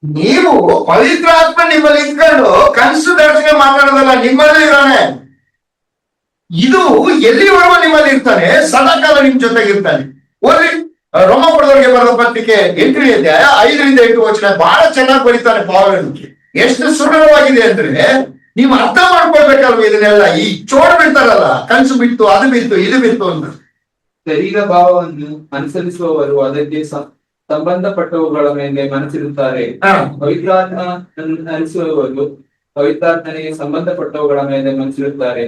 ನೀವು ಪವಿತ್ರ ಆತ್ಮ ನಿಮ್ಮಲ್ಲಿ ಇಟ್ಕೊಂಡು ಕನಸು ದರ್ಶನ ಮಾತಾಡೋದಲ್ಲ, ನಿಮ್ಮಲ್ಲಿ ಇರೋನೆ. ಇದು ಎಲ್ಲಿವರೆಗೂ ನಿಮ್ಮಲ್ಲಿ ಇರ್ತಾನೆ, ಸದಾಕಾಲ ನಿಮ್ ಜೊತೆಗಿರ್ತಾನೆ. ಓದಿ ರೋಮಪುರದವರಿಗೆ ಬರೆದ ಪತ್ರಿಕೆ 8ನೇ ಅಧ್ಯಾಯ 5ರಿಂದ 8 ವಚನ ಬಹಳ ಚೆನ್ನಾಗಿ ಬರೀತಾನೆ ಪೌಲನಿಗೆ. ಎಷ್ಟು ಸುಂದರವಾಗಿದೆ ಅಂದ್ರೆ ನೀವು ಅರ್ಥ ಮಾಡ್ಕೊಳ್ಬೇಕಲ್ವ ಇದನ್ನೆಲ್ಲ. ಈ ಚೋಡ್ ಬಿಡ್ತಾರಲ್ಲ, ಕನಸು ಬಿತ್ತು, ಅದು ಬಿತ್ತು, ಇದು ಬಿತ್ತು ಅಂತ. ಶರೀರ ಭಾವವನ್ನು ಅನುಸರಿಸುವವರು ಅದಕ್ಕೆ ಸಂಬಂಧಪಟ್ಟವುಗಳ ಮೇಲೆ ಮನಸ್ಸಿರುತ್ತಾರೆ. ಪವಿತ್ರಾತ್ಮ ಅನಿಸುವವರು ಪವಿತ್ರಾತ್ಮನಿಗೆ ಸಂಬಂಧಪಟ್ಟವುಗಳ ಮೇಲೆ ಮನಸ್ಸಿರುತ್ತಾರೆ.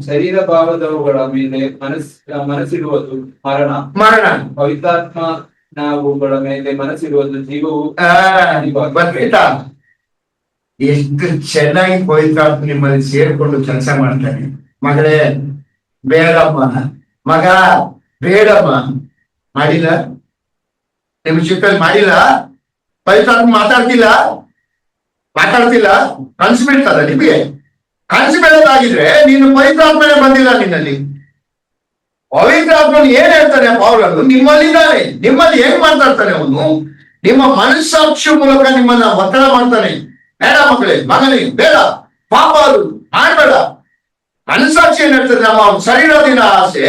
ಶರೀರ ಭಾವದವುಗಳ ಮೇಲೆ ಮನಸ್ಸಿರುವುದು ಮರಣ. ಪವಿತ್ರಾತ್ಮ ನಾವುಗಳ ಮೇಲೆ ಮನಸ್ಸಿರುವುದು ಜೀವವು. ಎಷ್ಟು ಚೆನ್ನಾಗಿ ಪವಿತ್ರಾತ್ಮ ನಿಮ್ಮಲ್ಲಿ ಸೇರ್ಕೊಂಡು ಕೆಲಸ ಮಾಡ್ತಾನೆ. ಮಗಳೇ ಬೇಡಮ್ಮ, ಮಗ ಬೇಡಮ್ಮ, ಮಾಡಿಲ್ಲ ನಿಮ್ ಜೊತೆಲಿ ಮಾಡಿಲ್ಲ. ಪವಿತ್ರಾತ್ಮ ಮಾತಾಡ್ತಿಲ್ಲ ಕನ್ಸು ಬೀಳ್ತದ ನಿಮಗೆ? ಕನ್ಸು ಬೀಳೋದಾಗಿದ್ರೆ ನೀನು ಪವಿತ್ರಾತ್ಮನೇ ಬಂದಿಲ್ಲ ನಿನ್ನಲ್ಲಿ. ಪವಿತ್ರಾತ್ಮನು ಏನ್ ಹೇಳ್ತಾನೆ ಪೌಲನು? ನಿಮ್ಮಲ್ಲಿದ್ದಾನೆ. ನಿಮ್ಮಲ್ಲಿ ಏನ್ ಮಾತಾಡ್ತಾನೆ ಅವನು? ನಿಮ್ಮ ಮನಸ್ಸಾಕ್ಷಿ ಮೂಲಕ ನಿಮ್ಮನ್ನ ಒತ್ತಡ ಮಾಡ್ತಾನೆ. ಬೇಡ ಮಗಳೇ, ಮಗನೇ ಬೇಡ, ಪಾಪ ಅದು ಮಾಡ್ಬೇಡ. ಮನಸ್ಸಾಕ್ಷಿ ಏನ್ ಹೇಳ್ತದೆ? ನಮ್ಮ ಶರೀರದಿನ ಆಸೆ,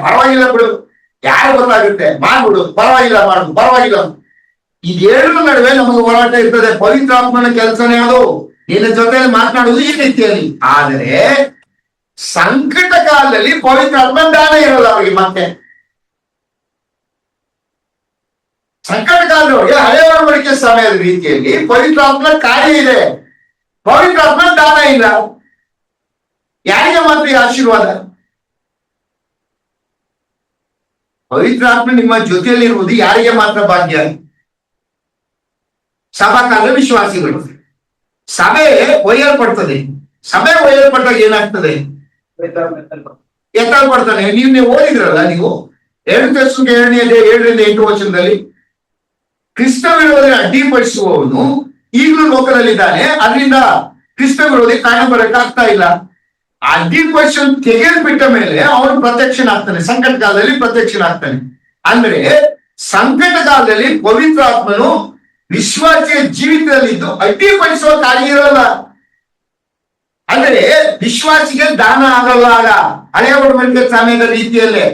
ಪರವಾಗಿಲ್ಲ ಬಿಡು, ಯಾರು ಗೊತ್ತಾಗುತ್ತೆ, ಮಾಡ್ಬಿಡು, ಪರವಾಗಿಲ್ಲ, ಮಾಡುದು ಪರವಾಗಿಲ್ಲ. ಇದೆರಡರ ನಡುವೆ ನಮಗೆ ಹೋರಾಟ ಇರ್ತದೆ. ಪವಿತ್ರಾತ್ಮನ ಕೆಲಸನೇ ಅದು. ನಿನ್ನ ಜೊತೆಯಲ್ಲಿ ಮಾತನಾಡುವುದು ಈ ರೀತಿಯಲ್ಲಿ. ಆದರೆ ಸಂಕಟ ಕಾಲದಲ್ಲಿ ಪವಿತ್ರಾತ್ಮ ದಾನ ಇರೋದು ಅವರಿಗೆ. ಮತ್ತೆ ಸಂಕಟ ಕಾಲದೊಳಗೆ ಹಳೆ ಒಡಂಬಡಿಕೆ ಸಮಯದ ರೀತಿಯಲ್ಲಿ ಪವಿತ್ರಾತ್ಮನ ಕಾರ್ಯ ಇದೆ, ಪವಿತ್ರಾತ್ಮ ದಾನ ಇಲ್ಲ. ಯಾರಿಗೆ ಮಾತ್ರ ಈ ಆಶೀರ್ವಾದ? ಪವಿತ್ರಾತ್ಮ ನಿಮ್ಮ ಜೊತೆಯಲ್ಲಿರುವುದು ಯಾರಿಗೆ ಮಾತ್ರ ಭಾಗ್ಯ? ಸಭಾಕಾಲ ವಿಶ್ವಾಸಿಗಳು. ಸಭೆ ಒಯ್ಯಲ್ಪಡ್ತದೆ. ಸಭೆ ಒಯ್ಯಲ್ಪಟ್ಟಾಗ ಏನಾಗ್ತದೆ? ಎತ್ತಲ್ಪಡ್ತಾನೆ. ನೀವು ಓದಿದ್ರಲ್ಲ, ನೀವು 2 Thessalonians 7ರಿಂದ 8 ವಚನದಲ್ಲಿ ಕ್ರಿಸ್ತ ವಿರೋಧಿ ಅಡ್ಡಿಪಡಿಸುವವನು ಈಗಲೂ ಲೋಕದಲ್ಲಿದ್ದಾನೆ, ಅದರಿಂದ ಕ್ರಿಸ್ತ ವಿರೋಧಿ ಕಾರಣ ಬರಕ್ಕಾಗ್ತಾ ಇಲ್ಲ. ಅಡ್ಡಿಪಡಿಸ ತೆಗೆದುಬಿಟ್ಟ ಮೇಲೆ ಅವನು ಪ್ರತ್ಯಕ್ಷನಾಗ್ತಾನೆ. ಸಂಕಟ ಕಾಲದಲ್ಲಿ ಪ್ರತ್ಯಕ್ಷನಾಗ್ತಾನೆ. ಅಂದ್ರೆ ಸಂಕಟ ಕಾಲದಲ್ಲಿ ಪವಿತ್ರಾತ್ಮನು ವಿಶ್ವಾಸಿಯ ಜೀವಿತದಲ್ಲಿದ್ದು ಅಡ್ಡಿಪಡಿಸುವ ಕಾರ್ಯ ಇರಲ್ಲ. ಅಂದ್ರೆ ವಿಶ್ವಾಸಿಗೆ ದಾನ ಆಗಲ್ಲ. ಆಗ ಹಳೆಯ ಒಡಂಬಡಿಕೆ ಸಮಯದ ರೀತಿಯಲ್ಲೇ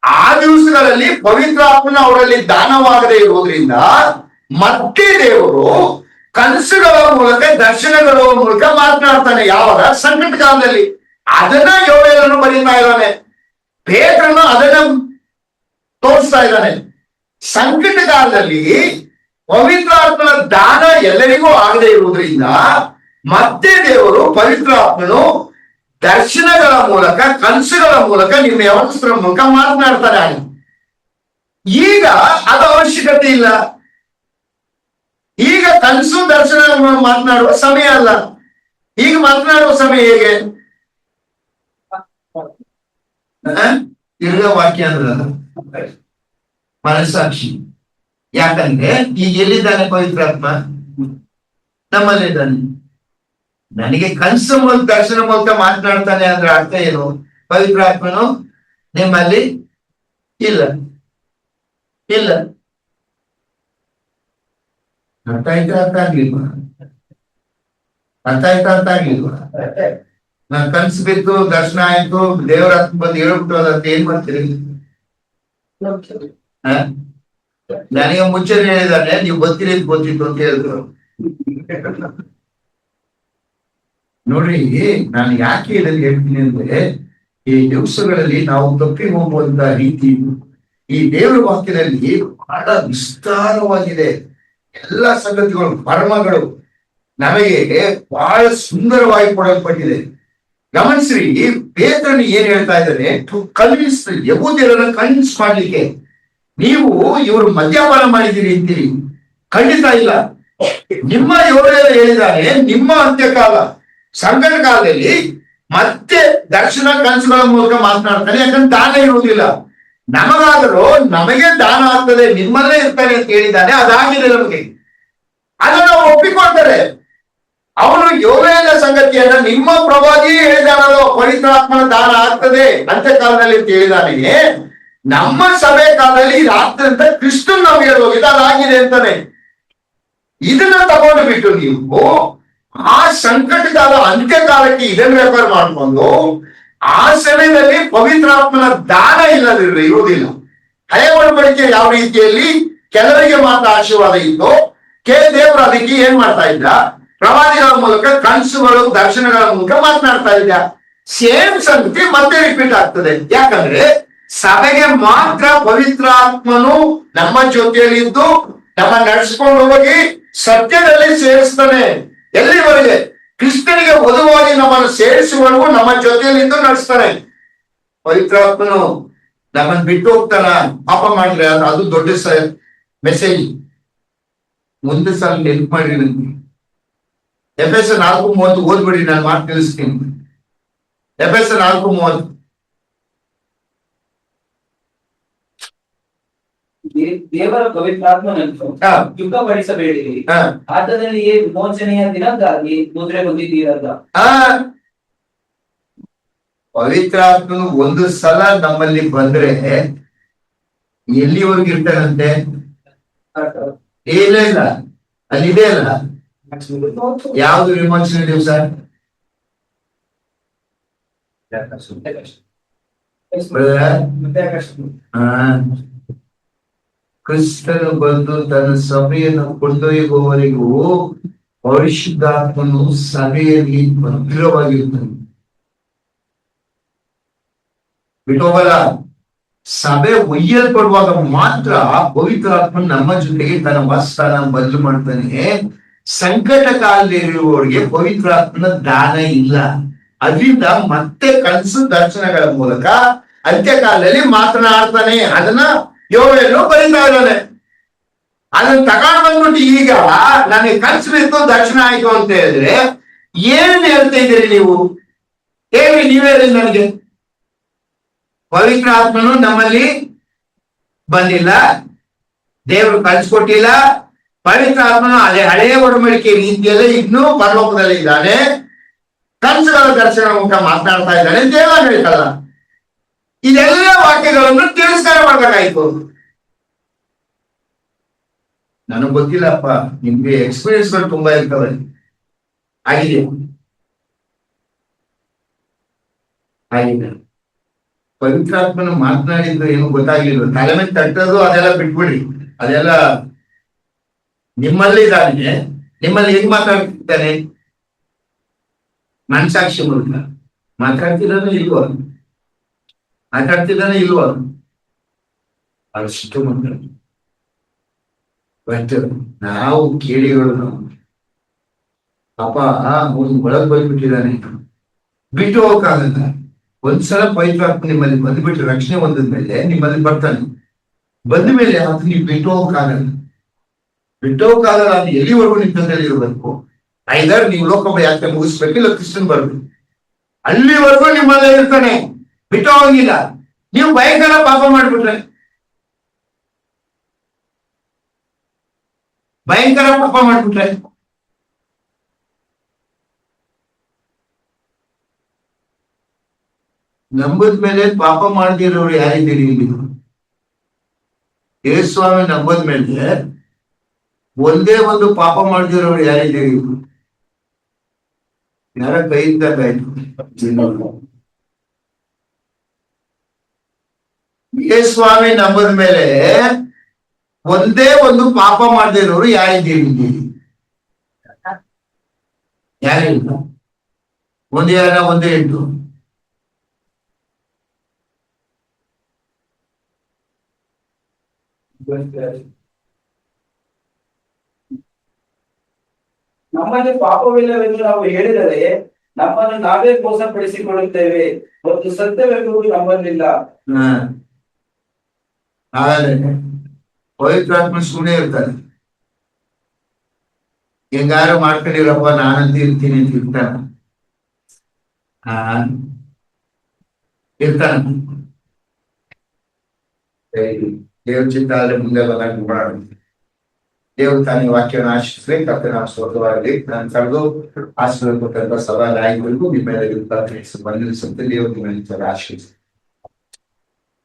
ಆ ದಿವಸಗಳಲ್ಲಿ ಪವಿತ್ರಾತ್ಮನ ಅವರಲ್ಲಿ ದಾನವಾಗದೇ ಇರುವುದರಿಂದ ಮತ್ತೆ ದೇವರು ಕನಸುಗಳ ಮೂಲಕ, ದರ್ಶನಗಳ ಮೂಲಕ ಮಾತನಾಡ್ತಾನೆ. ಯಾವಾಗ? ಸಂಕಟ ಕಾಲದಲ್ಲಿ. ಅದನ್ನ ಯೋವೇಲನು ಬರೀತಾ ಇದ್ದಾನೆ, ಪೇತ್ರನು ಅದನ್ನ ತೋರಿಸ್ತಾ ಇದ್ದಾನೆ. ಸಂಕಟ ಕಾಲದಲ್ಲಿ ಪವಿತ್ರಾತ್ಮನ ದಾನ ಎಲ್ಲರಿಗೂ ಆಗದೆ ಇರುವುದರಿಂದ ಮತ್ತೆ ದೇವರು ಪವಿತ್ರಾತ್ಮನು ದರ್ಶನಗಳ ಮೂಲಕ, ಕನಸುಗಳ ಮೂಲಕ, ನಿಮ್ಮ ಯವಸ್ಥರ ಮೂಲಕ ಮಾತನಾಡ್ತಾನೆ. ಈಗ ಅದು ಅವಶ್ಯಕತೆ ಇಲ್ಲ. ಈಗ ಕನಸು ದರ್ಶನ ಮಾತನಾಡುವ ಸಮಯ ಅಲ್ಲ. ಈಗ ಮಾತನಾಡುವ ಸಮಯ ಹೇಗೆ? ತಿರ್ಗ ವಾಕ್ಯ ಅಂದ್ರೆ ಮನಸ್ಸಾಕ್ಷಿ. ಯಾಕಂದ್ರೆ ಈಗ ಎಲ್ಲಿದ್ದಾನೆ ಪವಿತ್ರಾತ್ಮ? ನಮ್ಮಲ್ಲಿದ್ದಾನೆ. ನನಗೆ ಕನಸು ಮೂಲಕ, ದರ್ಶನ ಮೂಲಕ ಮಾತನಾಡ್ತಾನೆ ಅಂದ್ರೆ ಅರ್ಥ ಏನು? ಪವಿತ್ರಾತ್ಮನು ನಿಮ್ಮಲ್ಲಿ ಇಲ್ಲ. ಅರ್ಥ ಆಯ್ತಾ? ಅರ್ಥ ಆಗ್ಲಿಲ್ವಾ? ಅರ್ಥ ಆಯ್ತಾ ಅಂತ ಆಗ್ಲಿಲ್ವಾ? ನಾನ್ ಕನ್ಸು ಬಿತ್ತು, ದರ್ಶನ ಆಯ್ತು, ದೇವರ ಹತ್ರ ಬಂದು ಹೇಳ್ಬಿಟ್ಟು ಅದಂತ ಏನ್ ಮಾಡ್ತೀರಿ? ಹ? ನನಗೆ ಮುಂಚೆ ಹೇಳಿದಾನೆ ನೀವು ಬರ್ತೀರಿ ಅಂತ ಗೊತ್ತಿತ್ತು ಅಂತ ಹೇಳಿದ್ರು. ನೋಡ್ರಿ, ನಾನು ಯಾಕೆ ಇದನ್ನು ಹೇಳ್ತೀನಿ ಅಂದ್ರೆ, ಈ ದಿವಸಗಳಲ್ಲಿ ನಾವು ತಪ್ಪಿ ಹೋಗುವಂತ ರೀತಿ ಈ ದೇವರ ವಾಕ್ಯದಲ್ಲಿ ಬಹಳ ವಿಸ್ತಾರವಾಗಿದೆ. ಎಲ್ಲ ಸಂಗತಿಗಳು, ಮರ್ಮಗಳು ನಮಗೆ ಬಹಳ ಸುಂದರವಾಗಿ ಕೊಡಲ್ಪಟ್ಟಿದೆ. ಗಮನಿಸ್ರಿ, ಪೇತ್ರನು ಏನ್ ಹೇಳ್ತಾ ಇದ್ದಾನೆ? ಕನ್ವಿನ್ಸ್, ಯಹೂದ್ಯರನ್ನ ಕನ್ವಿನ್ಸ್ ಮಾಡ್ಲಿಕ್ಕೆ, ನೀವು ಇವರು ಮದ್ಯಪಾನ ಮಾಡಿದ್ದೀರಿ ಅಂತೀರಿ. ಖಂಡಿತ ಇಲ್ಲ. ನಿಮ್ಮ ಯೋಗೇಲ ಹೇಳಿದಾನೆ, ನಿಮ್ಮ ಅಂತ್ಯಕಾಲ ಸಂಕಟ ಕಾಲದಲ್ಲಿ ಮತ್ತೆ ದರ್ಶನ ಕನಸುಗಳ ಮೂಲಕ ಮಾತನಾಡ್ತಾನೆ. ಯಾಕಂದ್ರೆ ದಾನ ಇರುವುದಿಲ್ಲ. ನಮಗಾದರೂ ನಮಗೆ ದಾನ ಆಗ್ತದೆ, ನಿಮ್ಮಲ್ಲೇ ಇರ್ತಾನೆ ಅಂತ ಹೇಳಿದ್ದಾನೆ. ಅದಾಗಿದೆ ನಮಗೆ, ಅದನ್ನ ನಾವು ಒಪ್ಪಿಕೊಳ್ತಾರೆ. ಅವನು ಯೋಗೇಲ ಸಂಗತಿಯನ್ನ ನಿಮ್ಮ ಪ್ರವಾದಿ ಹೇಳಿದಾನಲ್ಲೋ, ಪವಿತ್ರಾತ್ಮನ ದಾನ ಆಗ್ತದೆ ಅಂತ್ಯಕಾಲದಲ್ಲಿ ಅಂತ ಹೇಳಿದಾನೆ. ನಮ್ಮ ಸಭೆ ಕಾಲದಲ್ಲಿ ಇದಾಗ್ತದೆ ಅಂತ ಕ್ರಿಸ್ತನ್ ನಾವು ಹೇಳೋಗಿದ್ದ, ಅದಾಗಿದೆ ಅಂತಾನೆ. ಇದನ್ನ ತಗೊಂಡು ಬಿಟ್ಟು ನೀವು ಆ ಸಂಕಟಕಾಲ ಅಂತ್ಯಕಾಲಕ್ಕೆ ಇದನ್ನ ರೆಫರ್ ಮಾಡ್ಕೊಂಡು ಆ ಸಮಯದಲ್ಲಿ ಪವಿತ್ರಾತ್ಮನ ದಾನ ಇರುವುದಿಲ್ಲ. ಹಳೆ ಒಡಂಬಡಿಕೆ ಯಾವ ರೀತಿಯಲ್ಲಿ ಕೆಲವರಿಗೆ ಮಾತ್ರ ಆಶೀರ್ವಾದ ಇತ್ತು, ದೇವರು ಅದಕ್ಕೆ ಏನ್ ಮಾಡ್ತಾ ಇದ್ದ? ಪ್ರವಾದಿಗಳ ಮೂಲಕ, ಕನಸುಗಳು, ದರ್ಶನಗಳ ಮೂಲಕ ಮಾತನಾಡ್ತಾ ಇದ್ದ. ಸೇಮ್ ಸಂಗತಿ ಮತ್ತೆ ರಿಪೀಟ್ ಆಗ್ತದೆ. ಯಾಕಂದ್ರೆ ಸಭೆಗೆ ಮಾತ್ರ ಪವಿತ್ರಾತ್ಮನು ನಮ್ಮ ಜೊತೆಯಲ್ಲಿ ಇದ್ದು ನಮ್ಮ ನಡೆಸ್ಕೊಂಡು ಹೋಗಿ ಸತ್ಯದಲ್ಲಿ ಸೇರಿಸ್ತಾನೆ. ಎಲ್ಲಿವರೆಗೆ? ಕ್ರಿಸ್ತನಿಗೆ ವಧುವಾಗಿ ನಮ್ಮನ್ನು ಸೇರಿಸುವವರೆಗೂ ನಮ್ಮ ಜೊತೆಯಲ್ಲಿದ್ದು ನಡೆಸ್ತಾನೆ. ಪವಿತ್ರಾತ್ಮನು ನಮ್ಮನ್ನು ಬಿಟ್ಟು ಹೋಗ್ತಾನ, ಪಾಪ ಮಾಡಿದ್ರೆ ಅದು ದೊಡ್ಡ ಮೆಸೇಜ್. ಮುಂದೆ ಸಲ ನೆನಪು ಮಾಡಿ, ಎಫೆಸ 4:30 ಓದ್ಬಿಡಿ, ನಾನು ಮಾತು ತಿಳಿಸ್ತೀನಿ. ಎಫೆಸ 4:30. ದೇವರ ಪವಿತ್ರಾತ್ಮನನ್ನು ದುಃಖಪಡಿಸಬೇಡಿರಿ, ಆತನಲ್ಲಿಯೇ ವಿಮೋಚನೆಯ ದಿನಕ್ಕಾಗಿ ಮುದ್ರೆ ಹೊಂದಿದ್ದೀರಲ್ಲ. ಪವಿತ್ರಾತ್ಮನು ಒಂದು ಸಲ ನಮ್ಮಲ್ಲಿ ಬಂದ್ರೆ ಎಲ್ಲಿವರೆಗೂ ಇರ್ತಾನಂತೆ? ಇಲ್ಲ ಇಲ್ಲ, ಅಲ್ಲಿದೆ ಅಲ್ಲ. ಯಾವ್ದು ವಿಮೋಚನೆ ದಿವಸ? ಕ್ರಿಸ್ತನು ಬಂದು ತನ್ನ ಸಭೆಯನ್ನು ಕೊಂಡೊಯ್ಯುವವರೆಗೂ ಪರಿಶುದ್ಧಾತ್ಮನು ಸಭೆಯಲ್ಲಿ ಭದ್ರವಾಗಿರ್ತಾನೆ. ಬಿಟ್ಟೋಗಲ್ಲ. ಸಭೆ ಒಯ್ಯಲ್ಪಡುವಾಗ ಮಾತ್ರ ಪವಿತ್ರಾತ್ಮ ನಮ್ಮ ಜೊತೆಗೆ ತನ್ನ ವಾಸಸ್ಥಾನ ಬದಲು ಮಾಡ್ತಾನೆ. ಸಂಕಟ ಕಾಲದಲ್ಲಿರುವವರಿಗೆ ಪವಿತ್ರಾತ್ಮನ ದಾನ ಇಲ್ಲ. ಅದರಿಂದ ಮತ್ತೆ ಕನಸು ದರ್ಶನಗಳ ಮೂಲಕ ಅಂತ್ಯಕಾಲದಲ್ಲಿ ಮಾತನಾಡ್ತಾನೆ. ಅದನ್ನ ಯೋವೇಲು ಬರೀತಾ ಇದ್ದಾನೆ. ಅದನ್ನ ತಗೊಂಡು ಬಂದ್ಬಿಟ್ಟು ಈಗ ನನಗೆ ಕನಸು ಬಿತ್ತು, ದರ್ಶನ ಆಯ್ತು ಅಂತ ಹೇಳಿದ್ರೆ ಏನ್ ಹೇಳ್ತಾ ಇದ್ದೀರಿ ನೀವು? ಹೇಳಿ, ನೀವೇ ಹೇಳಿ ನನಗೆ. ಪವಿತ್ರ ಆತ್ಮನು ನಮ್ಮಲ್ಲಿ ಬಂದಿಲ್ಲ, ದೇವರು ಕಳಿಸ್ಕೊಟ್ಟಿಲ್ಲ. ಪವಿತ್ರ ಆತ್ಮನು ಹಳೆಯ ಒಡಂಬಡಿಕೆ ರೀತಿಯಲ್ಲೇ ಇನ್ನೂ ಪರಲೋಕದಲ್ಲಿ ಇದ್ದಾನೆ, ಕನಸುಗಳ ದರ್ಶನ ಮುಖ ಮಾತನಾಡ್ತಾ ಇದ್ದಾನೆ ದೇವ ಹೇಳ್ತಲ್ಲ. ಇದೆಲ್ಲ ವಾಕ್ಯಗಳನ್ನು ತಿರಸ್ಕಾರ ಮಾಡ್ಬೇಕಾಯ್ತು. ನನಗ್ ಗೊತ್ತಿಲ್ಲಪ್ಪ, ನಿಮ್ಗೆ ಎಕ್ಸ್ಪೀರಿಯನ್ಸ್ಗಳು ತುಂಬಾ ಇರ್ತವೆ. ಆಗಿದೆ ಆಗಿದೆ. ಪವಿತ್ರಾತ್ಮನ ಮಾತನಾಡಿದ್ದು ಏನು ಗೊತ್ತಾಗ್ಲಿಲ್ಲ. ತಲೆ ಮೇಲೆ ತಟ್ಟೋದು ಅದೆಲ್ಲ ಬಿಟ್ಬಿಡಿ, ಅದೆಲ್ಲ ನಿಮ್ಮಲ್ಲಿ ಇದ್ದಾನೆ. ನಿಮ್ಮಲ್ಲಿ ಹೆಂಗ್ ಮಾತಾಡ್ತಿದ್ದಾನೆ? ಮನಸಾಕ್ಷಿ ಮೂಲಕ ಮಾತಾಡ್ತಿದ್ದಾನೆ ಇಲ್ವ? ಮಾತಾಡ್ತಿದ್ದಾನೆ ಇಲ್ವ? ಅಷ್ಟು ಮಾತಾಡ. ಬಟ್ ನಾವು ಕೇಳಿಗಳು ಪಾಪ ಒಂದು ಒಳಗ್ ಬಂದ್ಬಿಟ್ಟಿದ್ದಾನೆ, ಬಿಟ್ಟು ಹೋಗಕ್ಕಾಗಲ್ಲ. ಒಂದ್ಸಲ ಪವಿತ್ರಾತ್ಮ ನಿಮ್ಮಲ್ಲಿ ಬಂದ್ಬಿಟ್ಟು ರಕ್ಷಣೆ ಹೊಂದಿದ್ಮೇಲೆ ನಿಮ್ಮಲ್ಲಿ ಬರ್ತಾನೆ. ಬಂದ ಮೇಲೆ ಅದು ನೀವು ಬಿಟ್ಟು ಹೋಗಕ್ಕಾಗಲ್ಲ. ಬಿಟ್ಟು ಹೋಗಕ್ಕಾಗಲ್ಲ. ಅದು ಎಲ್ಲಿವರೆಗೂ ನಿಮ್ಮ ಜೊತೆಲಿ ಇರಬೇಕು. ಐದರ್ ನೀವು ಲೋಕ ಯಾತ್ರೆ ಮುಗಿಸ್ಬೇಕು, ಇಲ್ಲ ಕ್ರಿಸ್ತನ್ ಬರ್ಬೇಕು. ಅಲ್ಲಿವರೆಗೂ ನಿಮ್ಮಲ್ಲೇ ಇರ್ತಾನೆ, ಬಿಟ್ಟು ಹೋಗಿಲ್ಲ. ನೀವು ಭಯಂಕರ ಪಾಪ ಮಾಡ್ಬಿಟ್ರೆ, ಭಯಂಕರ ಪಾಪ ಮಾಡ್ಬಿಟ್ರೆ ನಂಬದ್ಮೇಲೆ ಪಾಪ ಮಾಡ್ದಿರೋರು ಯಾರಿದ್ದೀರಿ ಇಲ್ಲಿ? ಯೇಸುಸ್ವಾಮಿ ನಂಬದ್ಮೇಲೆ ಒಂದೇ ಒಂದು ಪಾಪ ಮಾಡ್ದಿರೋರು ಯಾರಿದ್ದೀರಿ? ನರ ಕೈ ಇದ್ದಂಗಾಯ್ತು. ಸ್ವಾಮಿ ನಂಬದ ಮೇಲೆ ಒಂದೇ ಒಂದು ಪಾಪ ಮಾಡದೇ ಇರೋರು ಯಾರಿದ್ದೀವಿ? ಯಾರಿಲ್ಲ. ಒಂದೇ ಯಾರ ಒಂದೇ ಇಟ್ಟು ನಮ್ಮಲ್ಲಿ ಪಾಪವಿಲ್ಲವೆಂದು ನಾವು ಹೇಳಿದರೆ ನಮ್ಮನ್ನು ನಾವೇ ಮೋಸಪಡಿಸಿಕೊಳ್ಳುತ್ತೇವೆ ಮತ್ತು ಸತ್ಯವೆಂಬುದು ನಮ್ಮಲ್ಲಿಲ್ಲ. ಹಾಗಾದ್ರೆ ಪವಿತ್ರಾತ್ಮ ಸುಮ್ಮನೆ ಇರ್ತಾನೆ. ಹೆಂಗಾರು ಮಾಡ್ಕೊಂಡಿರಪ್ಪ ನಾನಂತ ಇರ್ತೀನಿ ಅಂತ ಇರ್ತಾನ. ಇರ್ತಾನ. ದೇವ್ರ ಚಿತ್ತ ಆದ್ರೆ ಮುಂದೆ ಬಂದಾಗ ಮಾಡೋಣ. ದೇವ್ರು ತಾನೇ ವಾಕ್ಯನ ಆಶಿಸ್ಲಿ, ಕರ್ತನ ಸ್ವರ್ಗವಾಗಲಿ. ನಾನು ಕರೆದು ಆಶೀರ್ವಾದ ಕೊಟ್ಟಂತ ಸಭಾ ನಾಯಕರಿಗೂ ನಿಮ್ಮ ಮೇಲೆ ಬಂದಿರಿಸುತ್ತೆ. ದೇವರು ನಿಮ್ಮ ಆಶೀರ್ವದಿಸಿ.